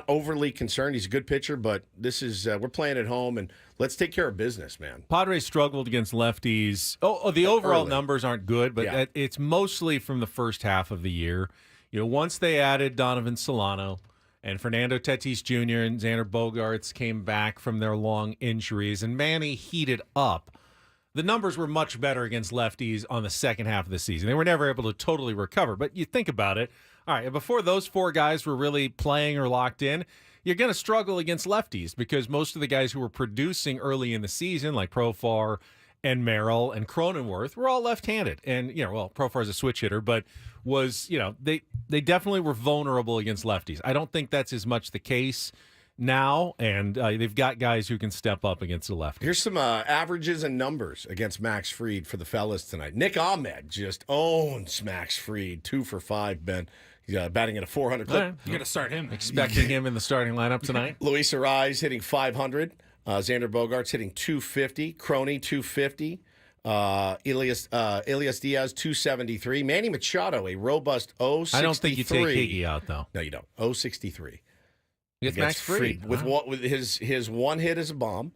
overly concerned. He's a good pitcher, but this is we're playing at home, and let's take care of business, man. Padres struggled against lefties. The overall numbers aren't good, but it's mostly from the first half of the year. Once they added Donovan Solano, and Fernando Tatis Jr. and Xander Bogaerts came back from their long injuries, and Manny heated up, the numbers were much better against lefties on the second half of the season. They were never able to totally recover. But you think about it, all right, before those 4 guys were really playing or locked in, you're going to struggle against lefties because most of the guys who were producing early in the season, like Profar and Merrill and Cronenworth, were all left-handed. And, Profar's a switch hitter, but they definitely were vulnerable against lefties. I don't think that's as much the case now, and they've got guys who can step up against the lefties. Here's some averages and numbers against Max Fried for the fellas tonight. Nick Ahmed just owns Max Fried, 2 for 5, Ben. He's batting at a 400 clip. Right. You got to start him. Expecting him in the starting lineup tonight. Luis Ariz hitting 500. Xander Bogaerts hitting 250. Crony 250. Elias Diaz 273. Manny Machado a robust 063. I don't think you take Higgy out though. No, you don't. 063. Against Max Fried with his one hit as a bomb.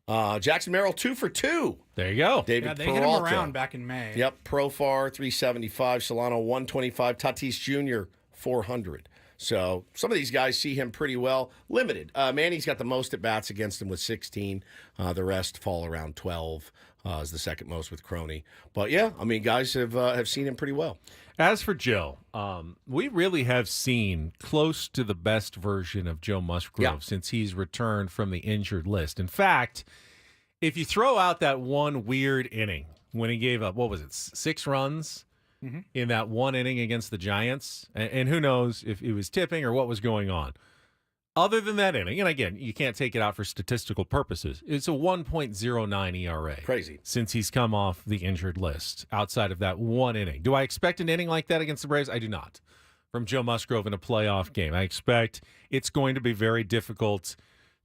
Jackson Merrill 2 for 2. There you go. David they Peralta. hit him around back in May. Yep. Profar 375. Solano 125. Tatis Jr. 400. So some of these guys see him pretty well. Limited. Manny's got the most at bats against him with 16. The rest fall around 12. Is the second most with Crony. But yeah, guys have seen him pretty well. As for Joe, we really have seen close to the best version of Joe Musgrove since he's returned from the injured list. In fact, if you throw out that one weird inning when he gave up, 6 runs in that one inning against the Giants, and who knows if it was tipping or what was going on. Other than that inning, and again, you can't take it out for statistical purposes, it's a 1.09 ERA. Crazy. Since he's come off the injured list outside of that one inning. Do I expect an inning like that against the Braves? I do not. From Joe Musgrove in a playoff game. I expect it's going to be very difficult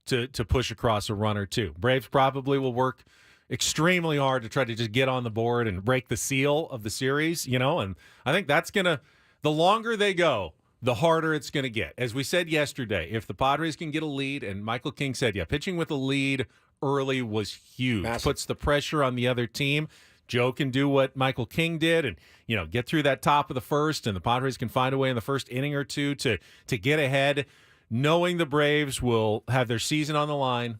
to push across a run or two. Braves probably will work extremely hard to try to just get on the board and break the seal of the series, and I think that's going to, the longer they go, the harder it's going to get. As we said yesterday, if the Padres can get a lead, and Michael King said, pitching with a lead early was huge. Massive. Puts the pressure on the other team. Joe can do what Michael King did and, get through that top of the first, and the Padres can find a way in the first inning or two to get ahead, knowing the Braves will have their season on the line,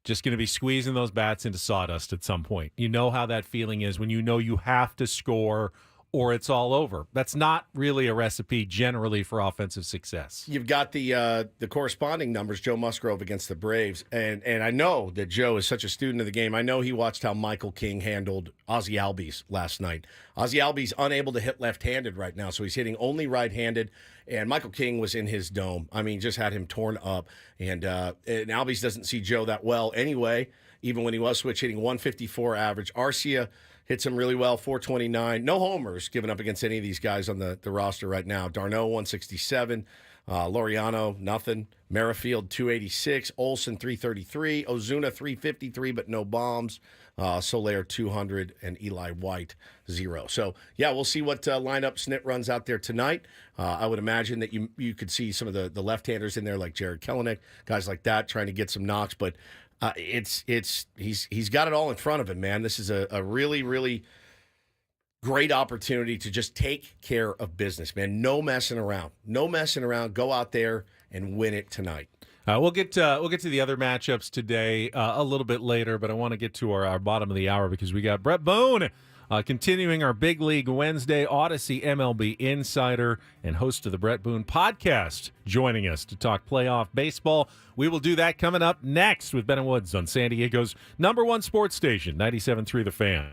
just going to be squeezing those bats into sawdust at some point. You know how that feeling is when you know you have to score or it's all over. That's not really a recipe generally for offensive success. You've got the corresponding numbers, Joe Musgrove against the Braves, and I know that Joe is such a student of the game. I know he watched how Michael King handled Ozzie Albies last night. Ozzie Albies unable to hit left-handed right now, so he's hitting only right-handed, and Michael King was in his dome. I mean, just had him torn up, and Albies doesn't see Joe that well anyway, even when he was switch hitting 154 average. Arcia hits him really well, 429. No homers given up against any of these guys on the roster right now. Darno, 167. Laureano, nothing. Merrifield, 286. Olson, 333. Ozuna, 353, but no bombs. Soler, 200. And Eli White, 0. So, yeah, we'll see what lineup Snit runs out there tonight. I would imagine that you could see some of the left-handers in there like Jared Kelenic, guys like that, trying to get some knocks. But he's got it all in front of him, man. This is a really, really great opportunity to just take care of business, man. No messing around. No messing around. Go out there and win it tonight. We'll get to the other matchups today a little bit later, but I want to get to our bottom of the hour because we got Bret Boone continuing our Big League Wednesday Odyssey MLB Insider and host of the Bret Boone podcast joining us to talk playoff baseball. We will do that coming up next with Ben and Woods on San Diego's #1 sports station, 97.3 The Fan.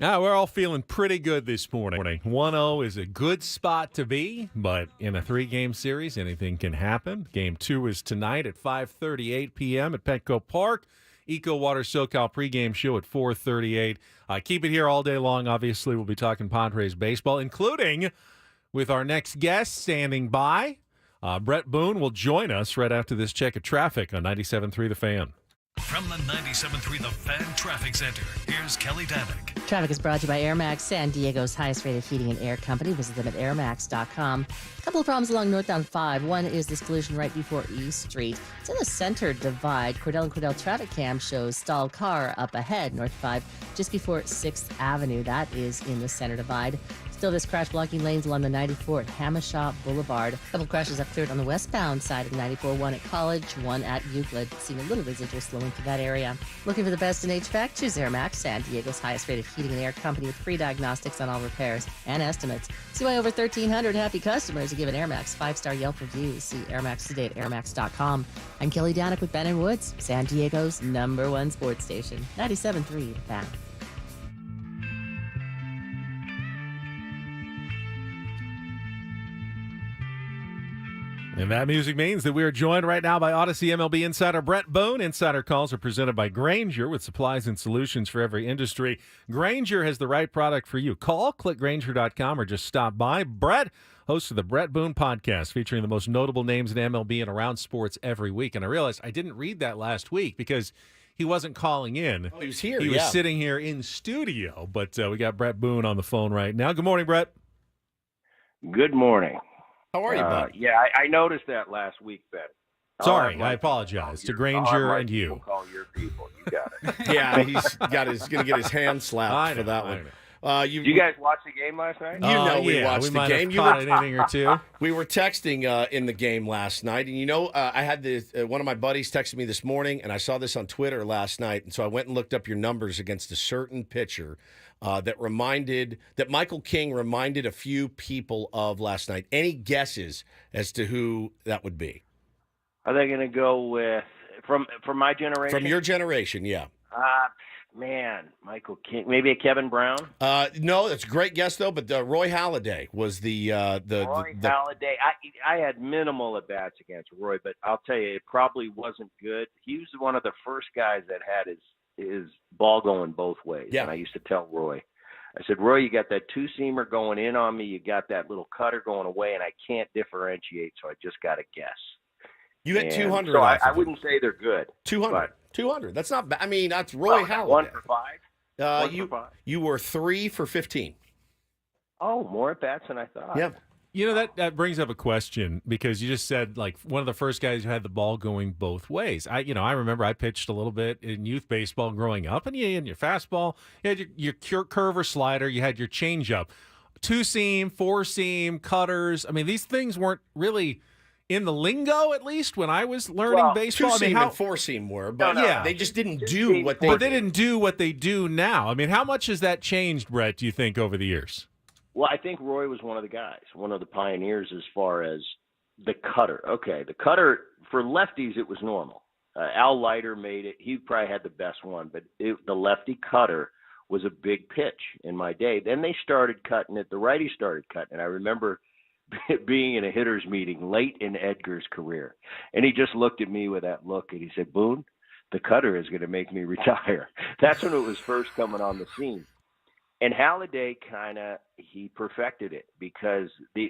We're all feeling pretty good this morning. 1-0 is a good spot to be, but in a 3-game series, anything can happen. Game 2 is tonight at 5:38 p.m. at Petco Park. Eco Water SoCal pregame show at 4:38. Keep it here all day long. Obviously, we'll be talking Padres baseball, including with our next guest standing by. Bret Boone will join us right after this check of traffic on 97.3 The Fan. From the 97.3 The Fan Traffic Center, here's Kelly Danick. Traffic is brought to you by Air Max, San Diego's highest-rated heating and air company. Visit them at airmax.com. A couple of problems along northbound 5. One is this collision right before East Street. It's in the center divide. Cordell and Cordell traffic cam shows stalled car up ahead, north 5, just before 6th Avenue. That is in the center divide. Still, this crash blocking lanes along the 94 at Hamishaw Boulevard. A couple crashes have cleared on the westbound side of 94, one at College, one at Euclid. Seeing a little residual slowing for that area. Looking for the best in HVAC? Choose Air Max, San Diego's highest-rated heating and air company with free diagnostics on all repairs and estimates. See why over 1,300 happy customers have given Air Max 5-star Yelp reviews. See Air Max today at airmax.com. I'm Kelly Danick with Ben & Woods, San Diego's #1 sports station, 97.3 The Fan. And that music means that we are joined right now by Odyssey MLB insider Bret Boone. Insider calls are presented by Grainger with supplies and solutions for every industry. Grainger has the right product for you. Call, click Grainger.com, or just stop by. Bret, host of the Bret Boone podcast, featuring the most notable names in MLB and around sports every week. And I realized I didn't read that last week because he wasn't calling in. Oh, he was here, He was sitting here in studio. But we got Bret Boone on the phone right now. Good morning, Bret. Good morning. How are you, bud? Yeah, I noticed that last week, Ben. Sorry, I apologize to Grainger and you. Call your people. You got it. Yeah, he's going to get his hand slapped for that one. Did you guys watch the game last night? We watched the might game. Have caught an inning or two. We were texting in the game last night, and I had one of my buddies texted me this morning, and I saw this on Twitter last night, and so I went and looked up your numbers against a certain pitcher that Michael King reminded a few people of last night. Any guesses as to who that would be? Are they going to go with from my generation? From your generation, yeah. Man, Michael King, maybe a Kevin Brown. No, that's a great guess though. But Roy Halladay was the Roy Halladay. I had minimal at bats against Roy, but I'll tell you, it probably wasn't good. He was one of the first guys that had his ball going both ways. Yeah. And I used to tell Roy, I said, Roy, you got that two-seamer going in on me. You got that little cutter going away, and I can't differentiate, so I just got to guess. You had 200. So I wouldn't say they're good. 200. 200. That's not bad. I mean, that's Roy Halladay. 1 for 5? You were 3 for 15. Oh, more at bats than I thought. Yeah. You know, that brings up a question because you just said, like, one of the first guys who had the ball going both ways. I remember I pitched a little bit in youth baseball growing up, and you had your fastball, you had your curve or slider, you had your changeup. 2-seam, 4-seam, cutters. I mean, these things weren't really in the lingo, at least, when I was learning baseball. 2-seam and 4-seam were, but they just didn't do what they But they didn't do what they do now. I mean, how much has that changed, Bret, do you think, over the years? Well, I think Roy was one of the guys, one of the pioneers as far as the cutter. Okay, the cutter, for lefties, it was normal. Al Leiter made it. He probably had the best one, but the lefty cutter was a big pitch in my day. Then they started cutting it. The righty started cutting it. I remember being in a hitter's meeting late in Edgar's career, and he just looked at me with that look, and he said, Boone, the cutter is going to make me retire. That's when it was first coming on the scene. And Halladay he perfected it because the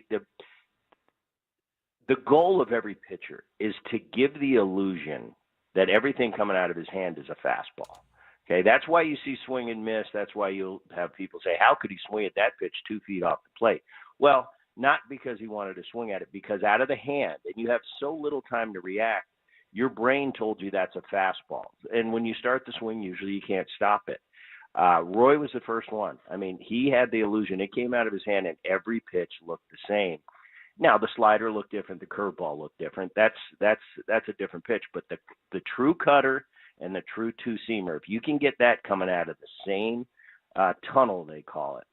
goal of every pitcher is to give the illusion that everything coming out of his hand is a fastball. Okay, that's why you see swing and miss. That's why you'll have people say, how could he swing at that pitch 2 feet off the plate? Well, not because he wanted to swing at it, because out of the hand, and you have so little time to react, your brain told you that's a fastball. And when you start the swing, usually you can't stop it. Roy was the first one. I mean, he had the illusion. It came out of his hand, and every pitch looked the same. Now, the slider looked different. The curveball looked different. That's a different pitch. But the true cutter and the true two-seamer, if you can get that coming out of the same tunnel, they call it,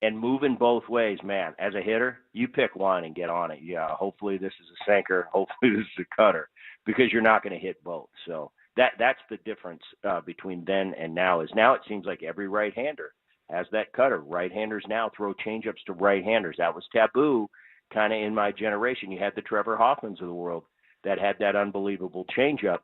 and moving both ways, man, as a hitter, you pick one and get on it. Yeah, hopefully this is a sinker. Hopefully this is a cutter, because you're not going to hit both. So that's the difference between then and now. Is now it seems like every right-hander has that cutter. Right-handers now throw changeups to right-handers. That was taboo kind of in my generation. You had the Trevor Hoffmans of the world that had that unbelievable changeup.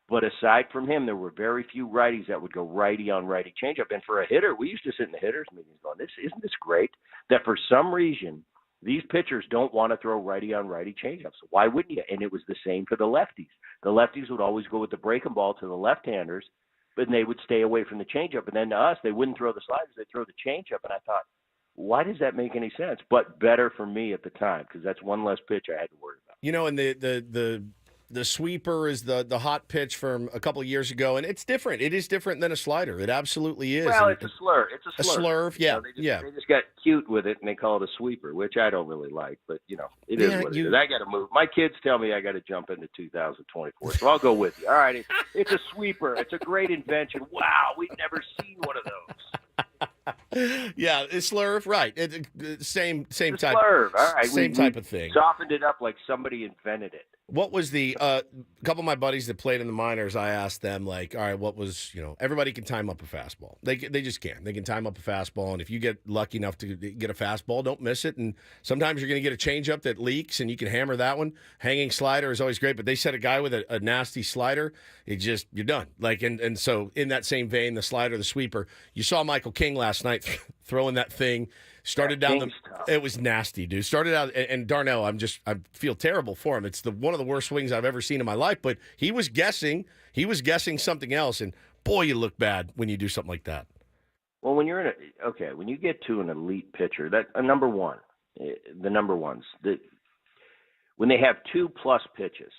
But aside from him, there were very few righties that would go righty on righty changeup. And for a hitter, we used to sit in the hitters meetings going, isn't this great? That for some reason, these pitchers don't want to throw righty on righty changeups. Why wouldn't you? And it was the same for the lefties. The lefties would always go with the breaking ball to the left-handers, but they would stay away from the changeup. And then to us, they wouldn't throw the sliders. They'd throw the changeup. And I thought, why does that make any sense? But better for me at the time, because that's one less pitch I had to worry about. You know, and the sweeper is the hot pitch from a couple of years ago, and it's different. It is different than a slider. It absolutely is. Well, and it's a slur. It's a slur. A slurve, yeah, They just got cute with it, and they call it a sweeper, which I don't really like. But, it is what it is. I got to move. My kids tell me I got to jump into 2024, so I'll go with you. All right, it's a sweeper. It's a great invention. Wow, we've never seen one of those. Yeah, it's slurve, right? Same type. Slurve, all right. Same type of thing. Softened it up like somebody invented it. What was the a couple of my buddies that played in the minors? I asked them, like, all right, what was, everybody can time up a fastball. They just can. They can time up a fastball, and if you get lucky enough to get a fastball, don't miss it. And sometimes you're going to get a changeup that leaks, and you can hammer that one. Hanging slider is always great, but they said a guy with a nasty slider, you're done. Like, and so in that same vein, the slider, the sweeper, you saw Michael King last night throwing that thing. Started down it was nasty, dude. Started out, and Darnell, I feel terrible for him. It's one of the worst swings I've ever seen in my life. But he was guessing something else, and boy, you look bad when you do something like that. Well, when you're when you get to an elite pitcher, that a number one, the number ones, when they have 2+ pitches,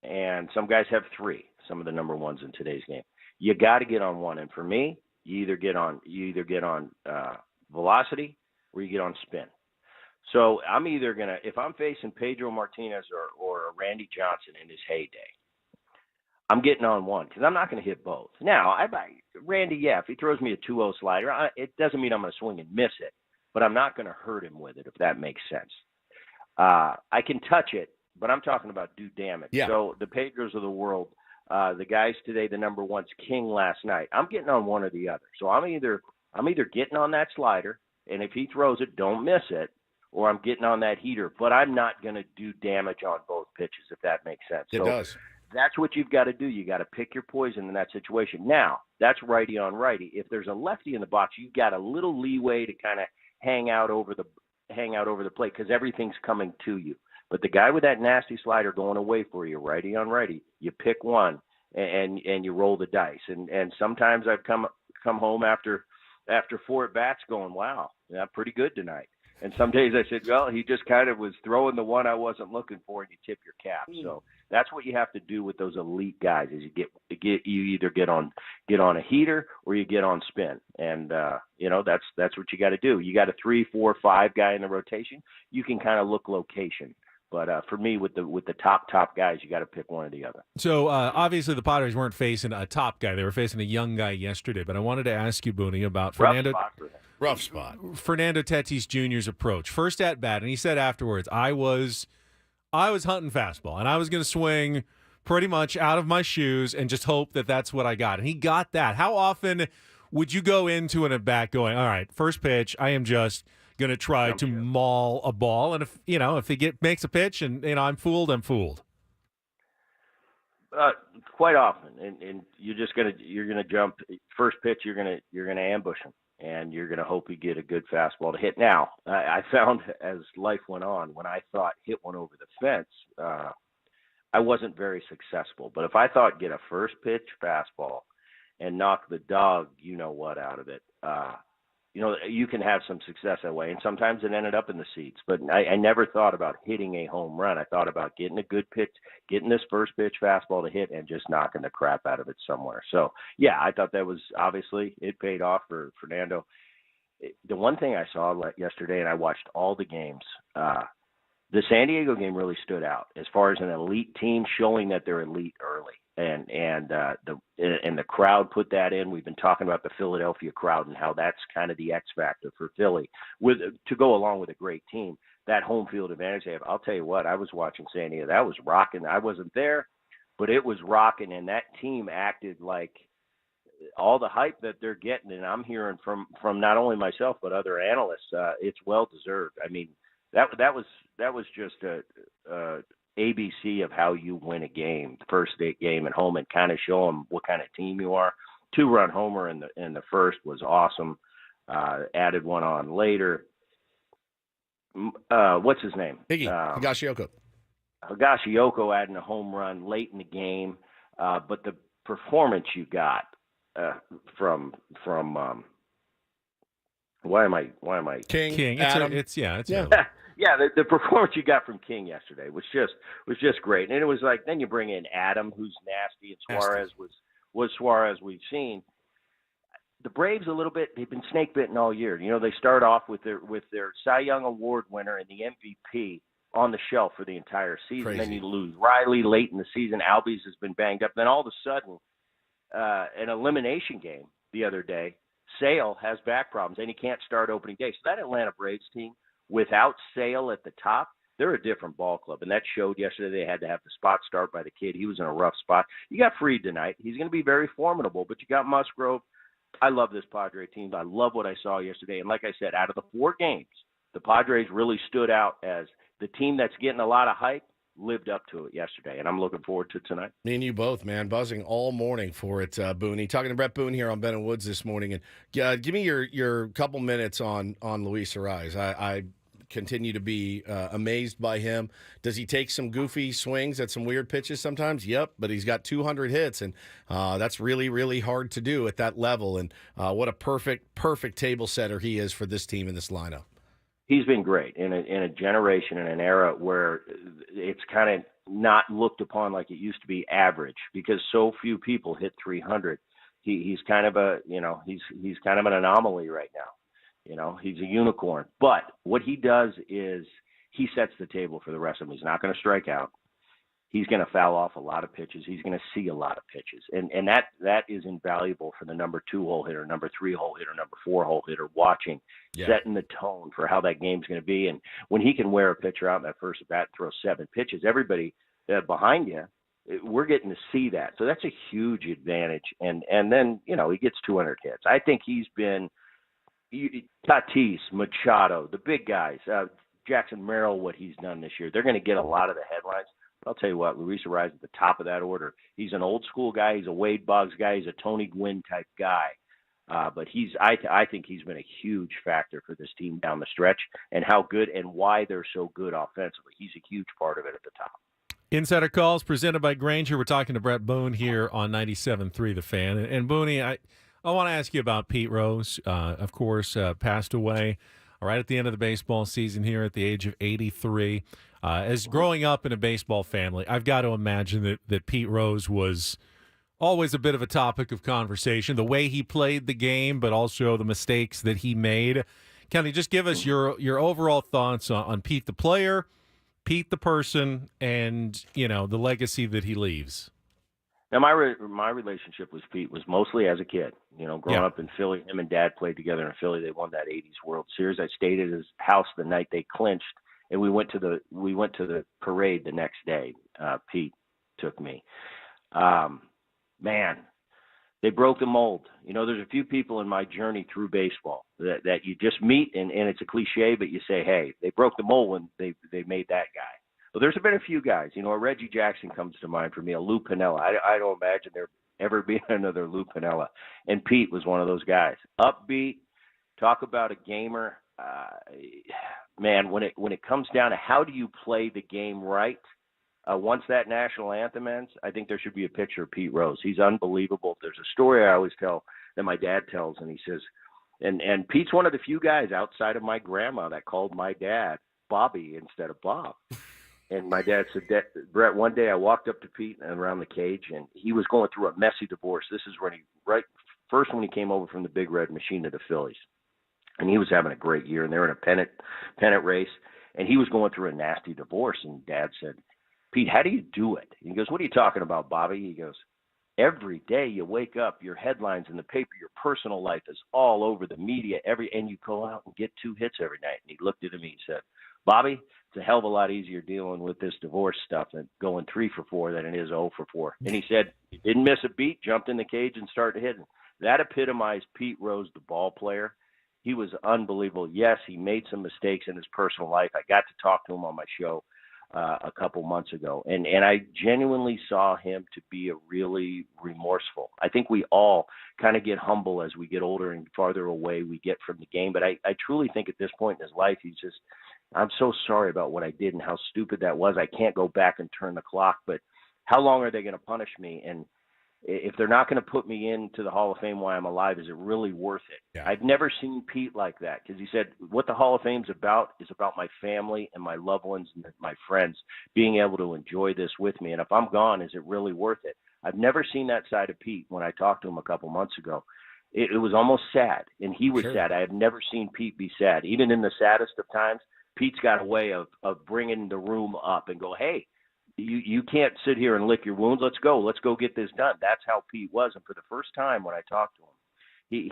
and some guys have 3, some of the number ones in today's game, you got to get on one. And for me, you either get on velocity or you get on spin. So I'm either going to, if I'm facing Pedro Martinez or Randy Johnson in his heyday, I'm getting on one because I'm not going to hit both. Now, Randy, if he throws me a 2-0 slider, it doesn't mean I'm going to swing and miss it, but I'm not going to hurt him with it, if that makes sense. I can touch it, but I'm talking about do damage. Yeah. So the Pedros of the world, the guys today, the number one's King last night, I'm getting on one or the other. So I'm either getting on that slider, and if he throws it, don't miss it, or I'm getting on that heater. But I'm not going to do damage on both pitches, if that makes sense. It does. That's what you've got to do. You got to pick your poison in that situation. Now, that's righty on righty. If there's a lefty in the box, you've got a little leeway to kind of hang out over the plate because everything's coming to you. But the guy with that nasty slider going away for you, righty on righty, you pick one and you roll the dice. And sometimes I've come home after 4 at-bats going, wow, yeah, pretty good tonight. And some days I said, well, he just kind of was throwing the one I wasn't looking for, and you tip your cap. So that's what you have to do with those elite guys is you either get on a heater or you get on spin. And, that's what you got to do. You got a 3, 4, 5 guy in the rotation. You can kind of look location. But for me, with the top guys, you got to pick one or the other. So obviously the Padres weren't facing a top guy; they were facing a young guy yesterday. But I wanted to ask you, Boone, about Rough spot. Fernando Tatis Jr.'s approach. First at bat, and he said afterwards, "I was hunting fastball, and I was going to swing pretty much out of my shoes and just hope that that's what I got." And he got that. How often would you go into an at bat going, "All right, first pitch, I am just going to try to maul a ball, and if he makes a pitch and I'm fooled, I'm fooled." Quite often, and you're gonna jump first pitch. You're gonna ambush him, and you're gonna hope you get a good fastball to hit. Now, I found as life went on, when I thought hit one over the fence, I wasn't very successful. But if I thought get a first pitch fastball and knock the dog, out of it. You can have some success that way, and sometimes it ended up in the seats. But I never thought about hitting a home run. I thought about getting a good pitch, getting this first pitch fastball to hit, and just knocking the crap out of it somewhere. So, yeah, I thought that was obviously it paid off for Fernando. The one thing I saw yesterday, and I watched all the games, the San Diego game really stood out as far as an elite team showing that they're elite early. And the crowd put that in. We've been talking about the Philadelphia crowd and how that's kind of the X factor for Philly to go along with a great team. That home field advantage they have. I'll tell you what, I was watching San Diego. That was rocking. I wasn't there, but it was rocking, and that team acted like all the hype that they're getting, and I'm hearing from not only myself but other analysts, it's well deserved. I mean, that was just a ABC of how you win a game, first game at home, and kind of show them what kind of team you are. 2-run homer in the first was awesome. Added one on later. What's his name? Higashioka. Higashioka adding a home run late in the game, but the performance you got from why am I King? Adam. It's the performance you got from King yesterday was just great, and it was like then you bring in Adam, who's nasty, and Suarez was Suarez we've seen. The Braves a little bit, they've been snake bitten all year. You know, they start off with their Cy Young Award winner and the MVP on the shelf for the entire season. Crazy. Then you lose Riley late in the season. Albies has been banged up. Then all of a sudden, an elimination game the other day, Sale has back problems and he can't start opening day. So that Atlanta Braves team, without Sale at the top, they're a different ball club. And that showed yesterday. They had to have the spot start by the kid. He was in a rough spot. You got Fried tonight. He's going to be very formidable, but you got Musgrove. I love this Padre team. I love what I saw yesterday. And like I said, out of the 4 games, the Padres really stood out as the team that's getting a lot of hype, lived up to it yesterday. And I'm looking forward to tonight. Me and you both, man. Buzzing all morning for it, Boone. Talking to Bret Boone here on Ben and Woods this morning. And give me your couple minutes on Luis Arraez. I continue to be amazed by him. Does he take some goofy swings at some weird pitches sometimes? Yep, but he's got 200 hits, and that's really, really hard to do at that level. And what a perfect table setter he is for this team in this lineup. He's been great in a generation, in an era where it's kind of not looked upon like it used to be average because so few people hit 300. He's kind of he's kind of an anomaly right now. You know, he's a unicorn. But what he does is he sets the table for the rest of them. He's not going to strike out. He's going to foul off a lot of pitches. He's going to see a lot of pitches. And that is invaluable for the number 2 hole hitter, number 3 hole hitter, number 4 hole hitter, watching, setting the tone for how that game's going to be. And when he can wear a pitcher out in that first at bat and throw 7 pitches, everybody behind you, we're getting to see that. So that's a huge advantage. And then, you know, he gets 200 hits. I think he's been Tatis, Machado, the big guys, Jackson Merrill, what he's done this year, they're going to get a lot of the headlines. But I'll tell you what, Luis Arraez at the top of that order. He's an old school guy. He's a Wade Boggs guy. He's a Tony Gwynn type guy. But I think he's been a huge factor for this team down the stretch and how good and why they're so good offensively. He's a huge part of it at the top. Insider Calls presented by Granger. We're talking to Bret Boone here on 97.3 The Fan. And Booney, I want to ask you about Pete Rose, of course, passed away right at the end of the baseball season here at the age of 83. As growing up in a baseball family, I've got to imagine that Pete Rose was always a bit of a topic of conversation, the way he played the game, but also the mistakes that he made. Can you just give us your overall thoughts on Pete the player, Pete the person, and, you know, the legacy that he leaves? Now, my relationship with Pete was mostly as a kid. You know, growing up in Philly, him and Dad played together in Philly. They won that '80s World Series. I stayed at his house the night they clinched, and we went to the parade the next day. Pete took me. Man, they broke the mold. You know, there's a few people in my journey through baseball that you just meet, and it's a cliche, but you say, hey, they broke the mold when they made that guy. Well, there's been a few guys. You know, a Reggie Jackson comes to mind for me, a Lou Piniella. I don't imagine there ever being another Lou Piniella. And Pete was one of those guys. Upbeat, talk about a gamer. Man, when it comes down to how do you play the game right, once that national anthem ends, I think there should be a picture of Pete Rose. He's unbelievable. There's a story I always tell that my dad tells, and he says, and Pete's one of the few guys outside of my grandma that called my dad Bobby instead of Bob. And my dad said, Brett, one day I walked up to Pete and around the cage, and he was going through a messy divorce. This is when when he came over from the Big Red Machine to the Phillies. And he was having a great year, and they were in a pennant race. And he was going through a nasty divorce. And Dad said, Pete, how do you do it? And he goes, what are you talking about, Bobby? He goes, every day you wake up, your headlines in the paper, your personal life is all over the media, and you go out and get 2 hits every night. And he looked at him and he said, Bobby, it's a hell of a lot easier dealing with this divorce stuff than going 3 for 4 than it is 0 for 4. And he said he didn't miss a beat, jumped in the cage and started hitting. That epitomized Pete Rose, the ball player. He was unbelievable. Yes, he made some mistakes in his personal life. I got to talk to him on my show a couple months ago, and I genuinely saw him to be a really remorseful. I think we all kind of get humble as we get older and farther away we get from the game, but I truly think at this point in his life, he's just, I'm so sorry about what I did and how stupid that was. I can't go back and turn the clock, but how long are they going to punish me? And if they're not going to put me into the Hall of Fame while I'm alive, is it really worth it? Yeah. I've never seen Pete like that, because he said what the Hall of Fame's about is about my family and my loved ones and my friends being able to enjoy this with me. And if I'm gone, is it really worth it? I've never seen that side of Pete. When I talked to him a couple months ago, it was almost sad, and he was sad. I have never seen Pete be sad. Even in the saddest of times, Pete's got a way of bringing the room up and go, hey, you can't sit here and lick your wounds. Let's go get this done. That's how Pete was. And for the first time when I talked to him,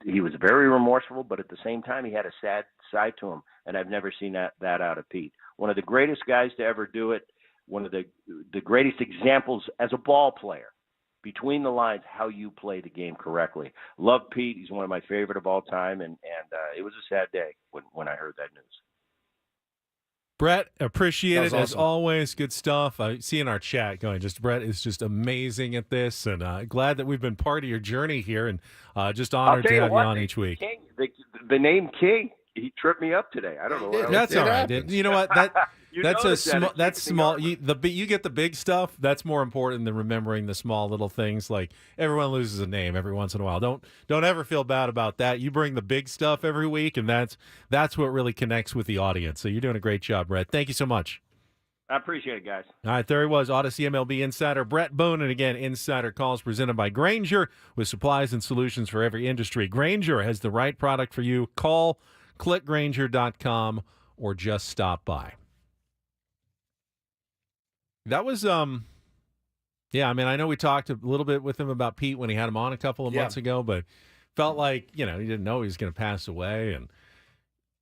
he was very remorseful, but at the same time he had a sad side to him, and I've never seen that out of Pete. One of the greatest guys to ever do it, one of the greatest examples as a ball player, between the lines, how you play the game correctly. Love Pete. He's one of my favorite of all time, and it was a sad day when I heard that news. Bret, appreciate it awesome. as always. Good stuff. I see in our chat going, Bret is just amazing at this, and glad that we've been part of your journey here, and just honored to have you on each week. King, the name King, he tripped me up today. I don't know. That's all right. You know what? That's small. You get the big stuff. That's more important than remembering the small little things. Like everyone loses a name every once in a while. Don't ever feel bad about that. You bring the big stuff every week, and that's what really connects with the audience. So you're doing a great job, Bret. Thank you so much. I appreciate it, guys. All right, there he was, Odyssey MLB insider Bret Boone. And again, Insider Calls presented by Grainger, with supplies and solutions for every industry. Grainger has the right product for you. Call, click Grainger.com, or just stop by. That was, I mean, I know we talked a little bit with him about Pete when he had him on a couple of months ago, but felt like, he didn't know he was going to pass away, and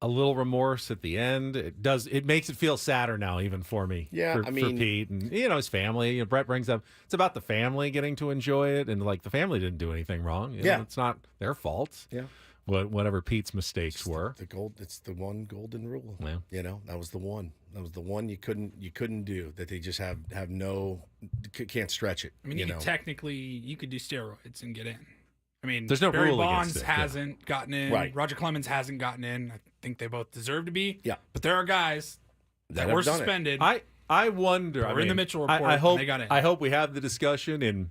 a little remorse at the end. It makes it feel sadder now, even for me. Yeah, for Pete and his family. Bret brings up it's about the family getting to enjoy it, and like the family didn't do anything wrong. It's not their fault. Yeah, whatever Pete's mistakes were. It's the one golden rule. Yeah. That was the one. That was the one you couldn't do. That they just have no can't stretch it. I mean, you could do steroids and get in. I mean, there's no Barry rule Bonds against it. hasn't gotten in. Right. Roger Clemens hasn't gotten in. I think they both deserve to be. Yeah. But there are guys that were suspended. I wonder. We're in the Mitchell report. I hope and they got in. I hope we have the discussion in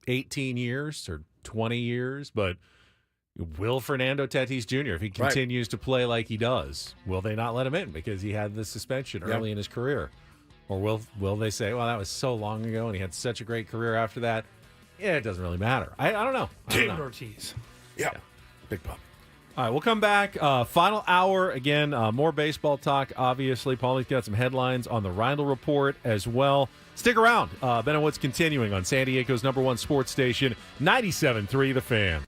18 years or 20 years. But will Fernando Tatis Jr., if he continues to play like he does, will they not let him in because he had the suspension early in his career, or will they say, well, that was so long ago and he had such a great career after that? Yeah, it doesn't really matter. I don't know. David Ortiz. Yeah. Big pop. All right, we'll come back. Final hour. Again, more baseball talk, obviously. Paulie's got some headlines on the Reindl Report as well. Stick around. Ben and Woods continuing on San Diego's #1 sports station, 97.3 The Fan.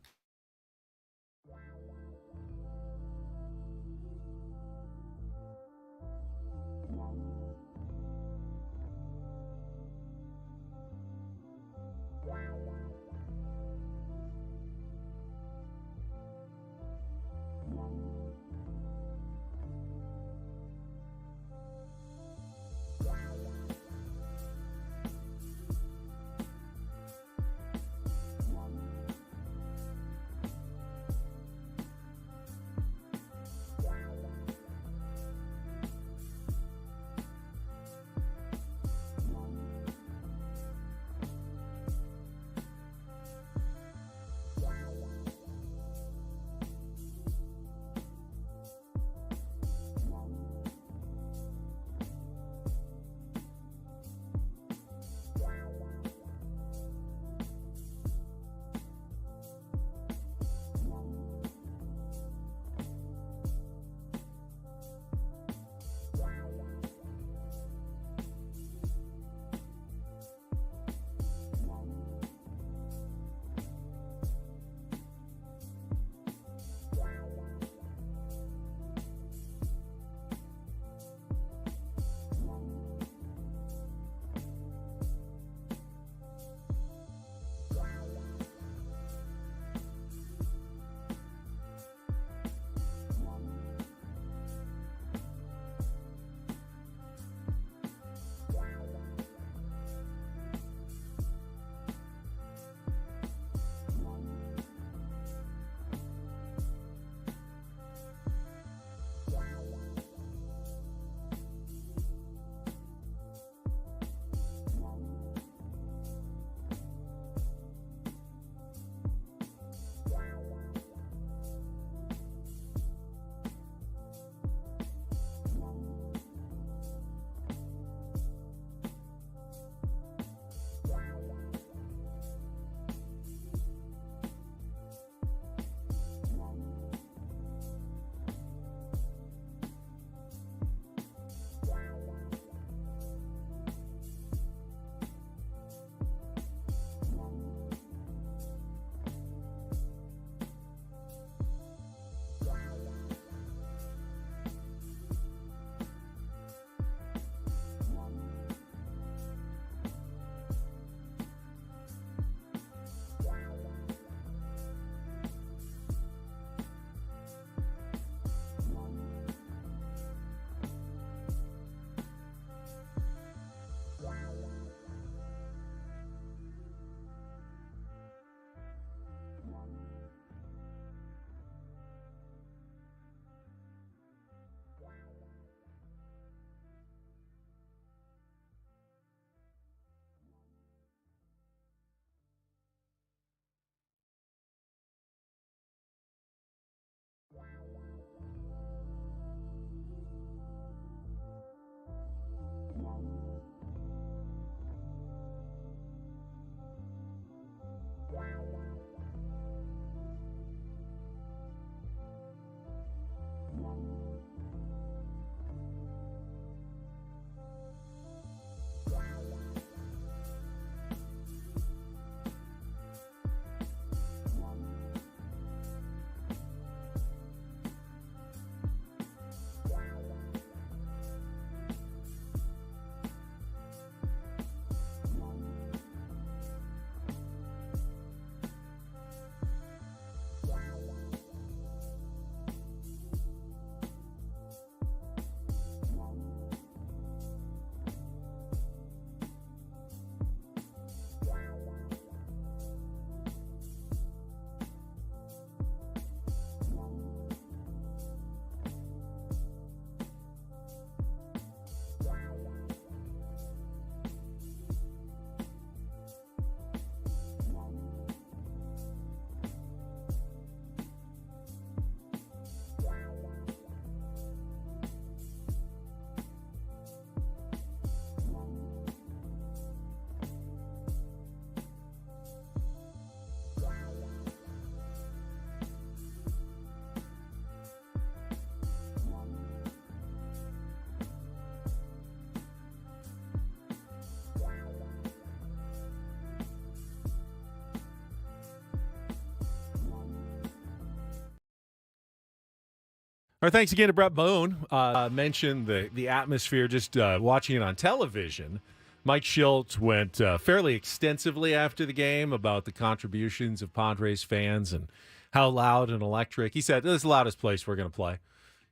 Our thanks again to Bret Boone. Mentioned the atmosphere just watching it on television. Mike Schultz went fairly extensively after the game about the contributions of Padres fans and how loud and electric. He said, this is the loudest place we're going to play.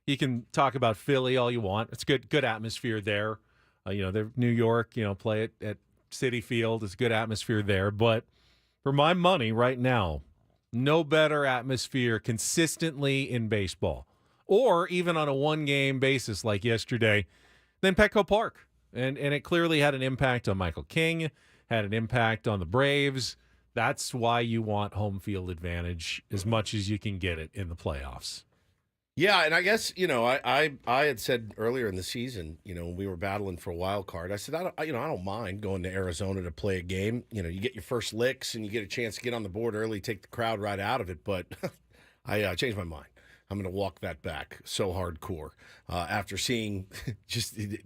You can talk about Philly all you want. It's good atmosphere there. They're New York, play it at Citi Field. It's good atmosphere there. But for my money right now, no better atmosphere consistently in baseball, or even on a one-game basis like yesterday, than Petco Park. And it clearly had an impact on Michael King, had an impact on the Braves. That's why you want home field advantage as much as you can get it in the playoffs. Yeah, and I guess, I had said earlier in the season, when we were battling for a wild card, I said, I don't mind going to Arizona to play a game. You get your first licks and you get a chance to get on the board early, take the crowd right out of it. But I changed my mind. I'm going to walk that back so hardcore after seeing just the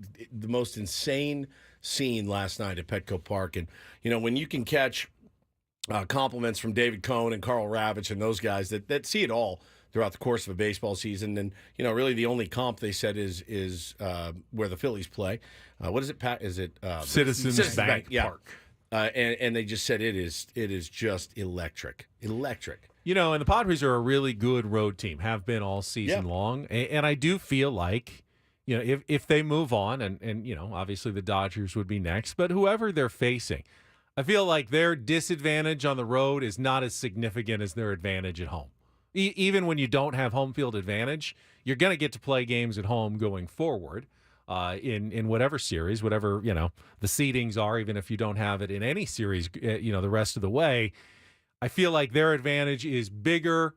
most insane scene last night at Petco Park. And, when you can catch compliments from David Cohn and Carl Ravitch and those guys that see it all throughout the course of a baseball season. And, really the only comp they said is where the Phillies play. What is it, Pat? Is it Citizens Bank Park? And they just said it is just electric. And the Padres are a really good road team, have been all season long. And I do feel like, if they move on, and obviously the Dodgers would be next, but whoever they're facing, I feel like their disadvantage on the road is not as significant as their advantage at home. Even when you don't have home field advantage, you're going to get to play games at home going forward in whatever series, whatever, the seedings are, even if you don't have it in any series, the rest of the way. I feel like their advantage is bigger,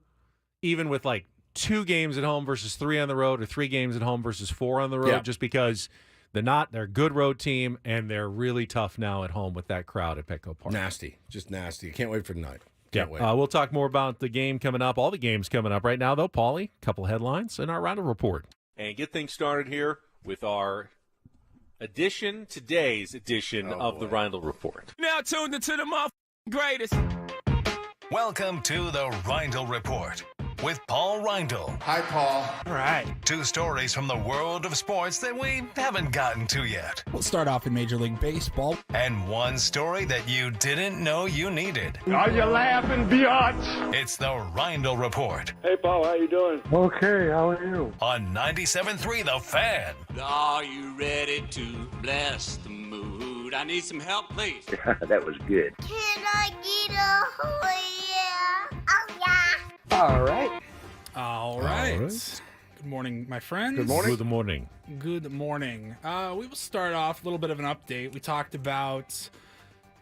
even with like 2 games at home versus 3 on the road, or 3 games at home versus 4 on the road, just because they're a good road team, and they're really tough now at home with that crowd at Petco Park. Just nasty. Can't wait for tonight. Can't wait. We'll talk more about the game coming up, all the games coming up right now, though. Paulie, a couple headlines and our Reindl Report. And get things started here with our today's edition of the Reindl Report. Now tuned into the greatest. Welcome to the Reindl Report with Paul Reindl. Hi, Paul. All right. 2 stories from the world of sports that we haven't gotten to yet. We'll start off in Major League Baseball. And 1 story that you didn't know you needed. Are you laughing, biatch? It's the Reindl Report. Hey, Paul, how you doing? Okay, how are you? On 97.3 The Fan. Are you ready to bless the mood? I need some help, please. That was good. Can I get a yeah? Oh, yeah. All right. Good morning, my friends. Good morning. Good morning. We will start off a little bit of an update. We talked about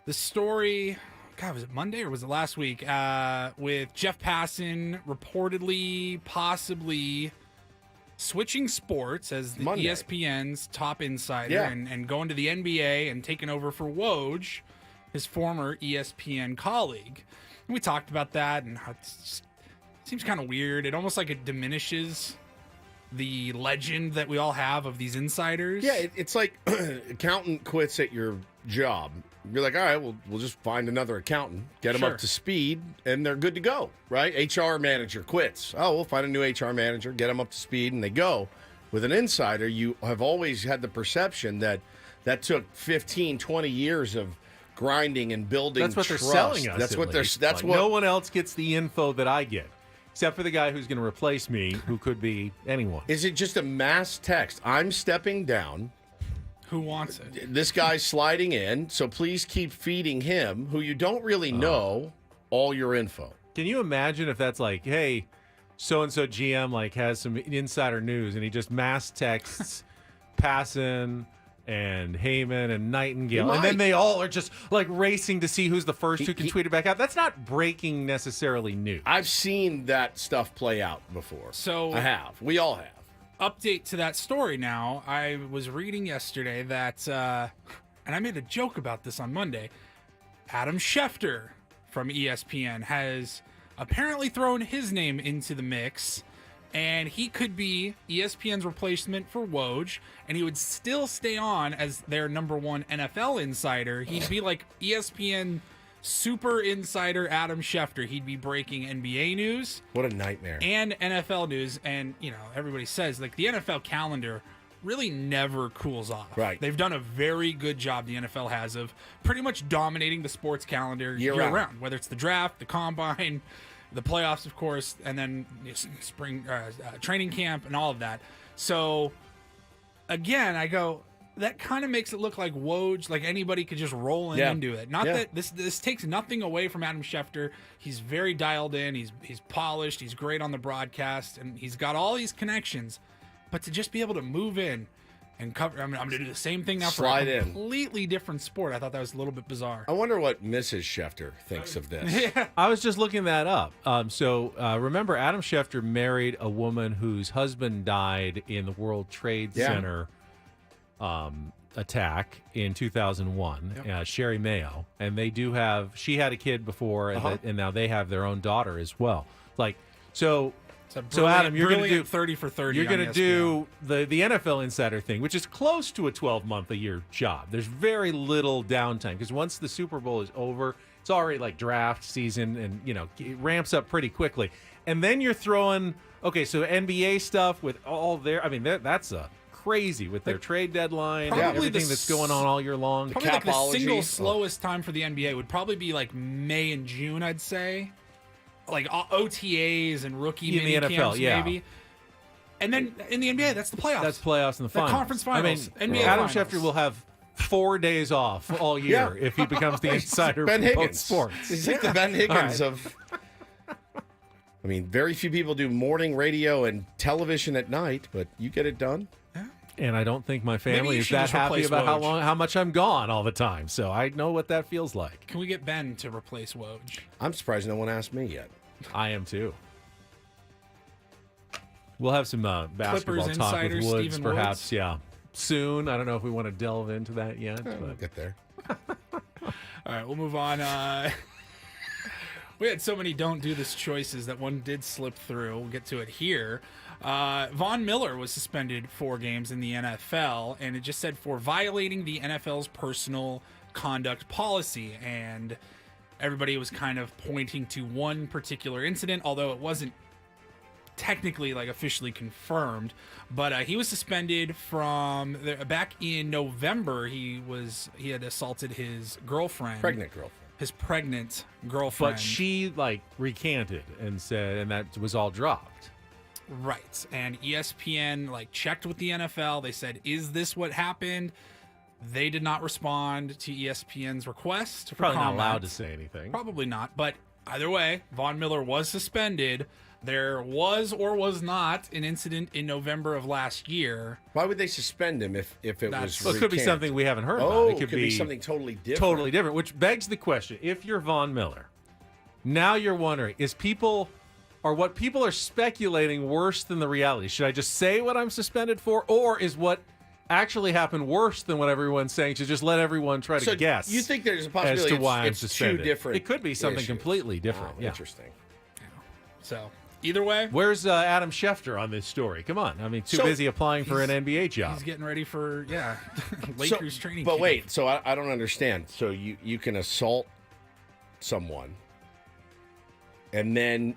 the story. God, was it Monday or was it last week? With Jeff Passan reportedly, possibly switching sports as the ESPN's top insider and going to the NBA and taking over for Woj, his former ESPN colleague. And we talked about that and how it seems kind of weird. It almost like it diminishes the legend that we all have of these insiders. Yeah, it's like accountant quits at your job. You're like, all right, we'll just find another accountant, get them up to speed, and they're good to go, right? HR manager quits. Oh, we'll find a new HR manager, get them up to speed, and they go. With an insider, you have always had the perception that took 15, 20 years of grinding and building That's what trust. they're selling us. That's what least. That's like, what. No one else gets the info that I get, except for the guy who's going to replace me, who could be anyone. Is it just a mass text? I'm stepping down. Who wants it? This guy's sliding in, so please keep feeding him, who you don't really know, all your info. Can you imagine if that's like, hey, so-and-so GM like has some insider news, and he just mass texts Passan and Heyman and Nightingale, and then they all are just like racing to see who's the first who can tweet it back out. That's not breaking necessarily news. I've seen that stuff play out before. So I have. We all have. Update to that story now. I was reading yesterday that, and I made a joke about this on Monday, Adam Schefter from ESPN has apparently thrown his name into the mix, and he could be ESPN's replacement for Woj, and he would still stay on as their number 1 NFL insider. He'd be like ESPN super insider Adam Schefter. He'd be breaking NBA news. What a nightmare. And NFL news. And, everybody says, like, the NFL calendar really never cools off. Right. They've done a very good job, the NFL has, of pretty much dominating the sports calendar year round, whether it's the draft, the combine, the playoffs, of course, and then spring training camp and all of that. So, again, I go, that kind of makes it look like Woj, like anybody could just roll into it. Not that this takes nothing away from Adam Schefter. He's very dialed in. He's polished. He's great on the broadcast, and he's got all these connections. But to just be able to move in and cover, I'm going to do the same thing now for a completely different sport. I thought that was a little bit bizarre. I wonder what Mrs. Schefter thinks of this. I was just looking that up. Remember, Adam Schefter married a woman whose husband died in the World Trade Center attack in 2001, Sherry Mayo. And they do have, she had a kid before, and now they have their own daughter as well. So Adam, you're going to do 30 for 30. You're going to do the NFL Insider thing, which is close to a 12-month-a-year job. There's very little downtime because once the Super Bowl is over, it's already like draft season, and it ramps up pretty quickly. And then you're throwing so NBA stuff with all their. I mean, that's a crazy with their trade deadline, and everything that's going on all year long. Probably like the single slowest time for the NBA would probably be like May and June, I'd say. Like OTAs and rookie mini camps, maybe. And then in the NBA, that's the playoffs. That's playoffs and the finals. Conference finals. I mean, NBA Adam finals. Schefter will have 4 days off all year if he becomes the insider Ben for both Higgins. sports. He's like the Ben Higgins of. I mean, very few people do morning radio and television at night, but you get it done. And I don't think my family is that happy about how much I'm gone all the time. So I know what that feels like. Can we get Ben to replace Woj? I'm surprised no one asked me yet. I am too. We'll have some basketball Clippers talk with insider Woods, Stephen perhaps. Woods. Yeah, soon. I don't know if we want to delve into that yet. We'll get there. All right, we'll move on. We had so many don't do this choices that one did slip through. We'll get to it here. Von Miller was suspended 4 games in the NFL, and it just said for violating the NFL's personal conduct policy. And everybody was kind of pointing to one particular incident, although it wasn't technically like officially confirmed. But he was suspended from back in November. He had assaulted his girlfriend, his pregnant girlfriend. But she recanted and said, and that was all dropped. Right. And ESPN checked with the NFL. They said, "Is this what happened?" They did not respond to ESPN's request. Probably not allowed to say anything. Probably not. But either way, Von Miller was suspended. There was or was not an incident in November of last year. Why would they suspend him if it was? Well, it could be something we haven't heard about. Oh, It could be something totally different. Totally different, which begs the question: if you're Von Miller, now you're wondering, what people are speculating worse than the reality? Should I just say what I'm suspended for, or is what actually happened worse than what everyone's saying? To just let everyone try to guess. You think there's a possibility as to why I'm it's suspended? two different? It could be something issues. completely different. Oh, yeah. Interesting. So either way, where's Adam Schefter on this story? Come on, I mean, too busy applying for an NBA job. He's getting ready for Lakers training. But camp. wait, so I don't understand. So you can assault someone, and then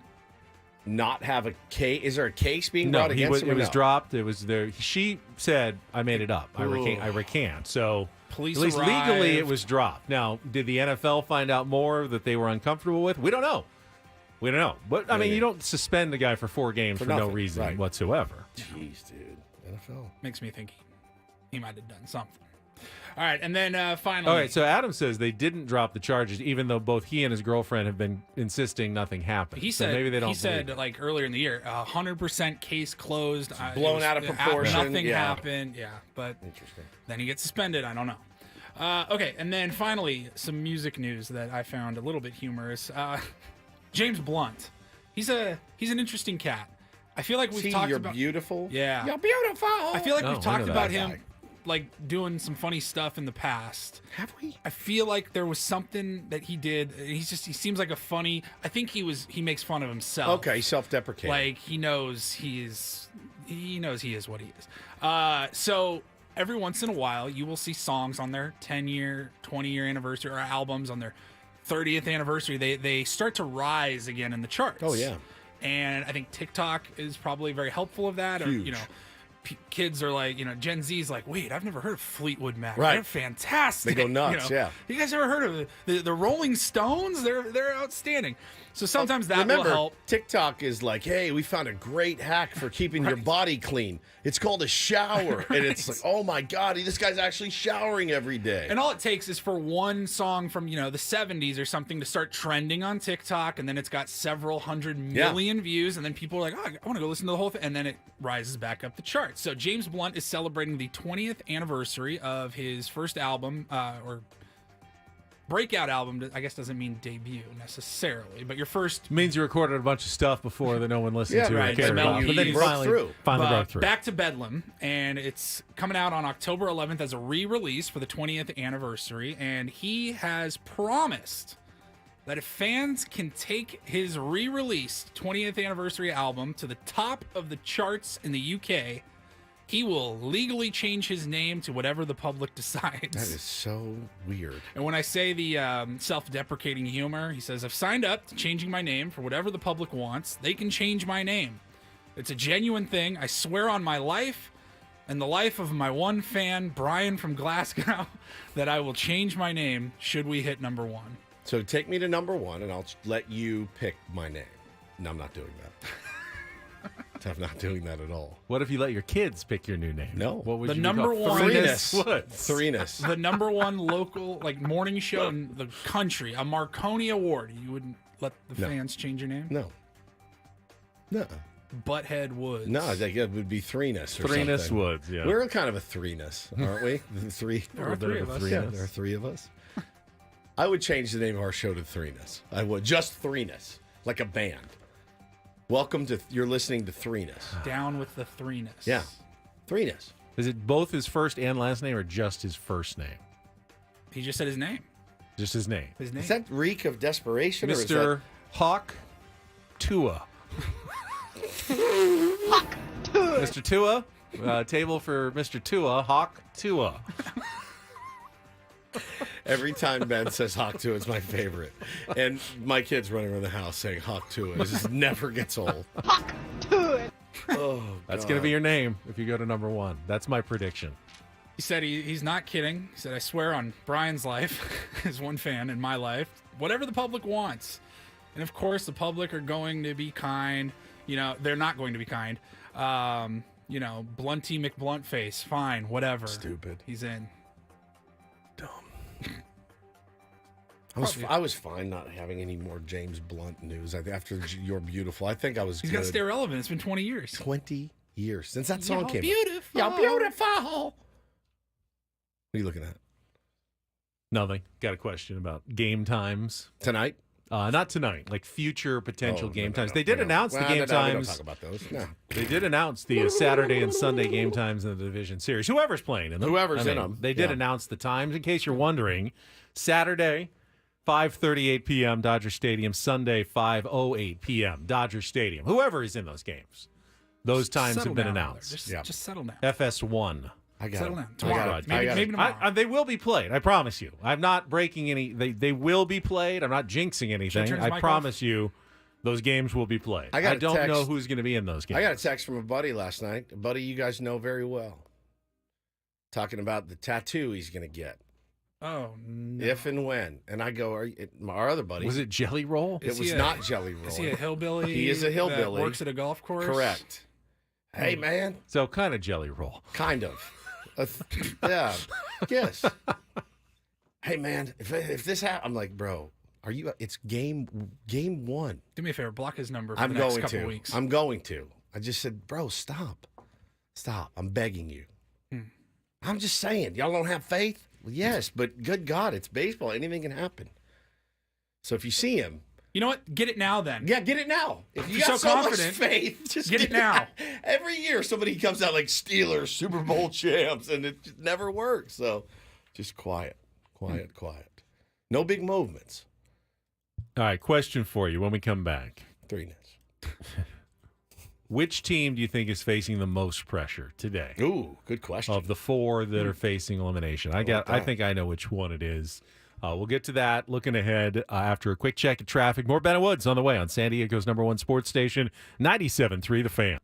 not have a case? Is there a case being brought against him? It was dropped. It was there. She said, "I made it up. I recant." So Police at least arrived. legally, it was dropped. Now, did the NFL find out more that they were uncomfortable with? We don't know. But I mean, you don't suspend a guy for 4 games for no nothing. reason whatsoever. Jeez, dude. NFL makes me think he might have done something. All right, and then finally. All right, so Adam says they didn't drop the charges, even though both he and his girlfriend have been insisting nothing happened. He So said maybe they don't. He said believe it. earlier in the year, 100% case closed, blown out of proportion. Nothing Yeah. happened. Yeah, but interesting. Then he gets suspended. I don't know. Okay, and then finally some music news that I found a little bit humorous. James Blunt, he's an interesting cat. I feel like we've talked about. Beautiful. Yeah, You're beautiful. I feel like Oh, we've I talked know about that him guy. doing some funny stuff in the past. Have we? I feel like there was something that he did. He seems like a funny. I think he makes fun of himself. Okay, self-deprecating. Like he knows he is what he is. So every once in a while you will see songs on their 10-year, 20-year anniversary or albums on their 30th anniversary, they start to rise again in the charts. Oh, yeah. And I think TikTok is probably very helpful of that. Huge. Or, kids are like, Gen Z's like, wait, I've never heard of Fleetwood Mac. Right. They're fantastic. They go nuts, yeah. You guys ever heard of the Rolling Stones? They're outstanding. So sometimes that Remember, will help. TikTok is like, hey, we found a great hack for keeping your body clean. It's called a shower. And it's like, oh my God, this guy's actually showering every day. And all it takes is for one song from, the 70s or something to start trending on TikTok, and then it's got several hundred million views, and then people are like, oh, I want to go listen to the whole thing, and then it rises back up the charts. So James Blunt is celebrating the 20th anniversary of his first album, or breakout album. I guess doesn't mean debut necessarily, but your first means you recorded a bunch of stuff before that no one listened to. Right. Or cared about. But then you finally broke through. Back to Bedlam, and it's coming out on October 11th as a re-release for the 20th anniversary. And he has promised that if fans can take his re-released 20th anniversary album to the top of the charts in the UK, he will legally change his name to whatever the public decides. That is so weird. And when I say the self-deprecating humor, he says, I've signed up to changing my name for whatever the public wants. They can change my name. It's a genuine thing. I swear on my life and the life of my one fan, Brian from Glasgow, that I will change my name should we hit number 1. So take me to number 1, and I'll let you pick my name. No, I'm not doing that. I'm not doing that at all. What if you let your kids pick your new name? No. What would The you number call one Threenis. The number 1 local morning show in the country, a Marconi Award. You wouldn't let the fans change your name? No. No. Butthead Woods. No, I think it would be Threenis or Threenis something. Woods, yeah. We're kind of a Threenis, aren't we? There are 3 of us. Yeah, there are 3 of us. I would change the name of our show to Threenis. I would. Just Threenis. Like a band. Welcome to, you're listening to Threenis. Down with the Threenis. Yeah. Threenis. Is it both his first and last name or just his first name? He just said his name. Just his name. His name. Is that reek of desperation? Or is Mr. Hawk Tua. Hawk Tua. Mr. Tua. Table for Mr. Tua. Hawk Tua. Every time Ben says Hawk Tua, it's my favorite. And my kids running around the house saying Hawk Tua. It just never gets old. Hawk Tua. Oh, that's going to be your name if you go to number 1. That's my prediction. He said he's not kidding. He said, I swear on Brian's life, as one fan, in my life, whatever the public wants. And of course, the public are going to be kind. They're not going to be kind. Blunty McBluntface, fine, whatever. Stupid. He's in. I was fine not having any more James Blunt news after You're Beautiful. I think I was He's good. got to stay relevant. It's been 20 years. 20 years since that song came beautiful. out. You're beautiful. What are you looking at? Nothing. Got a question about game times. Tonight? Not tonight, like future potential game times. They did no. announce the Well, game no, times. We don't talk about those. No. They did announce the Saturday and Sunday game times in the division series. Whoever's playing in them. Whoever's in them. They did announce the times. In case you're wondering, Saturday, 5:38 p.m. Dodger Stadium. Sunday, 5:08 p.m. Dodger Stadium. Whoever is in those games. Those times have been announced. Just settle down. FS1. Settle down. Tomorrow. Maybe tomorrow. They will be played. I promise you. I'm not breaking any. They will be played. I'm not jinxing anything. I promise you, those games will be played. I don't know who's going to be in those games. I got a text from a buddy last night. A buddy you guys know very well. Talking about the tattoo he's going to get. Oh, no. If and when. And I go, our other buddy. Was it Jelly Roll? It was not Jelly Roll. Is he a hillbilly? He is a hillbilly. That works at a golf course? Correct. Hey, man. So kind of Jelly Roll. Kind of. Yeah. Yes. Hey, man, if this happens, I'm like, bro, are you? It's game 1. Do me a favor, block his number for I'm the next going couple to. weeks. I'm going to. I just said, bro, stop. I'm begging you. I'm just saying, y'all don't have faith? Well, yes, but good God, it's baseball. Anything can happen. So if you see him, you know what? Get it now, then. Yeah, get it now. If you're got so much confident, faith, just get it now. Every year, somebody comes out like Steelers, Super Bowl champs, and it just never works. So, just quiet. No big movements. All right, question for you when we come back. Threenis. Which team do you think is facing the most pressure today? Ooh, good question. Of the 4 that are facing elimination, I think I know which one it is. We'll get to that looking ahead after a quick check of traffic. More Ben and Woods on the way on San Diego's #1 sports station, 97.3 The Fan.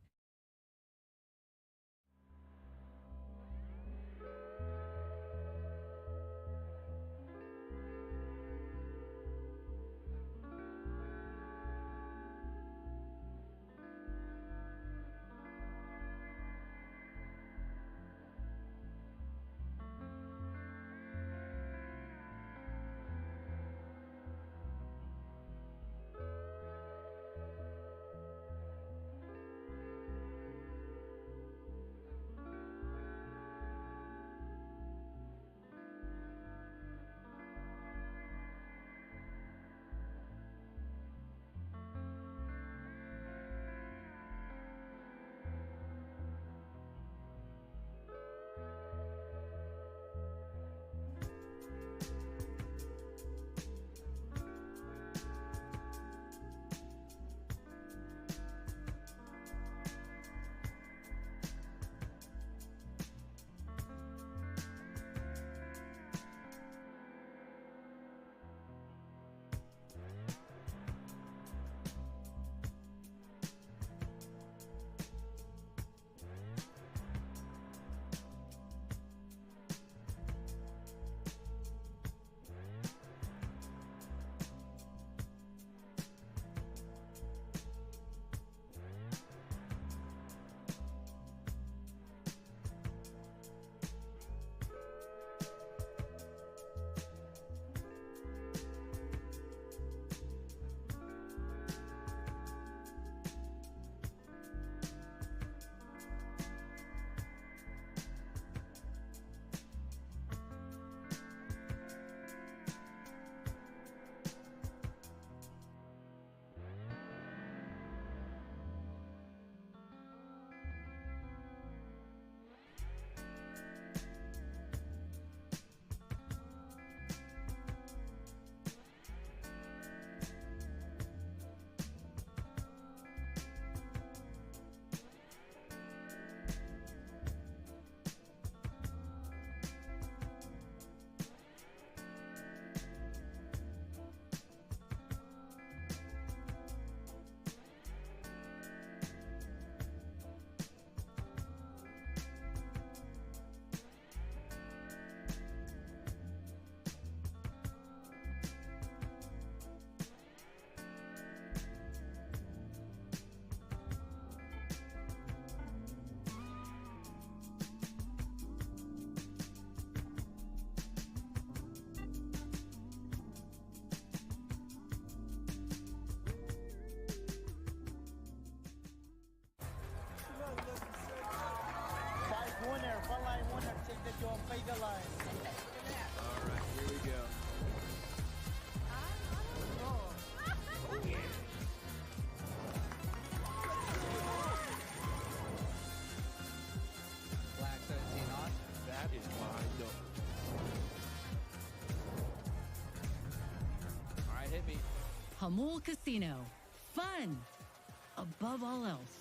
All right, here we go. Black 17 on. That is wide open. All right, hit me. Hamul Casino. Fun above all else.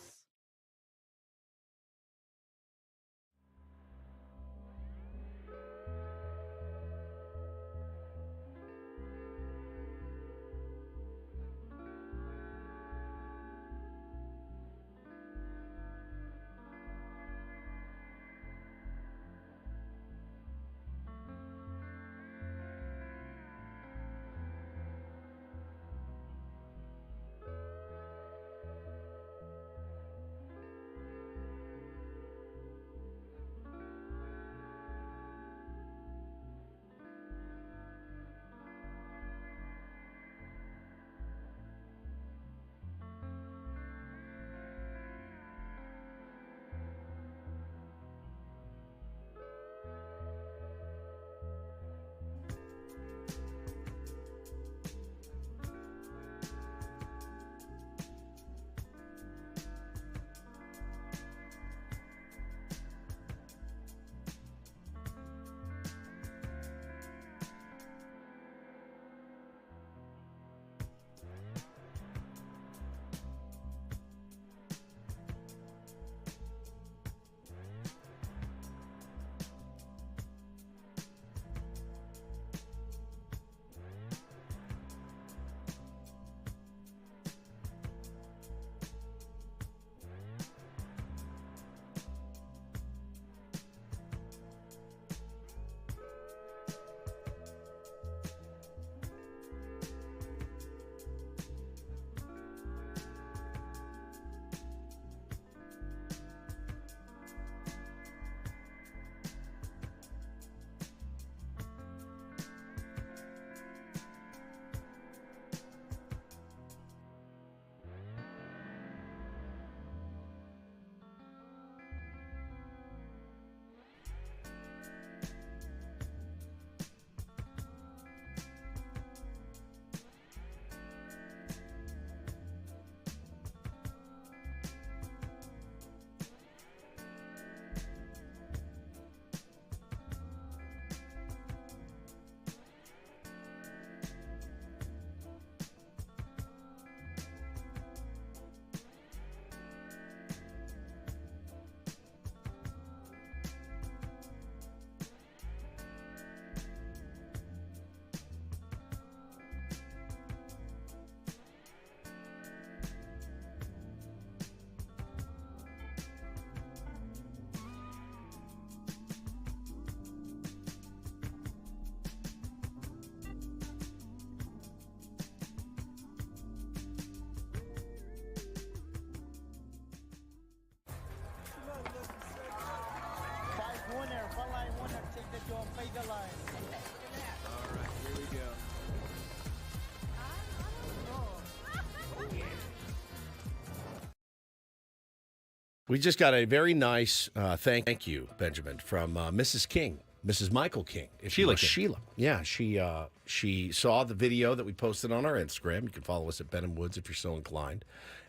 We just got a very nice thank you, Benjamin, from Mrs. King, Mrs. Michael King. Sheila King. Sheila. Yeah, she saw the video that we posted on our Instagram. You can follow us at Ben and Woods if you're so inclined.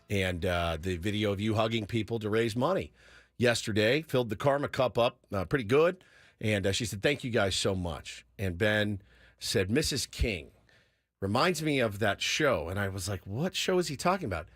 And the video of you hugging people to raise money yesterday filled the Karma Cup up pretty good. And she said, thank you guys so much. And Ben said, Mrs. King reminds me of that show. And I was like, what show is he talking about?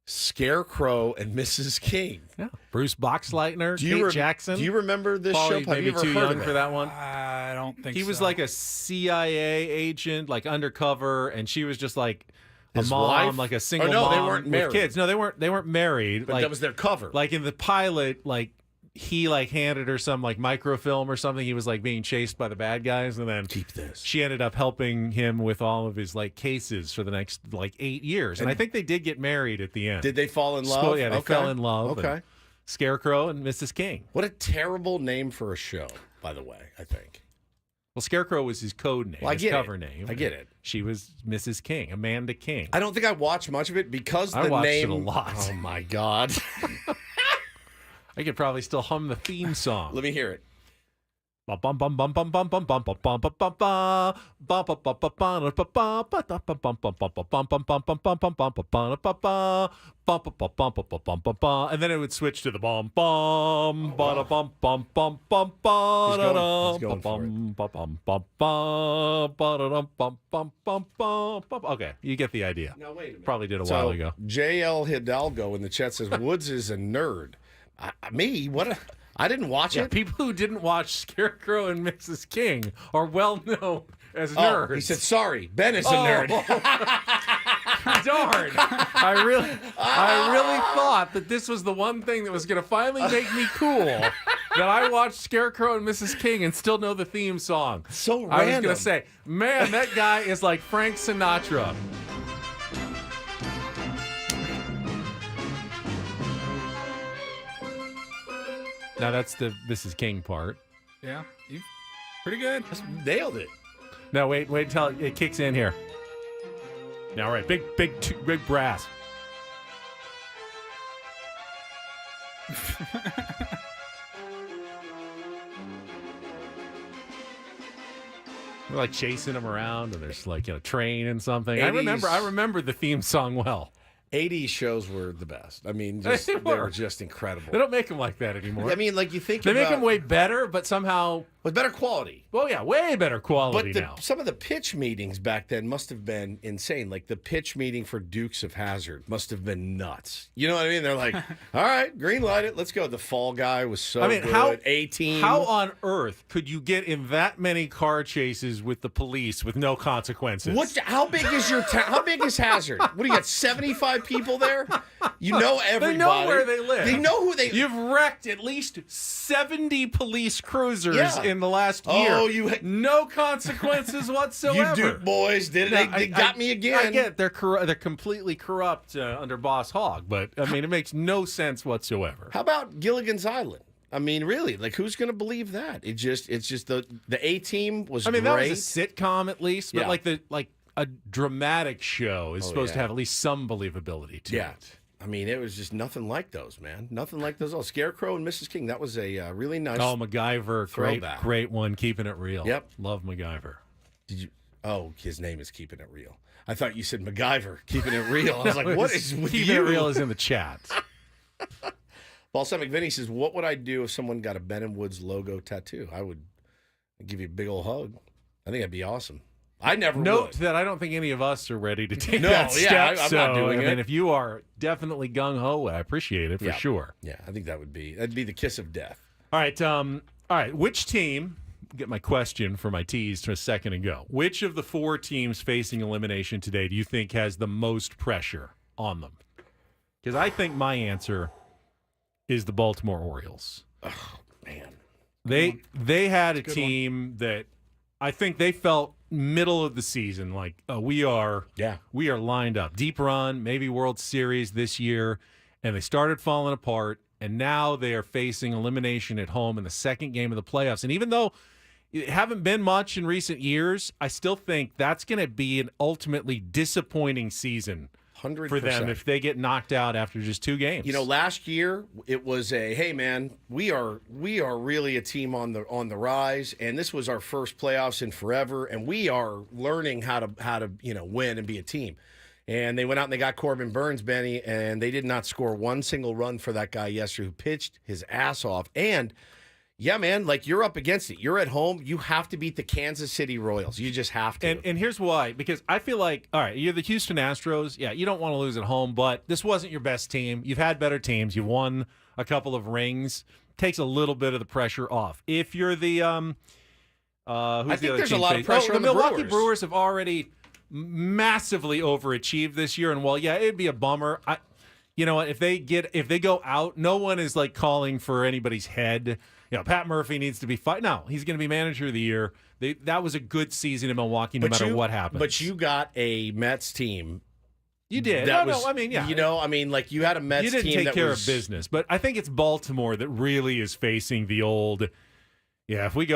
Scarecrow and Mrs. King. Yeah. Bruce Boxleitner, Kate Jackson. Do you remember this Paul, show? Maybe Have you ever too heard young of it? for that one. I don't think he so. was like a CIA agent, like undercover, and she was just like His a mom, wife? like a single Or no, mom they weren't with married. kids. No, they weren't married. But like, that was their cover. Like in the pilot, like he like handed her some like microfilm or something. He was like being chased by the bad guys, and then keep this. She ended up helping him with all of his like cases for the next like 8 years. And I think they did get married at the end. Did they fall in love? Yeah, they Okay. fell in love. Okay. and Scarecrow and Mrs. King. What a terrible name for a show, by the way, I think. Well, Scarecrow was his code name, Well, I his get cover it. name. I get it. She was Mrs. King, Amanda King. I don't think I watched much of it because I the watched name. it a lot. Oh, my God. I could probably still hum the theme song. Let me hear it. And then it would switch to the bum bum bada bum bum bum bum bum. Okay, you get the idea. Now, wait a minute. Probably did a while ago. JL Hidalgo in the chat says Woods is a nerd. Me? What? I didn't watch Yeah, it. people who didn't watch Scarecrow and Mrs. King are well known as nerds. He said, sorry, Ben is a nerd. Darn. I really thought that this was the one thing that was going to finally make me cool. That I watched Scarecrow and Mrs. King and still know the theme song. So I was random. going to say, man, that guy is like Frank Sinatra. Now that's the Mrs. King part. Yeah, you pretty good. Nailed it. No, wait until it kicks in here. Now, all right, big brass. We're like chasing him around, and there's like a train and something. 80s. I remember the theme song well. 80s shows were the best. I mean, They they were. were just incredible. They don't make them like that anymore. I mean, like you think They make about- them way better, but somehow with better quality. Well, yeah, way better quality But now. some of the pitch meetings back then must have been insane. Like the pitch meeting for Dukes of Hazzard must have been nuts. You know what I mean? They're like, all right, green light it. Let's go. The Fall Guy was so good. A-Team. How on earth could you get in that many car chases with the police with no consequences? How big is your town? How big is Hazard? What do you got? 75 people there? You know everybody. They know where they live. They know who they. You've wrecked at least 70 police cruisers Yeah. in the last year. Oh, no consequences whatsoever. You Duke boys did it. Now, They got me again. I get they're completely corrupt under Boss Hogg, but I mean it makes no sense whatsoever. How about Gilligan's Island? I mean, really, like who's going to believe that? It's just the A-Team was. I mean, great. that was a sitcom at least, but Yeah. like a dramatic show is Oh, supposed to yeah. have at least some believability to Yeah. it. I mean, it was just nothing like those, man. Nothing like those. Oh, Scarecrow and Mrs. King. That was a really nice. Oh, MacGyver, throwback. great one, keeping it real. Yep. Love MacGyver. Did you? Oh, his name is Keeping It Real. I thought you said MacGyver, Keeping It Real. I was like, what is with Keeping you? It Real is in the chat. Balsamic Vinny says, what would I do if someone got a Ben and Woods logo tattoo? I'd give you a big old hug. I think that'd be awesome. I never Note would. that I don't think any of us are ready to take No, that yeah, step. I'm so, not doing I it. mean, if you are definitely gung ho, I appreciate it for Yeah. sure. Yeah, I think that'd be the kiss of death. All right. Which team? Get my question for my tease from a second ago. Which of the four teams facing elimination today do you think has the most pressure on them? Because I think my answer is the Baltimore Orioles. Oh man, they had a team that I think they felt middle of the season like we are lined up, deep run, maybe World Series this year, and they started falling apart. And now they are facing elimination at home in the second game of the playoffs. And even though it haven't been much in recent years, I still think that's going to be an ultimately disappointing season 100%. for them if they get knocked out after just 2 games. You know, last year it was hey man, we are really a team on the rise, and this was our first playoffs in forever, and we are learning how to win and be a team. And they went out and they got Corbin Burns, Benny, and they did not score one single run for that guy yesterday who pitched his ass off. And yeah, man, like you're up against it. You're at home. You have to beat the Kansas City Royals. You just have to. And here's why. Because I feel like, all right, you're the Houston Astros. Yeah, you don't want to lose at home, but this wasn't your best team. You've had better teams. You won a couple of rings. Takes a little bit of the pressure off. If you're the who's I think the other there's team a lot of pressure on the Milwaukee Brewers. Brewers have already massively overachieved this year, and it'd be a bummer. You know what? If they go out, no one is like calling for anybody's head. You know, Pat Murphy needs to be fight. No, he's going to be manager of the year. That was a good season in Milwaukee, no matter what happens. But you got a Mets team. You did. That no, I mean, yeah. You know, I mean, like you had a Mets team you didn't take that care was, of business. But I think it's Baltimore that really is facing the old. Yeah, if we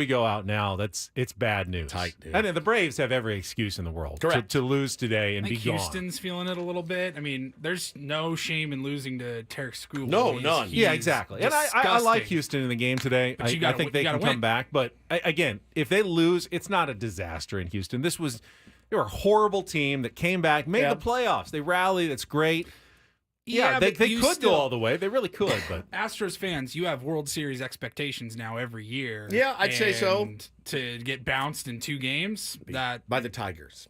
go out now, it's bad news. Tight, dude. And then the Braves have every excuse in the world to lose today and I be think gone. Houston's feeling it a little bit. I mean, there's no shame in losing to Tarek Skubal. No, none. Yeah, exactly. And I like Houston in the game today. But I think they can come back. But again, if they lose, it's not a disaster in Houston. They were a horrible team that came back, made the playoffs. They rallied. That's great. Yeah, they could go all the way. They really could. But Astros fans, you have World Series expectations now every year. Yeah, I'd say so. To get bounced in 2 games, by the Tigers,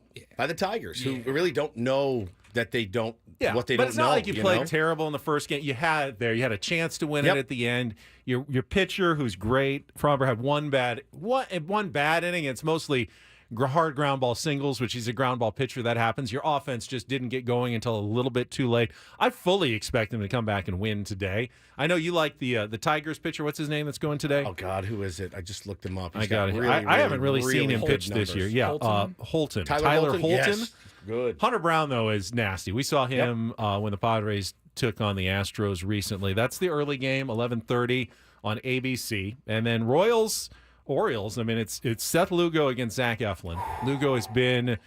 who really don't know that they don't. Yeah, what they but don't it's know. not like you played know? terrible in the first game. You had a chance to win it at the end. Your pitcher, who's great, Fromber had one bad inning. It's mostly hard ground ball singles, which he's a ground ball pitcher. That happens. Your offense just didn't get going until a little bit too late. I fully expect him to come back and win today. I know you like the Tigers pitcher. What's his name that's going today? Oh God, who is it? I just looked him up. I got it. I haven't really seen him pitch this year. Yeah, Holton. Tyler Holton. Yes. Good. Hunter Brown though is nasty. We saw him when the Padres took on the Astros recently. That's the early game, 11:30 on ABC, and then Orioles. I mean, it's Seth Lugo against Zach Eflin. Lugo has been,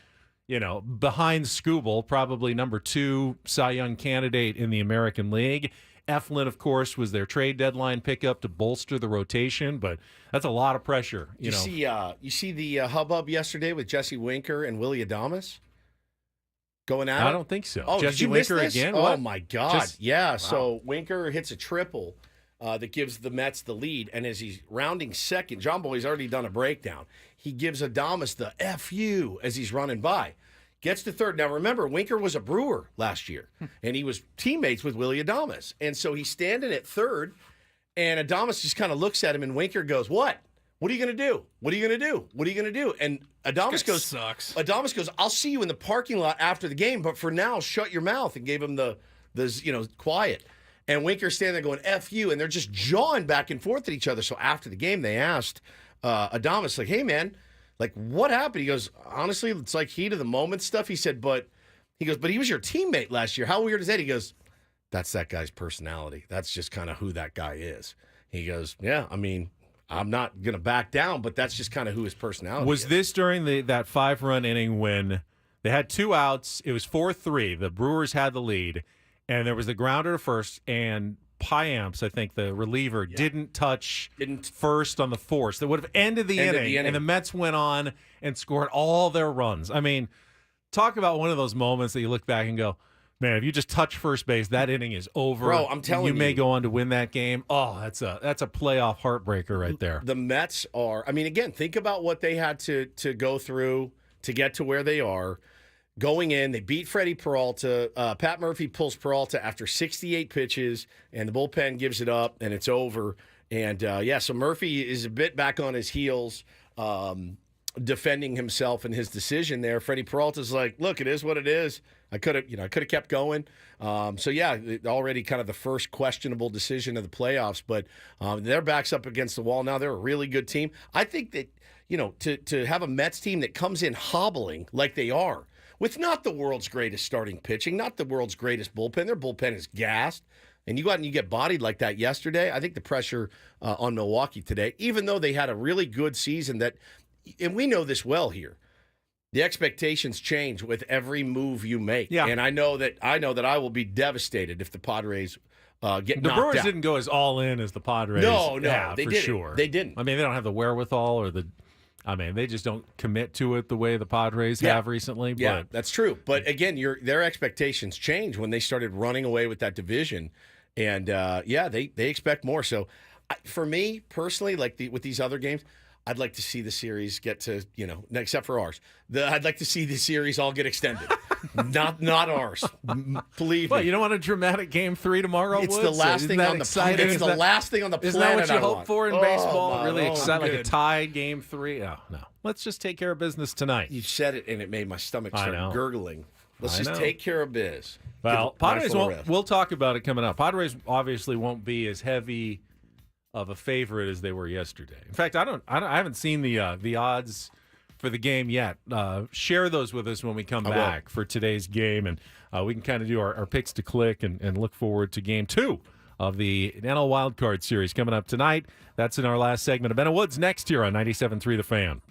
behind Skubal, probably number 2 Cy Young candidate in the American League. Eflin, of course, was their trade deadline pickup to bolster the rotation, but that's a lot of pressure. You see the hubbub yesterday with Jesse Winker and Willie Adames going at it? I don't think so. Oh, Jesse did you miss Winker this? again? Oh What? my God! Wow. Wow. So Winker hits a triple. That gives the Mets the lead. And as he's rounding second, John Boy's already done a breakdown. He gives Adames the F-U as he's running by. Gets to third. Now, remember, Winker was a Brewer last year, and he was teammates with Willie Adames. And so he's standing at third, and Adames just kind of looks at him, and Winker goes, what? What are you going to do? What are you going to do? What are you going to do? And Adames goes, I'll see you in the parking lot after the game, but for now, shut your mouth, and gave him the quiet. And Winker's standing there going, F you, and they're just jawing back and forth at each other. So after the game, they asked Adames, like, hey, man, like, what happened? He goes, honestly, it's like heat of the moment stuff. He said, but he was your teammate last year. How weird is that? He goes, that's that guy's personality. That's just kind of who that guy is. He goes, yeah, I mean, I'm not going to back down, but that's just kind of who his personality is. Was this during that 5-run inning when they had 2 outs? It was 4-3. The Brewers had the lead. And there was the grounder to first, and Piamps, I think the reliever, didn't touch first on the force. That would have ended the inning, and the Mets went on and scored all their runs. I mean, talk about one of those moments that you look back and go, man, if you just touch first base, that inning is over. Bro, I'm telling you. You may go on to win that game. Oh, that's a playoff heartbreaker right there. The Mets are, I mean, again, think about what they had to go through to get to where they are. Going in, they beat Freddie Peralta. Pat Murphy pulls Peralta after 68 pitches, and the bullpen gives it up, and it's over. And, so Murphy is a bit back on his heels, defending himself and his decision there. Freddie Peralta's like, look, it is what it is. I could have kept going. Already kind of the first questionable decision of the playoffs, but their back's up against the wall now. They're a really good team. I think that, to have a Mets team that comes in hobbling like they are, with not the world's greatest starting pitching, not the world's greatest bullpen. Their bullpen is gassed. And you go out and you get bodied like that yesterday. I think the pressure on Milwaukee today, even though they had a really good season and we know this well here, the expectations change with every move you make. Yeah. And I know that I will be devastated if the Padres get The knocked Brewers out. didn't go as all in as the Padres. No, have, they for didn't. sure. They didn't. I mean, they don't have the wherewithal or they just don't commit to it the way the Padres have recently. But Yeah, that's true. But again, their expectations change when they started running away with that division, and they expect more. So, for me personally, with these other games, I'd like to see the series get to except for ours. I'd like to see the series all get extended, not ours. Believe Well, me. you don't want a dramatic Game 3 tomorrow. It's Woods? the last Isn't thing that on the exciting? It's the last thing on the Isn't planet. that what you I hope want. for in Oh, baseball? my Really Lord. exciting, like a Good. tied Game 3. Oh no, let's just take care of business tonight. You said it, and it made my stomach I start know. gurgling. Let's I just know. take care of biz. Well, Give it Padres mindful won't. rest. We'll talk about it coming up. Padres obviously won't be as heavy of a favorite as they were yesterday. In fact, I haven't seen the odds for the game yet. Share those with us when we come back for today's game, and we can kind of do our picks to click and look forward to Game 2 of the NL Wild Card Series coming up tonight. That's in our last segment of Ben and Woods next year on 97.3 The Fan.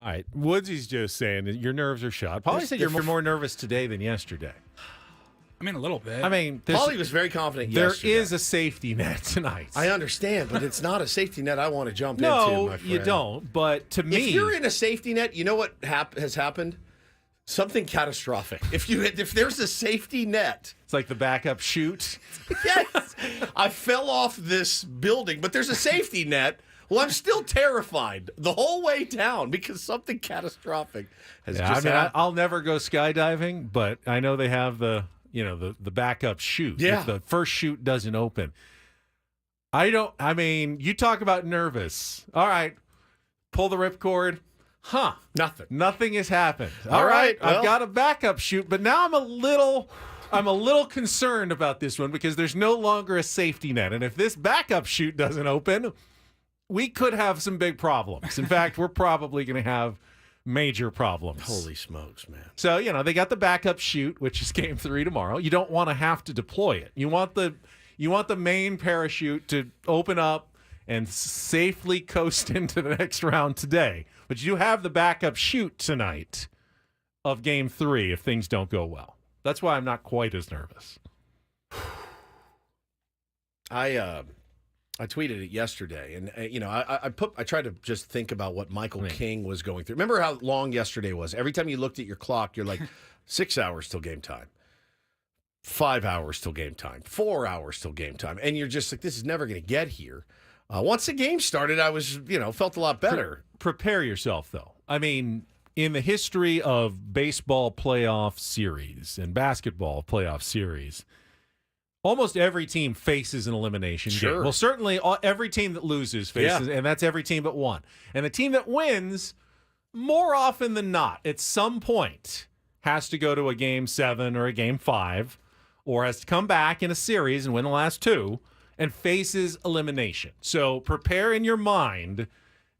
All right. Woodsy's just saying that your nerves are shot. Paulie said you're more nervous today than yesterday. I mean, a little bit. I mean, Paulie was very confident yesterday. There is a safety net tonight. I understand, but it's not a safety net I want to jump into, my friend. No, you don't. But to me... If you're in a safety net, you know what has happened? Something catastrophic. If there's a safety net... It's like the backup chute. Yes. I fell off this building, but there's a safety net. Well, I'm still terrified the whole way down because something catastrophic has just happened. I'll never go skydiving, but I know they have the backup chute. Yeah. If the first chute doesn't open. You talk about nervous. All right. Pull the ripcord. Huh. Nothing has happened. All right. Well, I've got a backup chute, but now I'm a little concerned about this one because there's no longer a safety net. And if this backup chute doesn't open, we could have some big problems. In fact, we're probably going to have major problems. Holy smokes, man. So, they got the backup chute, which is game 3 tomorrow. You don't want to have to deploy it. You want the main parachute to open up and safely coast into the next round today. But you have the backup chute tonight of game 3 if things don't go well. That's why I'm not quite as nervous. I tweeted it yesterday, and I tried to just think about what Michael King was going through. Remember how long yesterday was? Every time you looked at your clock, you're like 6 hours till game time, 5 hours till game time, 4 hours till game time, and you're just like, this is never going to get here. Once the game started, I was felt a lot better. Prepare yourself, though. I mean, in the history of baseball playoff series and basketball playoff series, almost every team faces an elimination game. Well, certainly every team that loses faces, and that's every team but one. And the team that wins, more often than not, at some point, has to go to a game 7 or a game 5, or has to come back in a series and win the last 2, and faces elimination. So prepare in your mind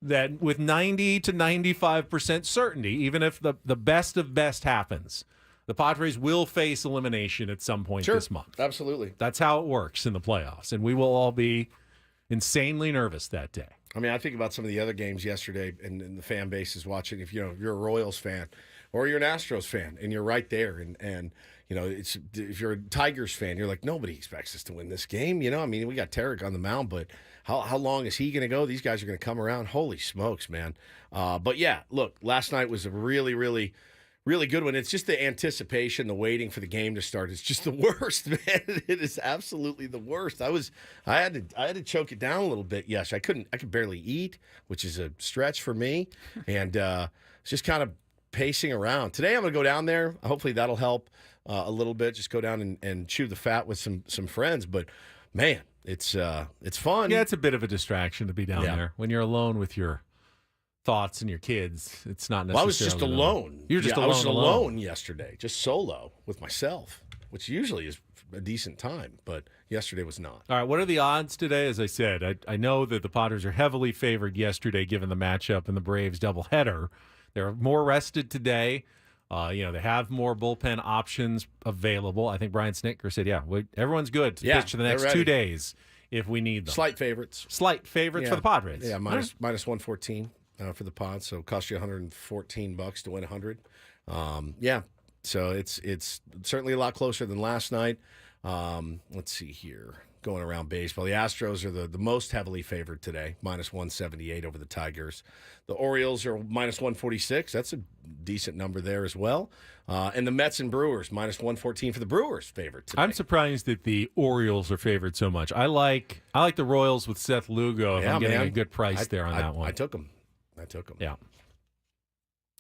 that with 90 to 95% certainty, even if the best of best happens, the Padres will face elimination at some point this month. Absolutely. That's how it works in the playoffs, and we will all be insanely nervous that day. I mean, I think about some of the other games yesterday, and the fan base is watching. If you're a Royals fan or you're an Astros fan, and you're right there, and if you're a Tigers fan, you're like, nobody expects us to win this game. I mean, we got Tarek on the mound, but how long is he going to go? These guys are going to come around. Holy smokes, man! But yeah, look, last night was a really, really, really good one. It's just the anticipation, the waiting for the game to start. It's just the worst, man. It is absolutely the worst. I had to choke it down a little bit. Yes, I could barely eat, which is a stretch for me, and it's just kind of pacing around. Today I'm going to go down there. Hopefully that'll help a little bit. Just go down and chew the fat with some friends. But man, it's fun. Yeah, it's a bit of a distraction to be down there when you're alone with your thoughts and your kids. It's not necessarily. Well, I was just alone. You're just I was alone yesterday, just solo with myself, which usually is a decent time, but yesterday was not. All right, what are the odds today? As I said, I know that the Padres are heavily favored yesterday given the matchup and the Braves doubleheader. They're more rested today. They have more bullpen options available. I think Brian Snitker said, everyone's good to pitch for the next 2 days if we need them. Slight favorites for the Padres. Yeah, minus 114 for the Pods, so it costs you $114 to win 100. So it's certainly a lot closer than last night. Let's see here. Going around baseball, the Astros are the most heavily favored today, minus 178 over the Tigers. The Orioles are minus 146. That's a decent number there as well. And the Mets and Brewers, minus 114 for the Brewers favored today. I'm surprised that the Orioles are favored so much. I like the Royals with Seth Lugo. I'm getting a good price there on that one. I took them. Yeah.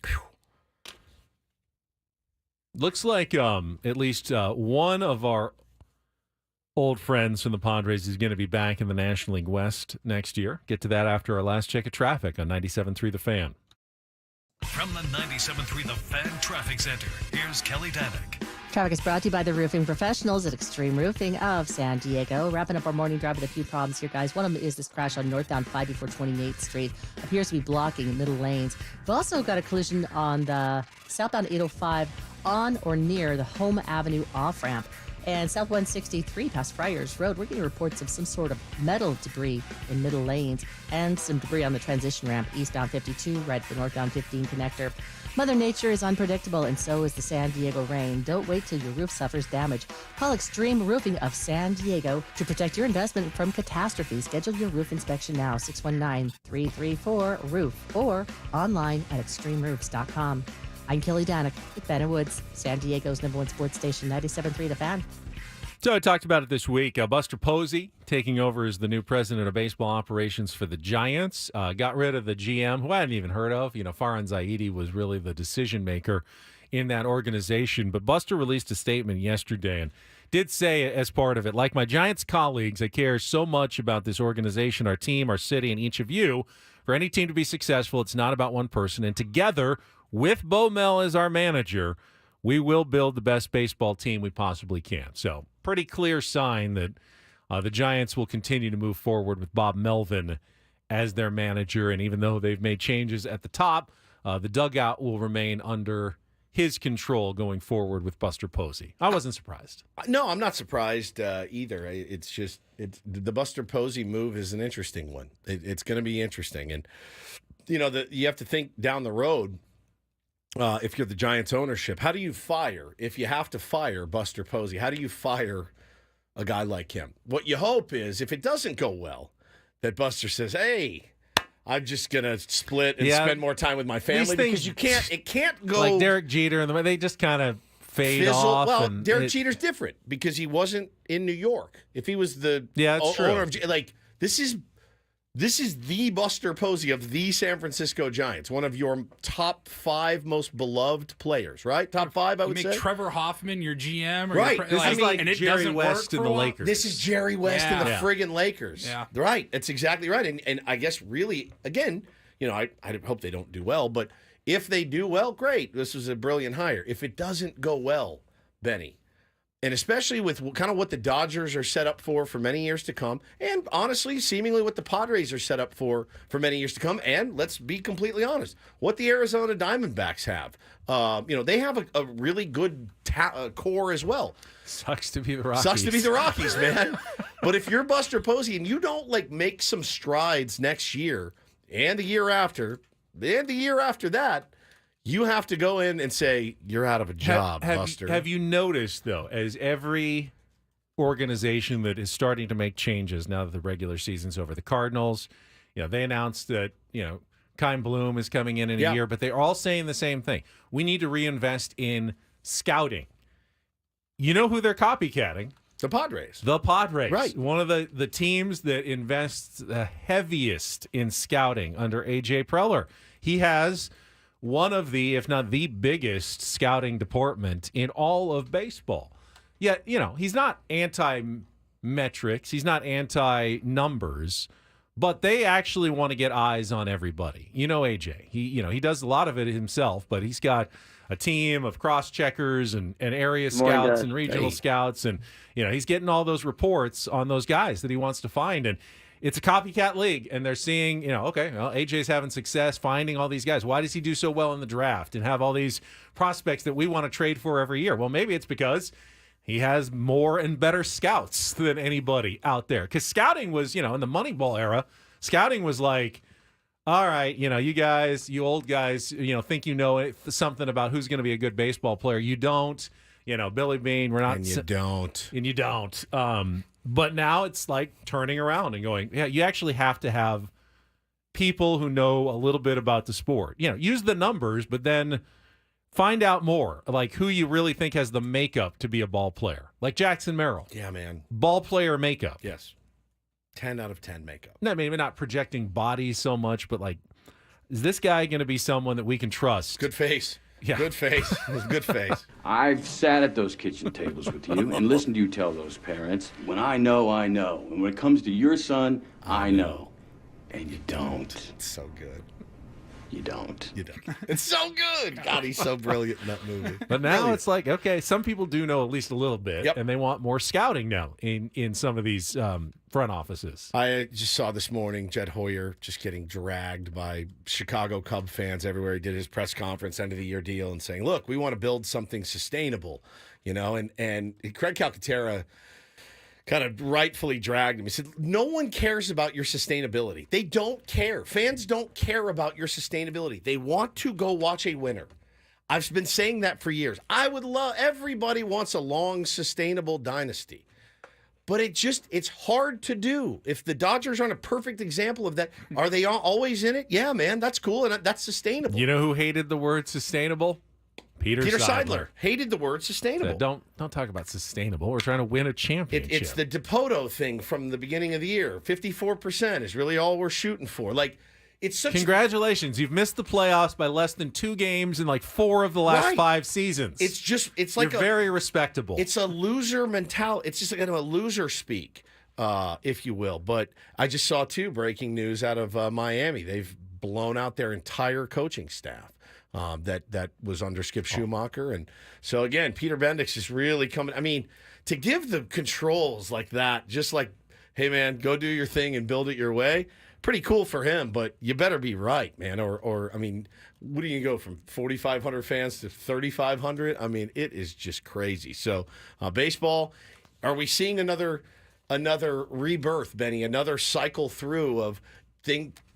Whew. Looks like at least one of our old friends from the Padres is going to be back in the National League West next year. Get to that after our last check of traffic on 97.3 The Fan. From the 97.3 The Fan Traffic Center, here's Kelly Danick. Traffic is brought to you by the roofing professionals at Extreme Roofing of San Diego. Wrapping up our morning drive with a few problems here, guys. One of them is this crash on northbound 5 before 28th Street. Appears to be blocking middle lanes. We've also got a collision on the southbound 805 on or near the Home Avenue off-ramp. And South 163 past Friars Road, we're getting reports of some sort of metal debris in middle lanes and some debris on the transition ramp eastbound 52 right at the northbound 15 connector. Mother Nature is unpredictable, and so is the San Diego rain. Don't wait till your roof suffers damage. Call Extreme Roofing of San Diego to protect your investment from catastrophe. Schedule your roof inspection now, 619-334-ROOF, or online at extremeroofs.com. I'm Kelly Danek with Ben and Woods, San Diego's #1 sports station, 97.3 The Fan. So I talked about it this week. Buster Posey taking over as the new president of baseball operations for the Giants. Got rid of the GM, who I hadn't even heard of. Farhan Zaidi was really the decision maker in that organization. But Buster released a statement yesterday and did say as part of it, like my Giants colleagues, I care so much about this organization, our team, our city, and each of you. For any team to be successful, it's not about one person. And together, with Bo Mel as our manager, we will build the best baseball team we possibly can. So pretty clear sign that the Giants will continue to move forward with Bob Melvin as their manager. And even though they've made changes at the top, the dugout will remain under his control going forward with Buster Posey. I wasn't surprised. No, I'm not surprised either. It's just the Buster Posey move is an interesting one. It's going to be interesting. And, you have to think down the road. If you're the Giants ownership, how do you fire, if you have to fire Buster Posey, how do you fire a guy like him? What you hope is, if it doesn't go well, that Buster says, hey, I'm just going to split and spend more time with my family, because it can't go. Like Derek Jeter, and they just kind of fade off. Well, Derek Jeter's different because he wasn't in New York. If he was the owner of, This is the Buster Posey of the San Francisco Giants, one of your top 5 most beloved players, right? Top 5, I would say. Make Trevor Hoffman your GM, or right? This is like Jerry West in the Lakers. This is Jerry West in the friggin' Lakers. Yeah, right. That's exactly right. And I guess really, again, I hope they don't do well, but if they do well, great. This was a brilliant hire. If it doesn't go well, Benny. And especially with kind of what the Dodgers are set up for many years to come, and honestly, seemingly what the Padres are set up for many years to come, and let's be completely honest, what the Arizona Diamondbacks have. They have a really good core as well. Sucks to be the Rockies. Sucks to be the Rockies, man. But if you're Buster Posey and you don't make some strides next year and the year after, and the year after that, you have to go in and say, you're out of a job, Buster. Have you noticed, though, as every organization that is starting to make changes now that the regular season's over, the Cardinals, they announced that, Kyle Bloom is coming in a year, but they're all saying the same thing. We need to reinvest in scouting. You know who they're copycatting? The Padres. The Padres. Right. One of the teams that invests the heaviest in scouting under A.J. Preller. He has one of the, if not the biggest scouting department in all of baseball. Yet, he's not anti-metrics. He's not anti-numbers. But they actually want to get eyes on everybody. AJ. He does a lot of it himself, but he's got a team of cross-checkers and area scouts and regional scouts. And, he's getting all those reports on those guys that he wants to find. And it's a copycat league, and they're seeing, AJ's having success finding all these guys. Why does he do so well in the draft and have all these prospects that we want to trade for every year? Well, maybe it's because he has more and better scouts than anybody out there. Because scouting was, in the Moneyball era, scouting was like, all right, you guys, you old guys, think you know something about who's going to be a good baseball player. You don't. Billy Beane, we're not. And you don't. And you don't. But now it's like turning around and going, yeah, you actually have to have people who know a little bit about the sport. Use the numbers, but then find out more, like who you really think has the makeup to be a ball player. Like Jackson Merrill. Yeah, man. Ball player makeup. Yes. 10 out of 10 makeup. No, maybe not projecting bodies so much, but is this guy going to be someone that we can trust? Good face. Yeah. Good face. Good face. I've sat at those kitchen tables with you and listened to you tell those parents, when I know, I know. And when it comes to your son, I know. And you don't. It's so good. You don't. You don't. It's so good. God, he's so brilliant in that movie. But now it's like, okay, some people do know at least a little bit, and they want more scouting now in some of these front offices. I just saw this morning Jed Hoyer just getting dragged by Chicago Cub fans everywhere. He did his press conference, end of the year deal, and saying, look, we want to build something sustainable. and Craig Calcaterra kind of rightfully dragged him. He said, no one cares about your sustainability. They don't care. Fans don't care about your sustainability. They want to go watch a winner. I've been saying that for years. Everybody wants a long, sustainable dynasty. But it's hard to do. If the Dodgers aren't a perfect example of that, are they always in it? Yeah, man, that's cool, and that's sustainable. You know who hated the word sustainable? Peter Seidler hated the word sustainable. Said, don't talk about sustainable. We're trying to win a championship. It's the Dipoto thing from the beginning of the year. 54% is really all we're shooting for. Like, it's such. Congratulations, you've missed the playoffs by less than 2 games in like 4 of the last 5 seasons. It's like you're very respectable. It's a loser mentality. It's just kind of a loser speak, if you will. But I just saw breaking news out of Miami. They've blown out their entire coaching staff. That was under Skip Schumacher. And so, again, Peter Bendix is really coming. I mean, to give the controls like that, just like, hey, man, go do your thing and build it your way, pretty cool for him, but you better be right, man. Or I mean, what do you go from 4,500 fans to 3,500? I mean, it is just crazy. So, baseball, are we seeing another rebirth, Benny, another cycle through of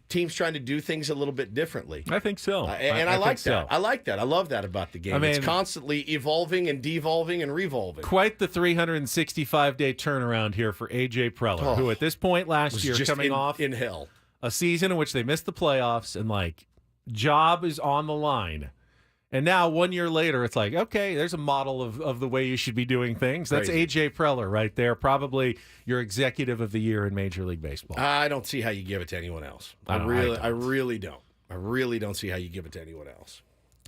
teams trying to do things a little bit differently? I think so. And I like that. So. I like that. I love that about the game. I mean, it's constantly evolving and devolving and revolving. Quite the 365-day turnaround here for A.J. Preller, who at this point last year coming off in hell. A season in which they missed the playoffs and, like, job is on the line. And now, 1 year later, it's like, okay, there's a model of the way you should be doing things. That's A.J. Preller right there, probably your executive of the year in Major League Baseball. I don't see how you give it to anyone else. I really don't. I really don't see how you give it to anyone else.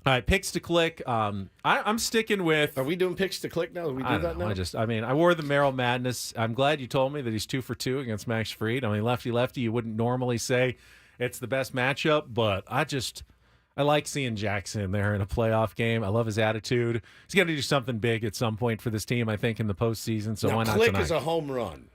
All right, picks to click. I'm sticking with. Are we doing picks to click now? Do we do that now? I wore the Merrill Madness. I'm glad you told me that he's 2 for 2 against Max Fried. I mean, lefty, you wouldn't normally say it's the best matchup, but I like seeing Jackson there in a playoff game. I love his attitude. He's going to do something big at some point for this team, I think, in the postseason. So why not Click tonight? is a home run.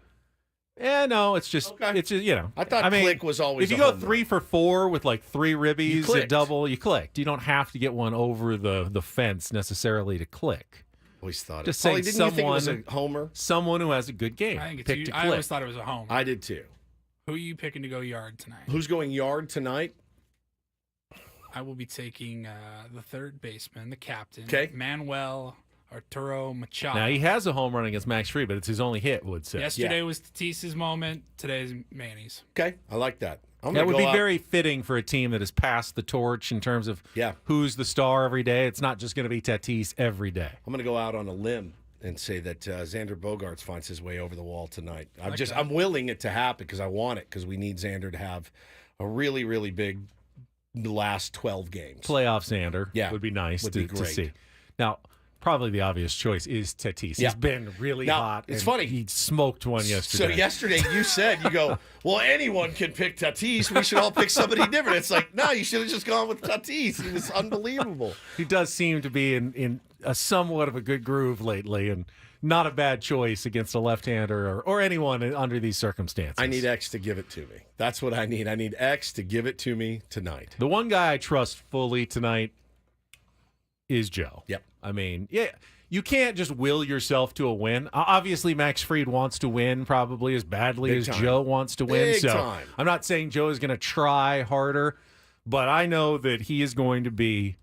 Yeah, no, it's just, I thought Click was always. If you go 3 for 4 with like 3 ribbies at double, you clicked. You don't have to get one over the fence necessarily to click. Always thought just it. Saying Didn't you think it was a homer? Someone who has a good game. I think Pick to I click. always thought it was a homer. I did too. Who are you picking to go yard tonight? Who's going yard tonight? I will be taking the third baseman, the captain, okay, Manuel Arturo Machado. Now, he has a home run against Max Fried, but it's his only hit, would say. Yesterday was Tatis's moment. Today's Manny's. Okay, I like that. That would be very fitting for a team that has passed the torch in terms of who's the star every day. It's not just going to be Tatis every day. I'm going to go out on a limb and say that Xander Bogaerts finds his way over the wall tonight. I'm willing it to happen because I want it because we need Xander to have a really, really big last 12 games. Playoff Xander would be nice to see. Now, probably the obvious choice is Tatis. He's been really hot. It's funny. He smoked one yesterday. So yesterday you go, well, anyone can pick Tatis. We should all pick somebody different. It's like, no, you should have just gone with Tatis. He was unbelievable. He does seem to be in a somewhat of a good groove lately and not a bad choice against a left-hander or anyone under these circumstances. I need X to give it to me. That's what I need. I need X to give it to me tonight. The one guy I trust fully tonight is Joe. Yep. I mean, you can't just will yourself to a win. Obviously, Max Fried wants to win probably as badly as Joe wants to win. Big time. I'm not saying Joe is going to try harder, but I know that he is going to be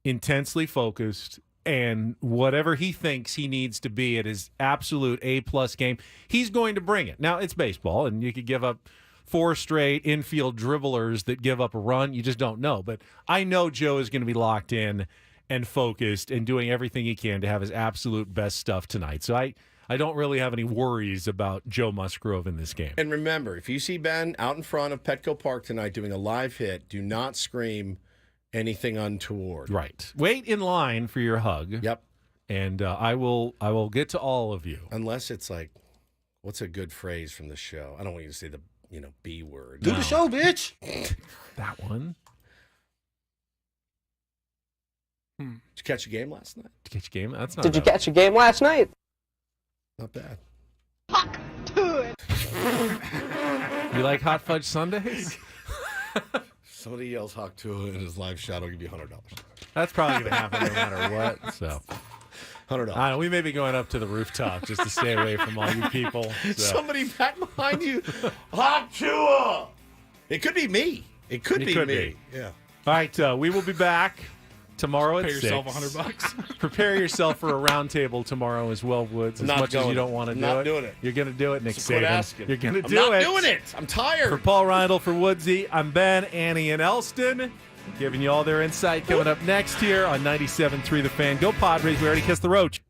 intensely focused, and whatever he thinks he needs to be at his absolute A-plus game, he's going to bring it. Now, it's baseball, and you could give up 4 straight infield dribblers that give up a run. You just don't know. But I know Joe is going to be locked in and focused and doing everything he can to have his absolute best stuff tonight. So I don't really have any worries about Joe Musgrove in this game. And remember, if you see Ben out in front of Petco Park tonight doing a live hit, do not scream anything untoward. Right. Wait in line for your hug. Yep. And I will get to all of you. Unless it's like, what's a good phrase from the show? I don't want you to say the B word. Do the show, bitch. That one. Did you catch a game last night? Did you catch a game? That's not. Did you catch a game last night? Not bad. Fuck to it. You like hot fudge sundaes? Somebody yells "Hawk to" in his live shot. I'll give you $100. That's probably going to happen no matter what. So, $100. I know, we may be going up to the rooftop just to stay away from all you people. So. Somebody back behind you. Hot Chua. It could be me. It could be me. Yeah. All right, we will be back tomorrow at 6. Pay yourself $100. Prepare yourself for a round table tomorrow as well, Woods. As much as you don't want to do it. Not doing it. You're going to do it, Nick So quit Saban. asking. You're going to do I'm it. not doing it. I'm tired. For Paul Reindl, for Woodsy, I'm Ben, Annie, and Elston. Giving you all their insight coming up next here on 97.3 The Fan. Go Padres. We already kissed the roach.